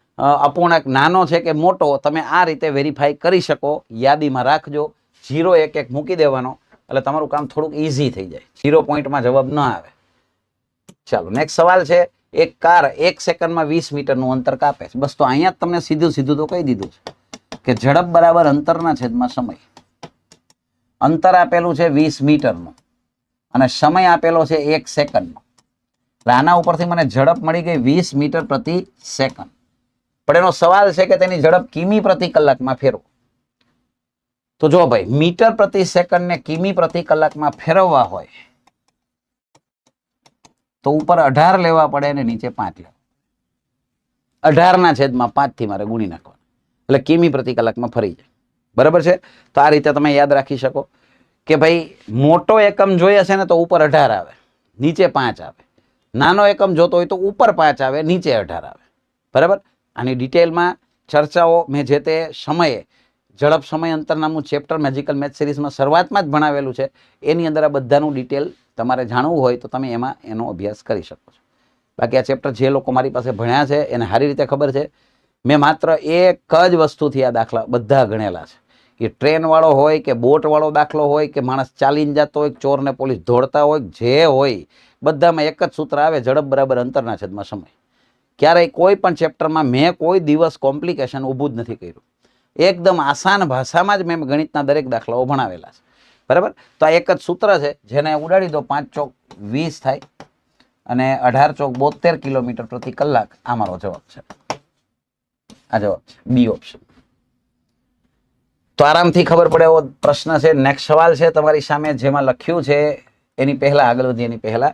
અપૂર્ણાંક નાનો છે કે મોટો તમે આ રીતે વેરીફાઈ કરી શકો. યાદીમાં રાખજો, 0 1 1 મૂકી દેવાનો એટલે તમારું કામ થોડુંક ઈઝી થઈ જાય. 0 પોઈન્ટમાં જવાબ ન આવે. ચાલો નેક્સ્ટ સવાલ છે. એક કાર 1 સેકન્ડમાં 20 મીટરનું અંતર કાપે છે. બસ તો અહીંયા જ તમને સીધું સીધું તો કહી દીધું છે કે ઝડપ બરાબર અંતરના છેદમાં સમય. અંતર આપેલું છે 20 મીટરનું અને સમય આપેલો છે 1 સેકન્ડનો. એટલે આના ઉપરથી મને ઝડપ મળી ગઈ 20 મીટર પ્રતિ સેકન્ડ. પણ એનો સવાલ છે કે તેની ઝડપ કિમી પ્રતિ કલાકમાં ફેરવો. તો જો ભાઈ, મીટર પ્રતિ સેકન્ડ ને કિમી પ્રતિ કલાકમાં ફેરવવા હોય તો ઉપર 18 લેવા પડે અને નીચે 5 લેવા. 18 ના છેદમાં 5 થી મારે ગુણી નાખવાનું એટલે કિમી પ્રતિ કલાકમાં ફરી જાય. બરાબર છે. તો આ રીતે તમે યાદ રાખી શકો કે ભાઈ મોટો એકમ જોઈએ છે ને તો ઉપર 18 આવે, નીચે 5 આવે. નાનો એકમ જોતો હોય તો ઉપર 5 આવે, નીચે 18 આવે. બરાબર. આની ડિટેલમાં ચર્ચાઓ મેં જે તે સમયે ઝડપ સમય અંતર નામનું ચેપ્ટર મેજિકલ મેથ સિરીઝમાં શરૂઆતમાં જ ભણાવેલું છે. એની અંદર આ બધાનું ડિટેલ તમારે જાણવું હોય તો તમે એમાં એનો અભ્યાસ કરી શકો છો. બાકી આ ચેપ્ટર જે લોકો મારી પાસે ભણ્યા છે એને સારી રીતે ખબર છે. મેં માત્ર એક જ વસ્તુથી આ દાખલા બધા ગણેલા છે. એ ટ્રેનવાળો હોય કે બોટવાળો દાખલો હોય કે માણસ ચાલીને જતો હોય, ચોર ને પોલીસ દોડતા હોય, જે હોય બધામાં એક જ સૂત્ર આવે, ઝડપ બરાબર અંતરના છેદમાં સમય. ક્યારેય કોઈ પણ ચેપ્ટરમાં મેં કોઈ દિવસ કોમ્પ્લિકેશન ઊભું જ નથી કર્યું. એકદમ આસાન ભાષામાં જ મેં ગણિતના દરેક દાખલાઓ ભણાવેલા છે. બરાબર. તો આ એક જ સૂત્ર છે, જેને ઉડાડી દો 5 ચોક 20 થાય અને 18 ચોક 72 કિલોમીટર પ્રતિ કલાક. આ મારો જવાબ છે. આ જવાબ છે બી ઓપ્શન. તો આરામથી ખબર પડે એવો પ્રશ્ન છે. નેક્સ્ટ સવાલ છે તમારી સામે, જેમાં લખ્યું છે એની પહેલા આગળ વધી એની પહેલા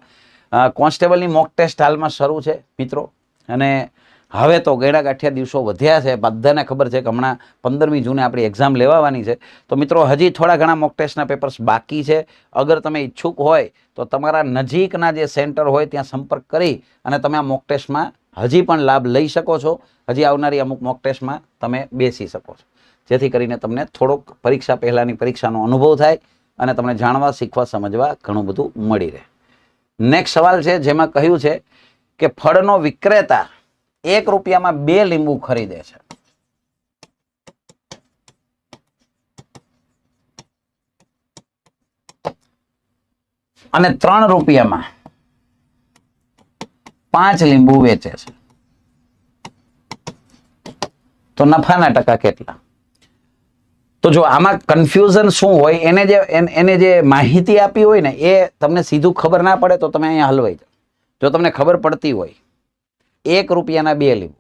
કોન્સ્ટેબલની મોક ટેસ્ટ હાલમાં શરૂ છે મિત્રો. અને હવે તો ગેડા ગાંઠિયા દિવસો વધ્યા છે. બધાને ખબર છે કે હમણાં 15મી જૂને આપણી એક્ઝામ લેવાની છે. તો મિત્રો હજી થોડા ઘણા મોક ટેસ્ટના પેપર્સ બાકી છે. અગર તમે ઈચ્છુક હોય તો તમારા નજીકના જે સેન્ટર હોય ત્યાં સંપર્ક કરી અને તમે આ મોક ટેસ્ટમાં હજી પણ લાભ લઈ શકો છો. હજી આવનારી અમુક મોક ટેસ્ટમાં તમે બેસી શકો છો, જેથી કરીને તમને થોડોક પરીક્ષા પહેલાંની પરીક્ષાનો અનુભવ થાય અને તમને જાણવા, શીખવા, સમજવા ઘણું બધું મળી રહે. નેક્સ્ટ સવાલ છે જેમાં કહ્યું છે કે ફળનો વિક્રેતા 1 રૂપિયામાં 2 લીંબુ ખરીદે છે. અને 3 રૂપિયામાં 5 લીંબુ વેચે છે. તો નફાના ટકા કેટલા? તો જો આમાં કન્ફ્યુઝન શું હોય, એને જે માહિતી આપી હોય ને એ તમને સીધું ખબર ના પડે તો તમે અહીંયા હલવાઈ જાઓ. જો તમને ખબર પડતી હોય 1 રૂપિયાના 2 લીંબુ,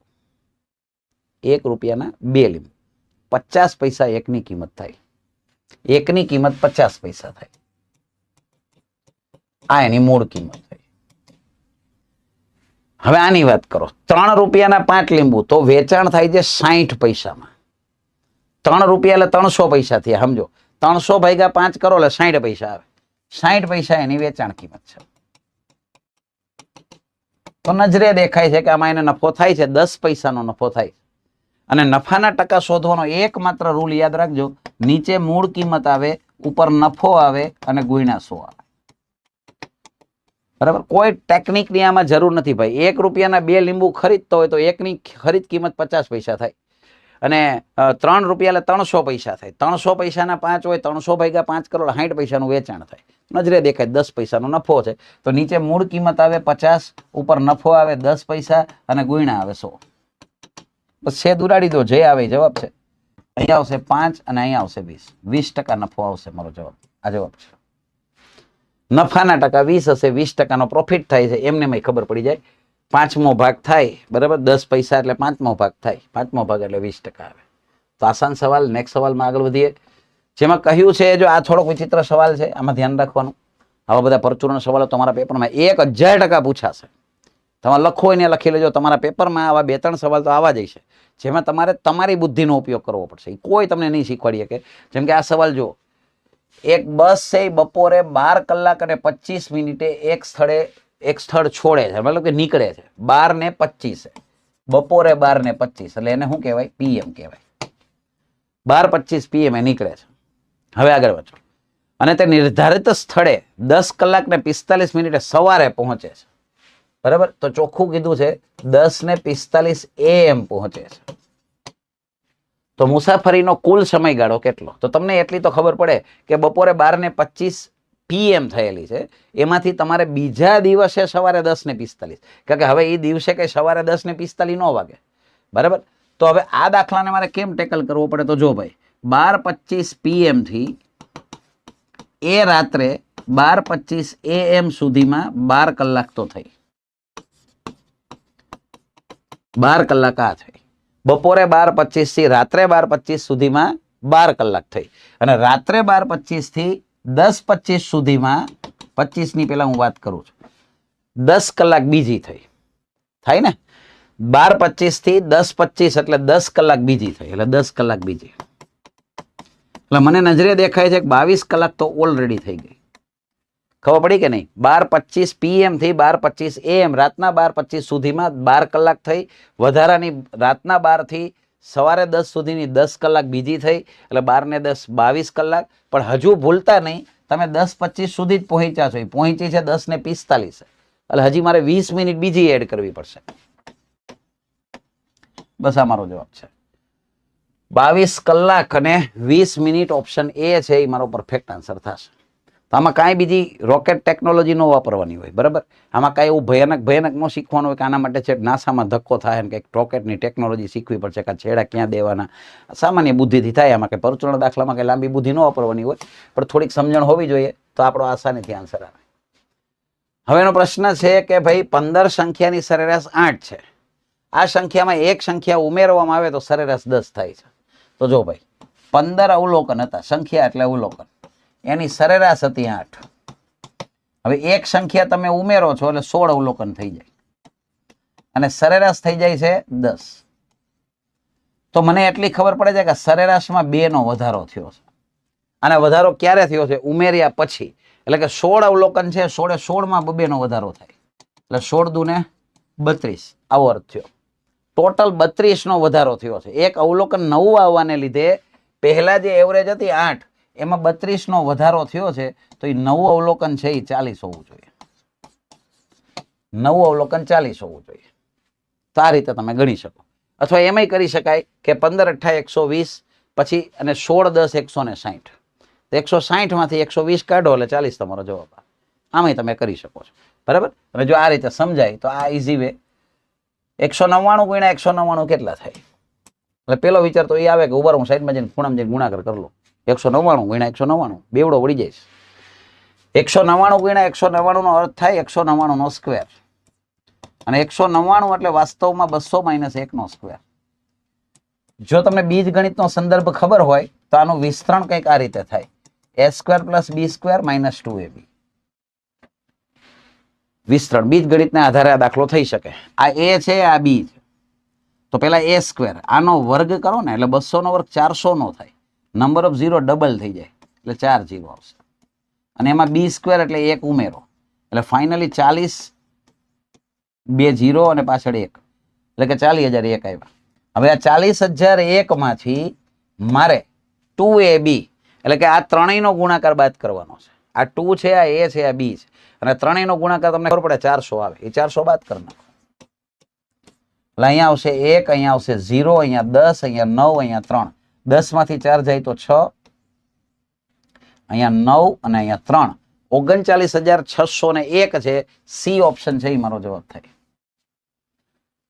1 રૂપિયાના 2 લીંબુ, 50 પૈસા એકની કિંમત થાય. એકની કિંમત 50 પૈસા થાય. આ એની મૂળ કિંમત થાય. હવે આની વાત કરો, 3 રૂપિયાના 5 લીંબુ તો વેચાણ થાય છે 60 પૈસામાં. 3 રૂપિયા એટલે 300 પૈસા થયા. સમજો, 300 ભાગ્યા 5 કરો એટલે 60 પૈસા આવે. 60 પૈસા એની વેચાણ કિંમત છે. તો નજરે દેખાય છે કે આમાં એને નફો થાય છે, 10 પૈસાનો નફો થાય. અને નફાના ટકા શોધવાનો એકમાત્ર રૂલ યાદ રાખજો, નીચે મૂળ કિંમત આવે, ઉપર નફો આવે અને ગુણ્યા 100 આવે. બરાબર. કોઈ ટેકનિકની આમાં જરૂર નથી ભાઈ. 1 રૂપિયાના 2 લીંબુ ખરીદતો હોય તો એકની ખરીદ કિંમત 50 પૈસા થાય અને 3 રૂપિયા એટલે 300 પૈસા થાય. 300 પૈસાના 5 હોય, 300 ભાગ્યા 5 કરો 60 પૈસાનું વેચાણ થાય. નજરે દેખાય 10 પૈસાનો નફો છે. તો નીચે મૂળ કિંમત આવે 50, ઉપર નફો આવે 10 પૈસા અને ગુણ્યા આવે 100. બસ છેદ ઉડાડી દો, જે આવે જવાબ છે. અહીંયા આવશે 5 અને અહીંયા આવશે 20. 20% નફો આવશે મારો જવાબ. આ જવાબ છે. નફાના ટકા 20 હશે, 20%નો પ્રોફિટ થાય છે. એમને ખબર પડી જાય. 5મો ભાગ થાય, બરાબર. 10 પૈસા એટલે 5મો ભાગ થાય. 5મો ભાગ એટલે 20% આવે. તો આસાન સવાલ, નેક્સ્ટ સવાલમાં આગળ વધીએ. જેમાં કહ્યું છે, જો આ થોડોક વિચિત્ર સવાલ છે, આમાં ધ્યાન રાખવાનું. આવા બધા પરચુરણ સવાલો તમારા પેપરમાં 1000% પૂછાશે. તમારે લખો એને લખી લેજો. તમારા પેપરમાં આવા 2-3 સવાલ તો આવા જ છે, જેમાં તમારે તમારી બુદ્ધિનો ઉપયોગ કરવો પડશે. કોઈ તમને નહીં શીખવાડીએ કે જેમ કે આ સવાલ જુઓ, એક બસ છે બપોરે 12 કલાક અને 25 મિનિટે એક સ્થળ છોડે છે, મતલબ કે નીકળે છે 12:25, બપોરે 12:25, એટલે એને શું કહેવાય? PM કહેવાય. 12:25 PM એ નીકળે છે. હવે આગળ વધો. અને તે નિર્ધારિત સ્થળે 10 કલાક ને 45 મિનિટે સવારે પહોંચે છે. બરાબર? તો ચોખ્ખું કીધું છે 10:45 AM પહોંચે છે. તો મુસાફરીનો કુલ સમયગાળો કેટલો? તો તમને એટલી તો ખબર પડે કે બપોરે 12:25 PM થયેલી છે, એમાંથી તમારે બીજા દિવસે સવારે 10:45, કારણ કે હવે એ દિવસે કઈ સવારે 10:45 ન વાગે. બરાબર? તો હવે આ દાખલાને મારે કેમ ટેકલ કરવો પડે? તો જો ભાઈ, 12:25 PM થી એ રાત્રે 12:25 AM સુધીમાં 12 કલાક તો થઈ. 12 કલાક આ થઈ. બપોરે 12:25 થી રાત્રે 12:25 સુધીમાં 12 કલાક થઈ. અને રાત્રે 12:25 થી 10:25 સુધીમાં, 25 ની પહેલા હું વાત કરું છું, 10 કલાક બીજી થઈ. થાય ને? 12:25 થી 10:25 એટલે 10 કલાક બીજી થઈ, એટલે 10 કલાક બીજી. એટલે મને નજરે દેખાય છે કે 22 કલાક તો ઓલરેડી થઈ ગઈ. ખબર પડી કે નહીં? 12:25 PM થી 12:25 AM, રાતના 12:25 સુધીમાં 12 કલાક થઈ. વધારાની રાતના 12 થી સવારે 10 સુધીની 10 કલાક બીજી થઈ, એટલે 12 ને 10 22 કલાક. પણ હજુ ભૂલતા નહીં, તમે 10:25 સુધી જ પહોંચ્યા છો. પહોંચી છે 10:45, એટલે હજી મારે 20 મિનિટ બીજી એડ કરવી પડશે. બસ આ મારો જવાબ છે. 22 કલાક અને 20 મિનિટ ઓપ્શન એ છે, એ મારો પરફેક્ટ આન્સર થશે. તો આમાં કાંઈ બીજી રોકેટ ટેકનોલોજી ન વાપરવાની હોય. બરાબર? આમાં કાંઈ એવું ભયાનક ન શીખવાનું હોય કે આના માટે છે નાસામાં ધક્કો થાય ને કંઈક રોકેટની ટેકનોલોજી શીખવી પડશે કે છેડા ક્યાં દેવાના. સામાન્ય બુદ્ધિથી થાય. આમાં કંઈ પરચુરણ દાખલામાં કંઈ લાંબી બુદ્ધિ ન વાપરવાની હોય, પણ થોડીક સમજણ હોવી જોઈએ, તો આપણો આસાનીથી આન્સર આવે. હવેનો પ્રશ્ન છે કે ભાઈ 15 સંખ્યાની સરેરાશ 8 છે. આ સંખ્યામાં એક સંખ્યા ઉમેરવામાં આવે તો સરેરાશ 10 થાય છે. તો જો ભાઈ, 15 અવલોકન હતા. સંખ્યા એટલે અવલોકન. એની સરેરાશ હતી 8. હવે એક સંખ્યા તમે ઉમેરો છો એટલે 16 અવલોકન થઈ જાય, અને સરેરાશ થઈ જાય છે 10. તો મને એટલી ખબર પડે છે કે સરેરાશમાં 2 નો વધારો થયો છે. અને વધારો ક્યારે થયો છે? ઉમેર્યા પછી. એટલે કે 16 અવલોકન છે, 16 માં 2 નો વધારો થાય, એટલે 16 દુને 32, આવો અર્થ થયો. ટોટલ 32 નો વધારો થયો છે. એક અવલોકન નવું આવવાને લીધે પહેલા જે એવરેજ હતી 8, એમાં 32 નો વધારો થયો છે. તો એ નવું અવલોકન છે એ 40 હોવું જોઈએ. નવું અવલોકન 40 હોવું જોઈએ. તો આ રીતે તમે ગણી શકો. અથવા એમાંય કરી શકાય કે 15 8 120, પછી અને 16 10 160. તો 160 માંથી 120 કાઢો એટલે 40 તમારો જવાબ. આમાંય તમે કરી શકો છો. બરાબર? અને જો આ રીતે સમજાય તો આ ઇઝી વે. 199 ગુણ્યા 199 કેટલા થાય? એટલે પેલો વિચાર તો એ આવે કે ઉભા હું સાઈડમાં જઈને ખૂણામાં જઈને ગુણાકાર કરી લઉં. 199 ગુણ્યા 199, બેવડો વળી જાય. 199 ગુણ્યા 199 નો અર્થ થાય 199 નો સ્ક્વેર. અને 199 એટલે વાસ્તવમાં 200 - 1 નો સ્ક્વેર. જો તમને બીજગણિતનો સંદર્ભ ખબર હોય તો આનું વિસ્તરણ કંઈક આ રીતે થાય: a² + b² - 2ab. વિસ્તરણ બીજગણિતના આધારે આ દાખલો થઈ શકે. આ a છે, આ b છે. તો પેલા a², આનો વર્ગ કરો ને એટલે 200 નો વર્ગ 400 નો થાય. નંબર ઓફ 0 ડબલ થઈ જાય એટલે 4 0 આવશે. અને એમાં b² એટલે 1 ઉમેરો, એટલે ફાઇનલી 40, 2 0 અને પાછળ 1, એટલે કે 40,001 આવ્યા. હવે આ 40,001 માંથી મારે 2ab, એટલે કે આ ત્રણેયનો ગુણાકાર બાદ કરવાનો છે. આ 2 છે, આ a છે, આ b છે, અને ત્રણેયનો ગુણાકાર તમને ખબર પડે 400 આવે. એ 400 બાદ કરી નાખો. એટલે અહીંયા આવશે 1, અહીંયા આવશે 0, અહીંયા 10, અહીંયા 9, અહીંયા 3. 10 માંથી 4 જાય તો 6, અહીંયા 9 અને અહીંયા 3. 39,601 છે. સી ઓપ્શન છે એ મારો જવાબ થાય.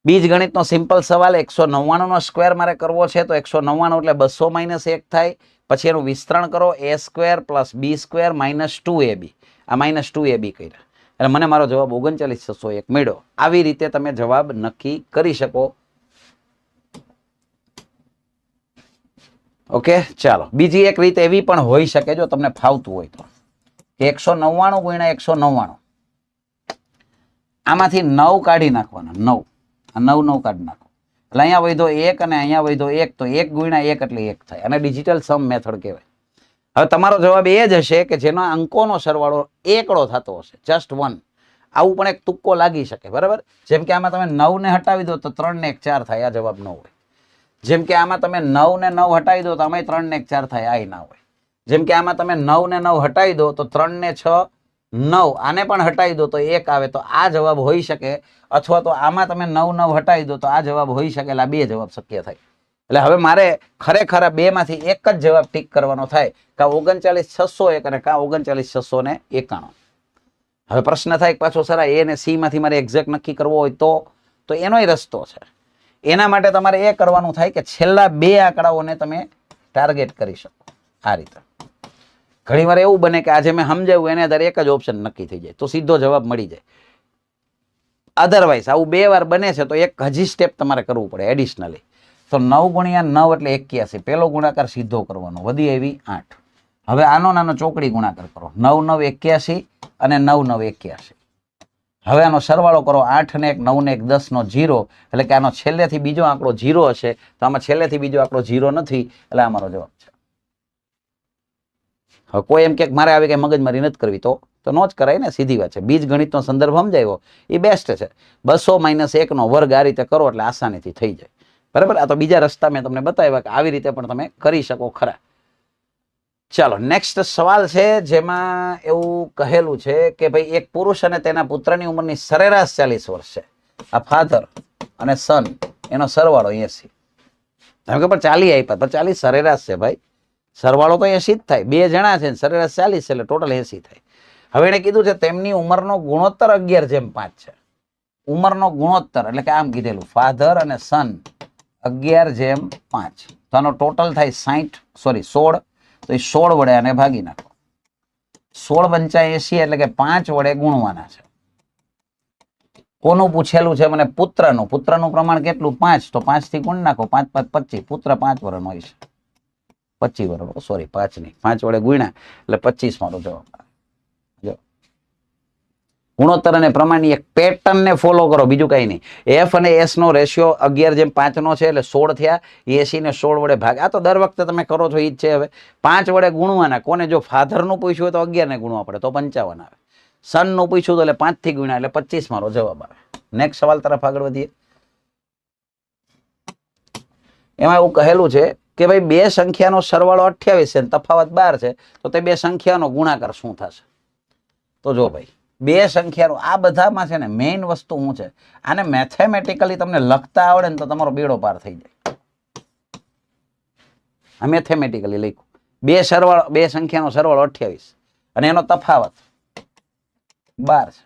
બીજગણિતનો સિમ્પલ સવાલ. 199 નો સ્ક્વેર મારે કરવો છે, તો 199 એટલે 200 - 1 થાય. પછી એનું વિસ્તરણ કરો, a² + b² - 2ab. આ -2ab કર્યા એટલે મને મારો જવાબ 39,601 મળ્યો. આવી રીતે તમે જવાબ નક્કી કરી શકો. ઓકે, ચાલો બીજી એક રીત એવી પણ હોઈ શકે જો તમને ફાવતું હોય તો, કે 199 ગુણ્યા 199, આમાંથી 9 કાઢી નાખવાના. 9 આ 9 કાઢી નાખો એટલે અહીંયા વધ્યો 1 અને અહીંયા વધ્યો 1, તો 1 ગુણ્યા 1 એટલે 1 થાય, અને ડિજિટલ સમ મેથડ કહેવાય. હવે તમારો જવાબ એ જ હશે કે જેનો અંકોનો સરવાળો એકડો થતો હશે, જસ્ટ 1. આવું પણ એક તુક્કો લાગી શકે, બરાબર. જેમ કે આમાં તમે 9 ને હટાવી દો તો 3 ને 1 4 થાય, આ જવાબ ન હોય. જેમ કે આમાં તમે 9 ને 9 હટાવી દો તો આમાં 3 ને 1 4 થાય, આ ના હોય. જેમ કે આમાં તમે 9 ને 9 હટાવી દો તો 3 ને 6 9, આને પણ હટાવી દો તો 1 આવે, તો આ જવાબ હોઈ શકે. અથવા તો આમાં તમે 9 9 હટાવી દો તો આ જવાબ હોઈ શકે, એટલે આ બે જવાબ શક્ય થાય. એટલે હવે મારે ખરેખર આ બે માંથી એક જ જવાબ ટીક કરવાનો થાય, કાં 39601 અને કાં 39691. હવે પ્રશ્ન થાય પાછો સર એ ને સી માંથી મારે એક્ઝેક્ટ નક્કી કરવો હોય તો એનોય રસ્તો છે. એના માટે તમારે એ કરવાનું થાય કે છેલ્લા બે આંકડાઓને તમે ટાર્ગેટ કરી શકો આ રીતે. ઘણી વાર એવું બને કે આજે મેં સમજાવ્યું એને આધારે એક જ ઓપ્શન નક્કી થઈ જાય તો સીધો જવાબ મળી જાય. અધરવાઇઝ આવું બે વાર બને છે તો એક હજી સ્ટેપ તમારે કરવું પડે એડિશનલી. તો 9 ગુણ્યા 9 એટલે 81. પેલો ગુણાકાર સીધો કરવાનો, વધી આવી 8. હવે આનો નાનો ચોકડી ગુણાકાર કરો, 9 9 81 અને 9 9 81. હવે આનો સરવાળો કરો, 8 ને 1 9 ને 1 10 નો 0, એટલે કે આનો છેલ્લેથી બીજો આંકડો 0 હશે. તો આમાં છેલ્લેથી બીજો આંકડો 0 નથી, એટલે આ મારો જવાબ છે. હવે કોઈ એમ કે મારે આવી કઈ મગજમારી નથી કરવી તો ન જ કરાય ને, સીધી વાત છે. બીજ ગણિતનો સંદર્ભ સમજાવ્યો એ બેસ્ટ છે. 200 - 1 નો વર્ગ આ રીતે કરો એટલે આસાનીથી થઈ જાય, બરાબર. આ તો બીજા રસ્તા મેં તમને બતાવ્યા કે આવી રીતે પણ તમે કરી શકો ખરા. ચાલો નેક્સ્ટ સવાલ છે, જેમાં એવું કહેલું છે કે ભાઈ એક પુરુષ અને તેના પુત્રની ઉંમરની સરેરાશ 40 વર્ષ છે. આ ફાધર અને સન એનો સરવાળો 80. તમે કે પણ 40 આપ્યા, પણ 40 સરેરાશ છે ભાઈ, સરવાળો તો 80 જ થાય. બે જણા છે સરેરાશ 40 છે એટલે ટોટલ 80 થાય. હવે એને કીધું છે તેમની ઉંમરનો ગુણોત્તર 11/5 છે. ઉંમરનો ગુણોત્તર એટલે કે આમ કીધેલું ફાધર અને સન 11/5, તો આનો ટોટલ થાય 16. તો એ 16 વડે આને ભાગી નાખો. 16 × 5 = 80, એટલે કે 5 વડે ગુણવાના છે. કોનું પૂછેલું છે મને? પુત્રનું. પુત્રનું પ્રમાણ કેટલું? 5. તો 5 થી ગુણ નાખો, 5 5 25. પુત્ર 5 વર્ષનો હોય છે, 25 વર્ષ, સોરી 5 નહીં, 5 વડે ગુણ્યા એટલે 25 મારો જવાબ. ગુણોત્તર અને પ્રમાણની એક પેટર્ન ને ફોલો કરો, બીજું કઈ નહીં. એફ અને એસ નો રેશિયો 11/5 નો છે એટલે 16 થયા. 80 ને 16 વડે ભાગ. આ તો દર વખતે તમે કરો છો એ જ છે. હવે 5 વડે ગુણવાના. કોને? જો ફાધર નું પૂછ્યું હોય તો 11 ને ગુણવા પડે તો 55 આવે. સન નું પૂછ્યું તો એટલે 5 થી ગુણ્યા એટલે 25 મારો જવાબ આવે. નેક્સ્ટ સવાલ તરફ આગળ વધીએ. એમાં એવું કહેલું છે કે ભાઈ બે સંખ્યાનો સરવાળો 28 છે, તફાવત 12 છે, તો તે બે સંખ્યાનો ગુણાકાર શું થશે? તો જો ભાઈ બે સંખ્યાનો આ બધામાં છે ને મેઇન વસ્તુ શું છે, આને મેથેમેટિકલી તમને લખતા આવડે ને તો તમારો બેડો પાર થઈ જાય. આ મેથેમેટિકલી લખ્યું. બે સંખ્યાનો સરવાળો 28 અને એનો તફાવત 12 છે.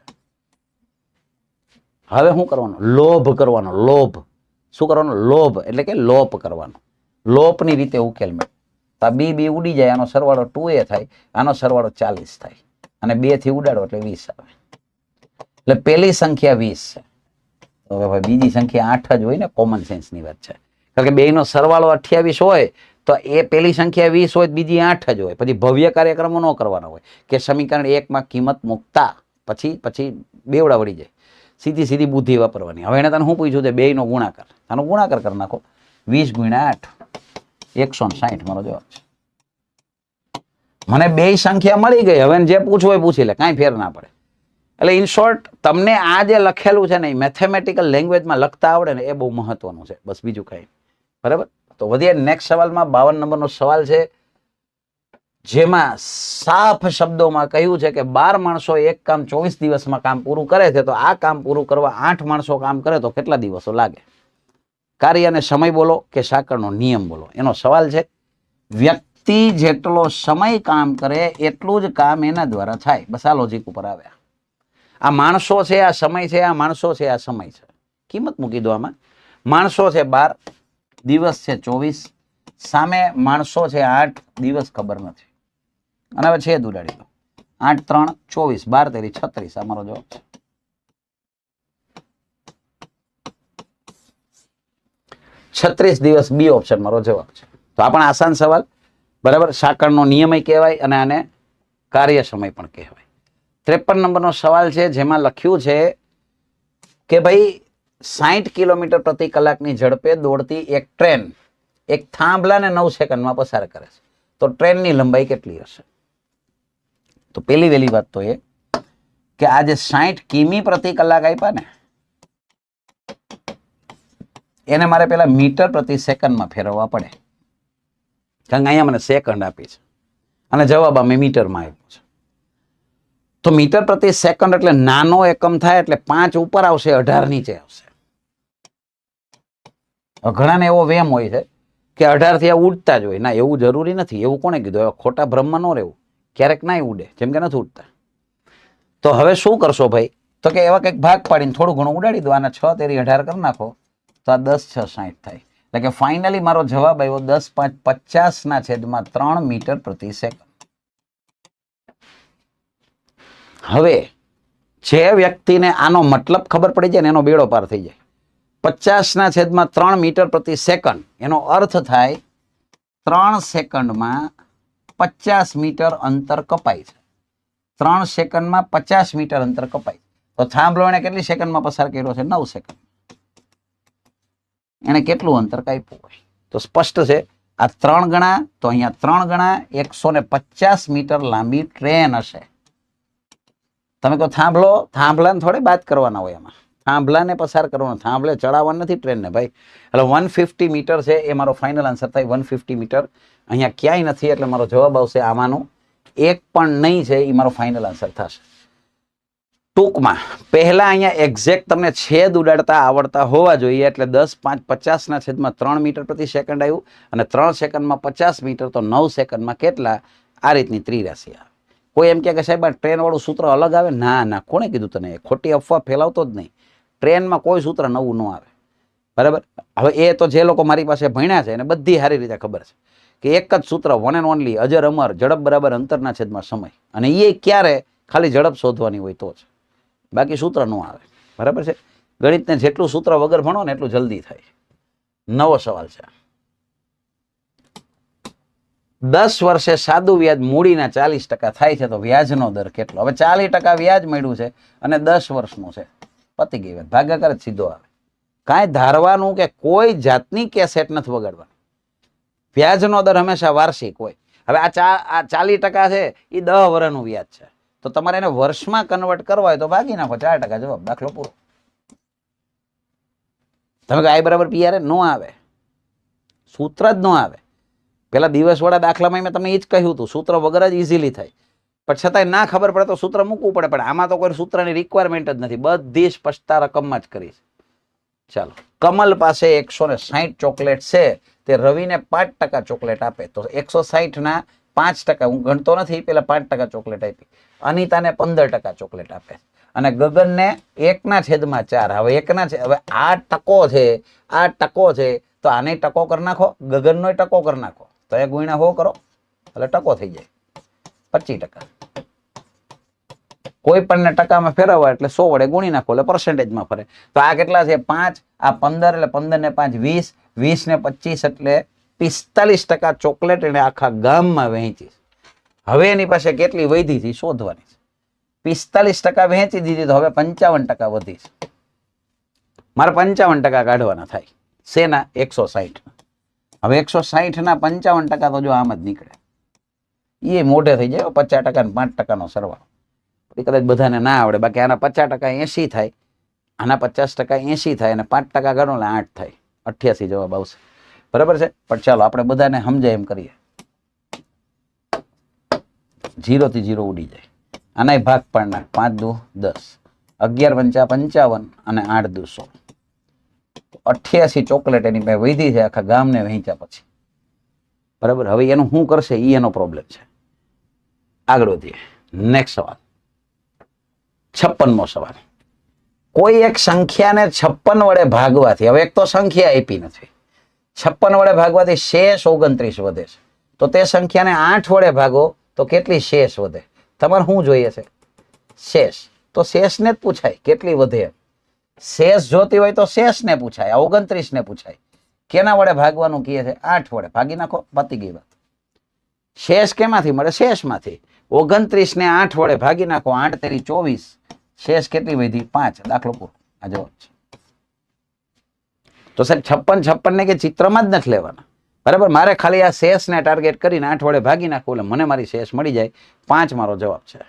હવે શું કરવાનું? લોભ કરવાનો. લોભ શું કરવાનો? લોભ એટલે કે લોપ કરવાનો. લોપની રીતે ઉકેલ મેળ. તો આ બી ઉડી જાય, આનો સરવાળો 2a થાય, આનો સરવાળો 40 થાય, અને 2 થી ઉડાડો એટલે 20 આવે. એટલે પેલી સંખ્યા 20 છે. તો ભાઈ બીજી સંખ્યા 8 જ હોય ને, કોમન સેન્સ ની વાત છે. કારણ કે બેયનો સરવાળો 28 હોય તો એ પેલી સંખ્યા 20 હોય, બીજી 8 જ હોય. પછી ભવ્ય કાર્યક્રમો ન કરવાના હોય કે સમીકરણ 1 માં કિંમત મૂકતા પછી બેવડા વળી જાય. સીધી બુદ્ધિ વાપરવાની. હવે એને તને શું પૂછ્યું છે? બેયનો ગુણાકાર. આનો ગુણાકાર કરી નાખો. 20 × 8 160 મારો જવાબ છે. મને બે સંખ્યા મળી ગઈ. હવે જે પૂછવું હોય પૂછી લે, કાંઈ ફેર ના પડે. એટલે ઇન શોર્ટ તમને આ જે લખેલું છે ને મેથેમેટિકલ લેંગ્વેજમાં લખતા આવડે ને એ બહુ મહત્વનું છે, બસ બીજું કઈ. બરાબર. તો વધીએ નેક્સ્ટ સવાલમાં. 52 નંબરનો સવાલ છે, જેમાં સાફ શબ્દોમાં કહ્યું છે કે 12 માણસો એક કામ 24 દિવસમાં કામ પૂરું કરે છે, તો આ કામ પૂરું કરવા 8 માણસો કામ કરે તો કેટલા દિવસો લાગે? કાર્ય અને સમય બોલો કે સાંકળનો નિયમ બોલો. એનો સવાલ છે. વ્યક્તિ જેટલો સમય કામ કરે એટલું જ કામ એના દ્વારા થાય. બસ આ લોજિક ઉપર આવ્યા. આ માણસો છે, આ સમય છે, આ માણસો છે, આ સમય છે. કિંમત મૂકી દો આમાં. માણસો છે 12, દિવસ છે 24, સામે માણસો છે 8, દિવસ ખબર નથી. અને હવે છેદ ઉડાડી દો. 8 3 24, 12 તેરી 36 આ મારો જવાબ છે. 36 દિવસ બી ઓપ્શન મારો જવાબ છે. તો આ પણ આસાન સવાલ, બરાબર. સાંકળનો નિયમય કહેવાય અને આને કાર્ય સમય પણ કહેવાય. 53 નંબરનો સવાલ છે, જેમાં લખ્યું છે કે ભાઈ 60 કિલોમીટર પ્રતિ કલાકની ઝડપે દોડતી એક ટ્રેન એક થાંભલાને 9 સેકન્ડમાં પસાર કરે છે, તો ટ્રેનની લંબાઈ કેટલી હશે? તો પેલી વહેલી વાત તો એ કે આ જે 60 કિમી પ્રતિ કલાક આપ્યા ને, એને મારે પેલા મીટર પ્રતિ સેકન્ડમાં ફેરવવા પડે, કારણ કે અહીંયા મને સેકન્ડ આપી છે અને જવાબ અમે મીટરમાં આપ્યો છે. તો મીટર પ્રતિ સેકન્ડ એટલે નાનો એકમ થાય એટલે 5 ઉપર આવશે, 18 નીચે આવશે. ઘણાને એવો વેમ હોય છે કે 18 થી ઉડતા જ હોય. ના, એવું જરૂરી નથી. એવું કોને કીધું? ખોટા ભ્રમમાં ન રહેવું. ક્યારેક ના ઉડે, જેમ કે નથી ઉડતા. તો હવે શું કરશો ભાઈ? તો કે એવા કંઈક ભાગ પાડીને થોડું ઘણું ઉડાડી દો. આના 6 તેરી 18 કરી નાખો તો આ 10 6 60 થાય. એટલે કે ફાઇનલી મારો જવાબ આવ્યો 10 5 50/3 મીટર પ્રતિ સેકન્ડ. હવે જે વ્યક્તિને આનો મતલબ ખબર પડી જાય ને એનો બેડો પાર થઈ જાય. 50/3 મીટર પ્રતિ સેકન્ડ એનો અર્થ થાય 3 સેકન્ડમાં 50 મીટર અંતર કપાય છે. 3 સેકન્ડમાં 50 મીટર અંતર કપાય. તો થાંભલો એને કેટલી સેકન્ડમાં પસાર કર્યો છે? 9 સેકન્ડ. એને કેટલું અંતર કાપ્યું હોય? તો સ્પષ્ટ છે, આ 3 ગણા, તો અહીંયા 3 ગણા 150 મીટર લાંબી ટ્રેન હશે. તમે કહો થાંભલાને થોડી બાદ કરવાના હોય. એમાં થાંભલાને પસાર કરવાનો, થાંભલે ચડાવવાનું નથી ટ્રેનને ભાઈ. એટલે 150 મીટર છે એ મારો ફાઇનલ આન્સર થાય. 150 મીટર અહીંયા ક્યાંય નથી, એટલે મારો જવાબ આવશે આમાંનો એક પણ નહીં છે, એ મારો ફાઇનલ આન્સર થશે. ટૂંકમાં પહેલા અહીંયા એક્ઝેક્ટ તમને છેદ ઉડાડતા આવડતા હોવા જોઈએ. એટલે 10 5 50/3 મીટર પ્રતિ સેકન્ડ આવ્યું અને 3 સેકન્ડમાં 50 મીટર, તો 9 સેકન્ડમાં કેટલા? આ રીતની ત્રિરાશિ આવે. કોઈ એમ કે સાહેબ ટ્રેન વાળું સૂત્ર અલગ આવે? ના ના, કોણે કીધું તને? ખોટી અફવા ફેલાવતો જ નહીં. ટ્રેનમાં કોઈ સૂત્ર નવું ન આવે, બરાબર. હવે એ તો જે લોકો મારી પાસે ભણ્યા છે એને બધી સારી રીતે ખબર છે કે એક જ સૂત્ર, વન એન્ડ ઓનલી, અજર અમર, ઝડપ બરાબર અંતરના છેદમાં સમય. અને એ ક્યારે? ખાલી ઝડપ શોધવાની હોય તો જ, બાકી સૂત્ર ન આવે, બરાબર છે. ગણિતને જેટલું સૂત્ર વગર ભણો ને એટલું જલ્દી થાય. નવો સવાલ છે. 10 વર્ષે સાદું વ્યાજ મૂડીના 40% થાય છે, તો વ્યાજનો દર કેટલો? હવે 40% વ્યાજ મળ્યું છે અને 10 વર્ષનું છે. પતી ગઈ વાત. ભાગાકાર જ સીધો આવે. કાંઈ ધારવાનું કે કોઈ જાતની કેસેટ નથી વગાડવાની. વ્યાજનો દર હંમેશા વાર્ષિક હોય. હવે આ 40% છે એ 10 વર્ષનું વ્યાજ છે, તો તમારે એને વર્ષમાં કન્વર્ટ કરવા હોય તો ભાગી નાખો. 4% જવાબ, દાખલો પૂરો. તમે કહો I બરાબર PR ન આવે, સૂત્ર જ ન આવે. પેલા દિવસવાળા દાખલામાં મેં તમને એ જ કહ્યું હતું, સૂત્ર વગર જ ઇઝીલી થાય. પણ છતાંય ના ખબર પડે તો સૂત્ર મૂકવું પડે. પણ આમાં તો કોઈ સૂત્રની રિક્વાયરમેન્ટ જ નથી, બધી સ્પષ્ટતા રકમમાં જ કરી છે. ચાલો, કમલ પાસે 160 ચોકલેટ છે, તે રવિને 5% ચોકલેટ આપે, તો 160ના 5%, હું ગણતો નથી, પેલા 5% ચોકલેટ આપી. અનિતાને 15% ચોકલેટ આપે અને ગગનને 1/4. હવે હવે આ ટકો છે, તો આને ટકો કરી નાખો, ગગનનો ટકો કરી નાખો, તો એ ગુણ્યા 100 કરો એટલે ટકો થઈ જાય 25%. કોઈ પણ ટકામાં ફેરવવા એટલે 100 વડે ગુણી નાખો એટલે પર્સન્ટેજમાં ફરે. તો આ કેટલા છે? 5. આ 15 એટલે 15 ને 5 20, 20 ને 25 એટલે 45% ચોકલેટ એને આખા ગામમાં વહેંચી. હવે એની પાસે કેટલી વધી છે શોધવાની છે. 45% વહેંચી દીધી, તો હવે 55% વધી છે. મારે 55% કાઢવાના થાય. શેના? 160. હવે 160ના 55% તો જો આમ જ નીકળે. એ મોઢે થઈ જાય 50% અને 5%નો સરવાળો. કદાચ બધાને ના આવડે, બાકી આના 50% 80 થાય, આના 50% 80 થાય અને 5% ગણો એટલે 8 થાય. 88 જવાબ આવશે, બરાબર છે. પણ ચાલો આપણે બધાને સમજાય એમ કરીએ. 0 થી 0 ઉડી જાય. આના ભાગ પાડના. 5 દુ 10, 11 પંચા 55 અને 8 દુ 100. 88 ચોકલેટ એની પાસે વધી છે, આખા ગામને વહેંચ્યા પછી, બરાબર. હવે એનું શું કરશે એ એનો પ્રોબ્લેમ છે. આગળ વધીએ. નેક્સ્ટ સવાલ, 56મો સવાલ. કોઈ એક સંખ્યાને 56 વડે ભાગવાથી, હવે એક તો સંખ્યા આપી નથી, 56 વડે ભાગવાથી શેષ 29 વધે છે, તો તે સંખ્યાને 8 વડે ભાગો તો કેટલી શેષ વધે? તમારે શું જોઈએ છે? શેષ. તો શેષને જ પૂછાય કેટલી વધે. શેષ જોતી હોય તો શેષને પૂછાય, 29 ને પૂછાય. કેના વડે ભાગવાનું કહે છે? 8 વડે ભાગી નાખો, પતી ગઈ વાત. શેષ કેમાંથી મળે? શેષમાંથી. 29 ને 8 વડે ભાગી નાખો, 8 તેરી 24, શેષ કેટલી વધી? 5. દાખલો પૂરો. આ જવાબ છે. તો સાહેબ 56 ને કે ચિત્રમાં જ નથી લેવાના, બરાબર. મારે ખાલી આ શેષને ટાર્ગેટ કરીને 8 વડે ભાગી નાખવું એટલે મને મારી શેષ મળી જાય. 5 મારો જવાબ છે.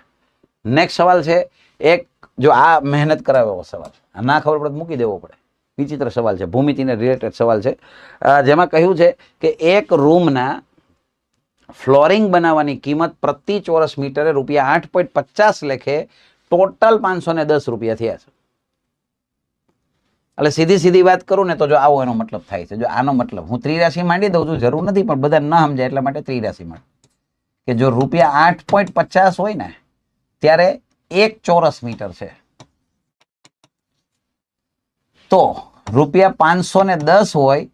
નેક્સ્ટ સવાલ છે એક, જો આ મહેનત કરાવે એવો સવાલ, ના ખબર પડે મૂકી દેવો પડે. વિચિત્ર સવાલ છે, ભૂમિતિને રિલેટેડ સવાલ છે, જેમાં કહ્યું છે કે એક રૂમના ફ્લોરિંગ બનાવવાની કિંમત પ્રતિ ચોરસ મીટરે રૂપિયા 8.50 લેખે ટોટલ 510 રૂપિયા થયા છે. એટલે સીધી વાત કરું ને તો જો આવો એનો મતલબ થાય છે. જો આનો મતલબ હું ત્રિરાશી માંડી દઉં છું, જરૂર નથી પણ બધા ન સમજાય એટલા માટે ત્રિરાશી માંડ, કે જો રૂપિયા 8.50 હોય ને ત્યારે 1 ચોરસ મીટર છે, તો રૂપિયા 510 હોય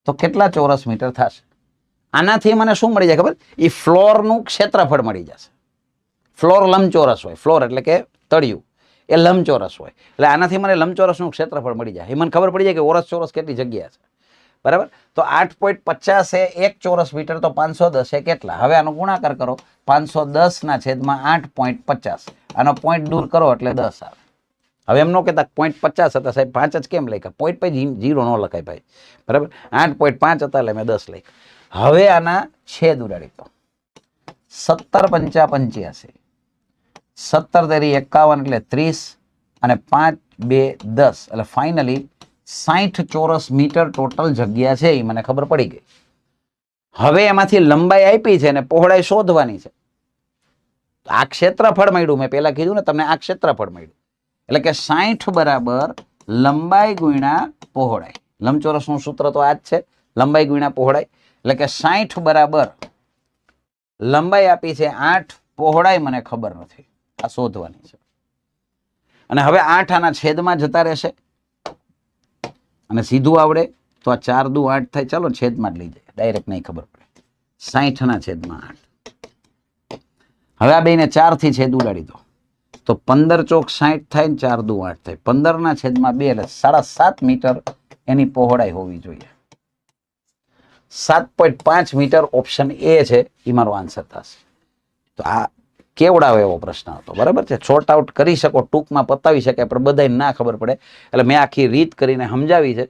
તો કેટલા ચોરસ મીટર થશે? આનાથી મને શું મળી જાય ખબર? એ ફ્લોરનું ક્ષેત્રફળ મળી જશે. ફ્લોર લંબચોરસ હોય, ફ્લોર એટલે કે તળિયું એ લંબચોરસ હોય, એટલે આનાથી મને લંબચોરસનું ક્ષેત્રફળ મળી જાય. એ મને ખબર પડી જાય કે ઓરસ ચોરસ કેટલી જગ્યા છે, બરાબર. તો 8.50 એ 1 ચોરસ મીટર, તો 510 એ કેટલા? હવે આનો ગુણાકાર કરો, 510 ના છેદમાં 8.50, આનો પોઈન્ટ દૂર કરો એટલે 10 આવે. હવે એમ ન કહેતા 0.50 હતા સાહેબ, 5 જ કેમ લખ્યા? પોઈન્ટ પછી 0 ન લખાય ભાઈ, બરાબર. 8.5 હતા એટલે મેં 10 લખ્યા. હવે આના છેદ ઉડાડી દો, 17 5 85, 17 તેરી 51 એટલે 30, અને 5 2 10, એટલે ફાઇનલી 60 ચોરસ મીટર ટોટલ જગ્યા છે, એ મને ખબર પડી ગઈ. હવે એમાંથી લંબાઈ આપી છે અને પહોળાઈ શોધવાની છે. આ ક્ષેત્રફળ મળ્યું, મેં પહેલા કીધું ને તમને, આ ક્ષેત્રફળ મળ્યું, એટલે કે 60 બરાબર લંબાઈ ગુણ્યા પહોળાઈ. લંબચોરસનું સૂત્ર તો આ જ છે, લંબાઈ ગુણ્યા પહોળાઈ. એટલે કે 60 બરાબર લંબાઈ આપી છે 8, પહોળાઈ મને ખબર નથી, આ શોધવાની છે. અને હવે 8 આના છેદમાં જતા રહેશે, અને સીધું આવડે તો આ 4 દુ 8 થાય. ચાલો છેદમાં જ લઈ જાય, ડાયરેક્ટ નહીં ખબર પડે. 60 ના છેદમાં 8. હવે આ બેને 4 થી છેદ ઉડાડી દો, તો 15 ચોક 60 થાય ને 4 દુ 8 થાય. 15 ના છેદમાં 2 એટલે 7.5 મીટર એની પહોળાઈ હોવી જોઈએ. 7.5 મીટર ઓપ્શન એ છે, એ મારો આન્સર થશે. તો આ કેવડાવે એવો પ્રશ્ન હતો, બરાબર છે. શોર્ટ આઉટ કરી શકો, ટૂંકમાં પતાવી શકાય, પણ બધાને ના ખબર પડે એટલે મેં આખી રીત કરીને સમજાવી છે.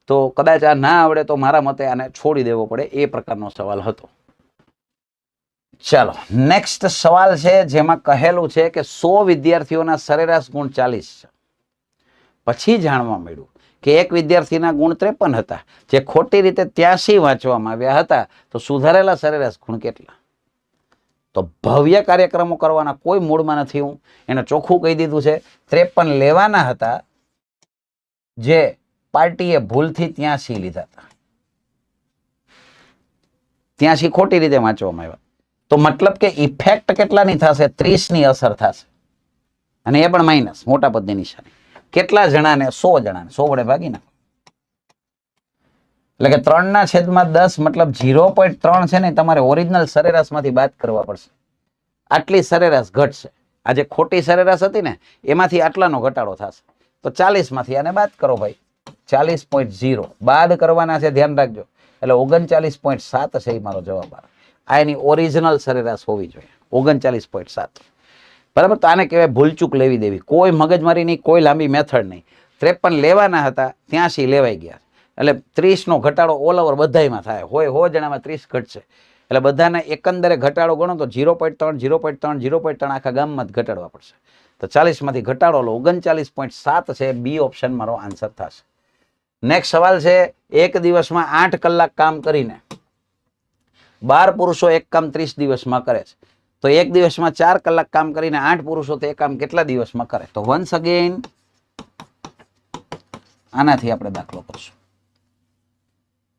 તો કદાચ આ ના આવડે તો મારા મતે આને છોડી દેવો પડે, એ પ્રકારનો સવાલ હતો. ચાલો નેક્સ્ટ સવાલ છે, જેમાં કહેલું છે કે 100 વિદ્યાર્થીઓના સરેરાશ ગુણ 40 છે. પછી જાણવા મળ્યું કે એક વિદ્યાર્થીના ગુણ 53 હતા, જે ખોટી રીતે 83 વાંચવામાં આવ્યા હતા, તો સુધારેલા સરેરાશ ગુણ કેટલા? તો ભવ્ય કાર્યક્રમો કરવાના કોઈ મૂડમાં નથી હું, એને ચોખ્ખું કહી દીધું છે. 53 લેવાના હતા, જે પાર્ટીએ ભૂલથી 83 લીધા હતા. 83 ખોટી રીતે વાંચવામાં આવ્યા, તો મતલબ કે ઇફેક્ટ કેટલાની થશે? 30ની અસર થશે, અને એ પણ માઇનસ, મોટા પદની નિશાની. કેટલા જણાને? 100 જણાને 100 વડે ભાગી નાખો, એટલે કે 3 ના છેદમાં 10, મતલબ 0.3 છે ને, તમારે ઓરિજિનલ સરેરાશમાંથી બાદ કરવા પડશે. આટલી સરેરાશ ઘટશે. આ જે ખોટી સરેરાશ હતી ને, એમાંથી આટલાનો ઘટાડો થશે. તો 40 માંથી આને બાદ કરો ભાઈ, 40.0 બાદ કરવાના છે, ધ્યાન રાખજો. એટલે 39.7 છે, એ મારો જવાબ આવે. આ એની ઓરિજિનલ સરેરાશ હોવી જોઈએ, 39.7, બરાબર. તો આને કહેવાય ભૂલચૂક લેવી દેવી, કોઈ મગજમારી નહીં, કોઈ લાંબી મેથડ નહીં. 53 લેવાના હતા, 83 લેવાઈ ગયા, એટલે 30નો ઘટાડો ઓલ ઓવર બધામાં થાય. હોય 100 જણામાં 30 ઘટશે, એટલે બધાને એકંદરે ઘટાડો ગણો તો 0.3 0.3 0.3 આખા ગામમાં જ ઘટાડવા પડશે. તો 40 માંથી ઘટાડો લો, 39.7 છે, બી ઓપ્શન મારો આન્સર થશે. નેક્સ્ટ સવાલ છે, એક દિવસમાં 8 કલાક કામ કરીને 12 પુરુષો એક કામ 30 દિવસમાં કરે છે, તો એક દિવસમાં 4 કલાક કામ કરીને 8 પુરુષો તે કામ કેટલા દિવસમાં કરે? તો વન્સ અગેન આનાથી આપણે દાખલો કરશું.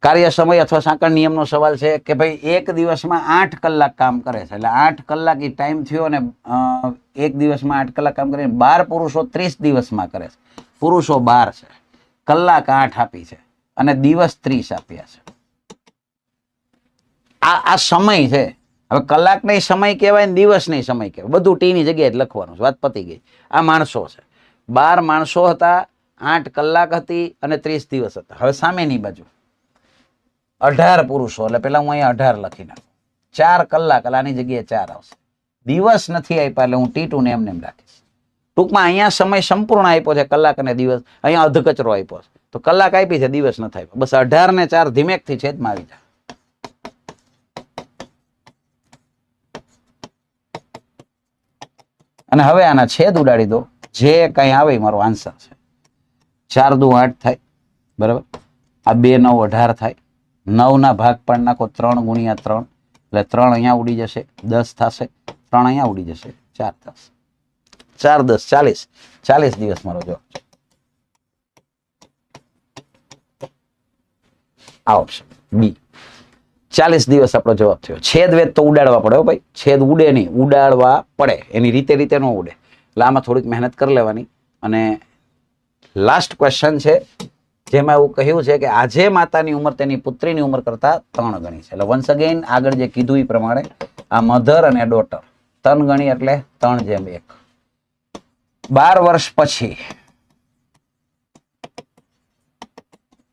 કાર્ય સમય અથવા સાંકળ નિયમનો સવાલ છે કે ભાઈ એક દિવસમાં 8 કલાક કામ કરે છે, એટલે 8 કલાક એ ટાઈમ થયો, અને એક દિવસમાં 8 કલાક કામ કરીને 12 પુરુષો 30 દિવસમાં કરે છે. પુરુષો 12 છે, કલાક 8 આપી છે, અને દિવસ 30 આપ્યા છે. આ સમય છે. હવે કલાક નહીં સમય કહેવાય ને દિવસ નહીં સમય કહેવાય, બધું ટી ની જગ્યાએ જ લખવાનું છે, વાત પતી ગઈ. આ માણસો છે, 12 માણસો હતા, 8 કલાક હતી અને 30 દિવસ હતા. હવે સામેની બાજુ 18 પુરુષો, એટલે પેલા હું અહીંયા 18 લખી નાખું. 4 કલાક, એટલે આની જગ્યાએ 4 આવશે. દિવસ નથી આપ્યા એટલે હું T2 ને એમને એમ રાખીશ. ટૂંકમાં અહીંયા સમય સંપૂર્ણ આપ્યો છે, કલાક અને દિવસ. અહીંયા અધકચરો આપ્યો છે, તો કલાક આપી છે, દિવસ નથી આપ્યો. બસ 18 ને 4 ધીમેકથી છેદમાં આવી જાય. અને હવે આના છેદ ઉડાડી દો, જે કઈ આવે મારો આન્સર છે. 4 દુ 8 થાય, બરાબર. આ 2 9 18 થાય. 9 ના ભાગ પાડ નાખો, 3 ગુણ્યા 3, એટલે 3 અહીંયા ઉડી જશે, 10 થશે. 3 અહીંયા ઉડી જશે, 4 થશે. 4 10 40, 40 દિવસ મારો જવાબ છે. આ ઓપ્શન બી, 40 દિવસ આપણો જવાબ થયો. છેદ વેદ તો ઉડાડવા પડે ભાઈ, છેદ ઉડે નહીં, ઉડાડવા પડે. એની રીતે ન ઉડે, એટલે આમાં થોડીક મહેનત કરી લેવાની. અને લાસ્ટ ક્વેશ્ચન છે, જેમાં એવું કહ્યું છે કે આજે માતાની ઉંમર તેની પુત્રીની ઉંમર કરતા 3 ગણી છે. એટલે વન્સ અગેન આગળ જે કીધું એ પ્રમાણે આ મધર અને ડોટર 3 ગણી, એટલે 3:1. 12 વર્ષ પછી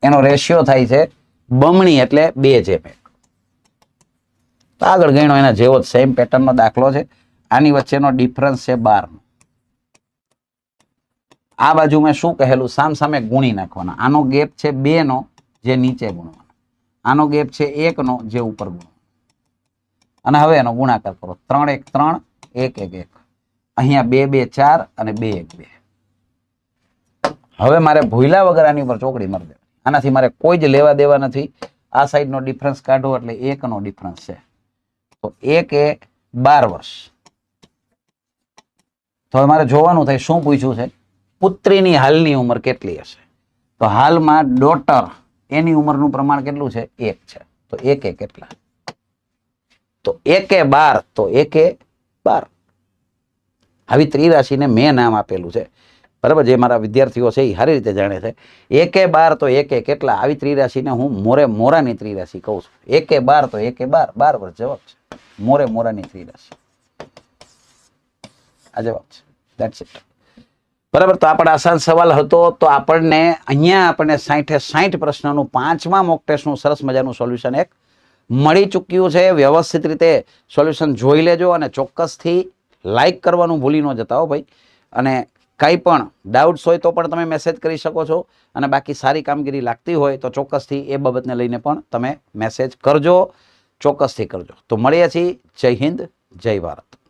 એનો રેશિયો થાય છે બમણી, એટલે 2:1. તો આગળ ગણ્યો એના જેવો જ સેમ પેટર્નનો દાખલો છે. આની વચ્ચેનો ડિફરન્સ છે 12 નો. આ બાજુ મેં શું કહેલું, સામ સામે ગુણી નાખવાના. આનો ગેપ છે 2 નો, જે નીચે ગુણવાનો. આનો ગેપ છે 1 નો, જે ઉપર ગુણવાનો. અને હવે એનો ગુણાકાર કરો. 3 1 3, 1 1 1. અહીંયા 2 2 4 અને 2 1 2. હવે મારે ભૂલ્યા વગર આની ઉપર ચોકડી મારી દેવાની. આનાથી મારે કોઈ જ લેવા દેવા નથી. આ સાઈડનો ડિફરન્સ કાઢો એટલે 1 નો ડિફરન્સ છે. તો 1 એ 12 વર્ષ. તો હવે મારે જોવાનું થાય શું પૂછ્યું છે, પુત્રીની હાલની ઉંમર કેટલી હશે. તો હાલમાં ડોટર એની ઉંમરનું પ્રમાણ કેટલું છે, 1 છે. તો 1 એ કેટલા, તો 1 એ 12, તો 1 એ 12. આવી ત્રિરાશિને મેં નામ આપેલું છે, બરાબર. જે મારા વિદ્યાર્થીઓ છે એ સારી રીતે જાણે છે. 1 એ 12, તો 1 એ કેટલા. આવી ત્રિરાશિને હું મોરાની ત્રિરાશિ કહું છું. 1 એ 12, તો 1 એ 12, 12 વર્ષ જવાબ છે. મોરાની ત્રિરાશિ આ જવાબ છે. That's it. બરાબર. તો આપણે આસાન સવાલ હતો. તો આપણને અહીંયા આપણે 60 પ્રશ્નનું 5મા મોક ટેસ્ટનું સરસ મજાનું સોલ્યુશન એક મળી ચૂક્યું છે. વ્યવસ્થિત રીતે સોલ્યુશન જોઈ લેજો અને ચોક્કસથી લાઈક કરવાનું ભૂલી ન જતા હો ભાઈ. અને કંઈ પણ ડાઉટ્સ હોય તો પણ તમે મેસેજ કરી શકો છો. અને બાકી સારી કામગીરી લાગતી હોય તો ચોક્કસથી એ બાબતને લઈને પણ તમે મેસેજ કરજો, ચોક્કસથી કરજો. તો મળીએ છીએ. જય હિન્દ, જય ભારત.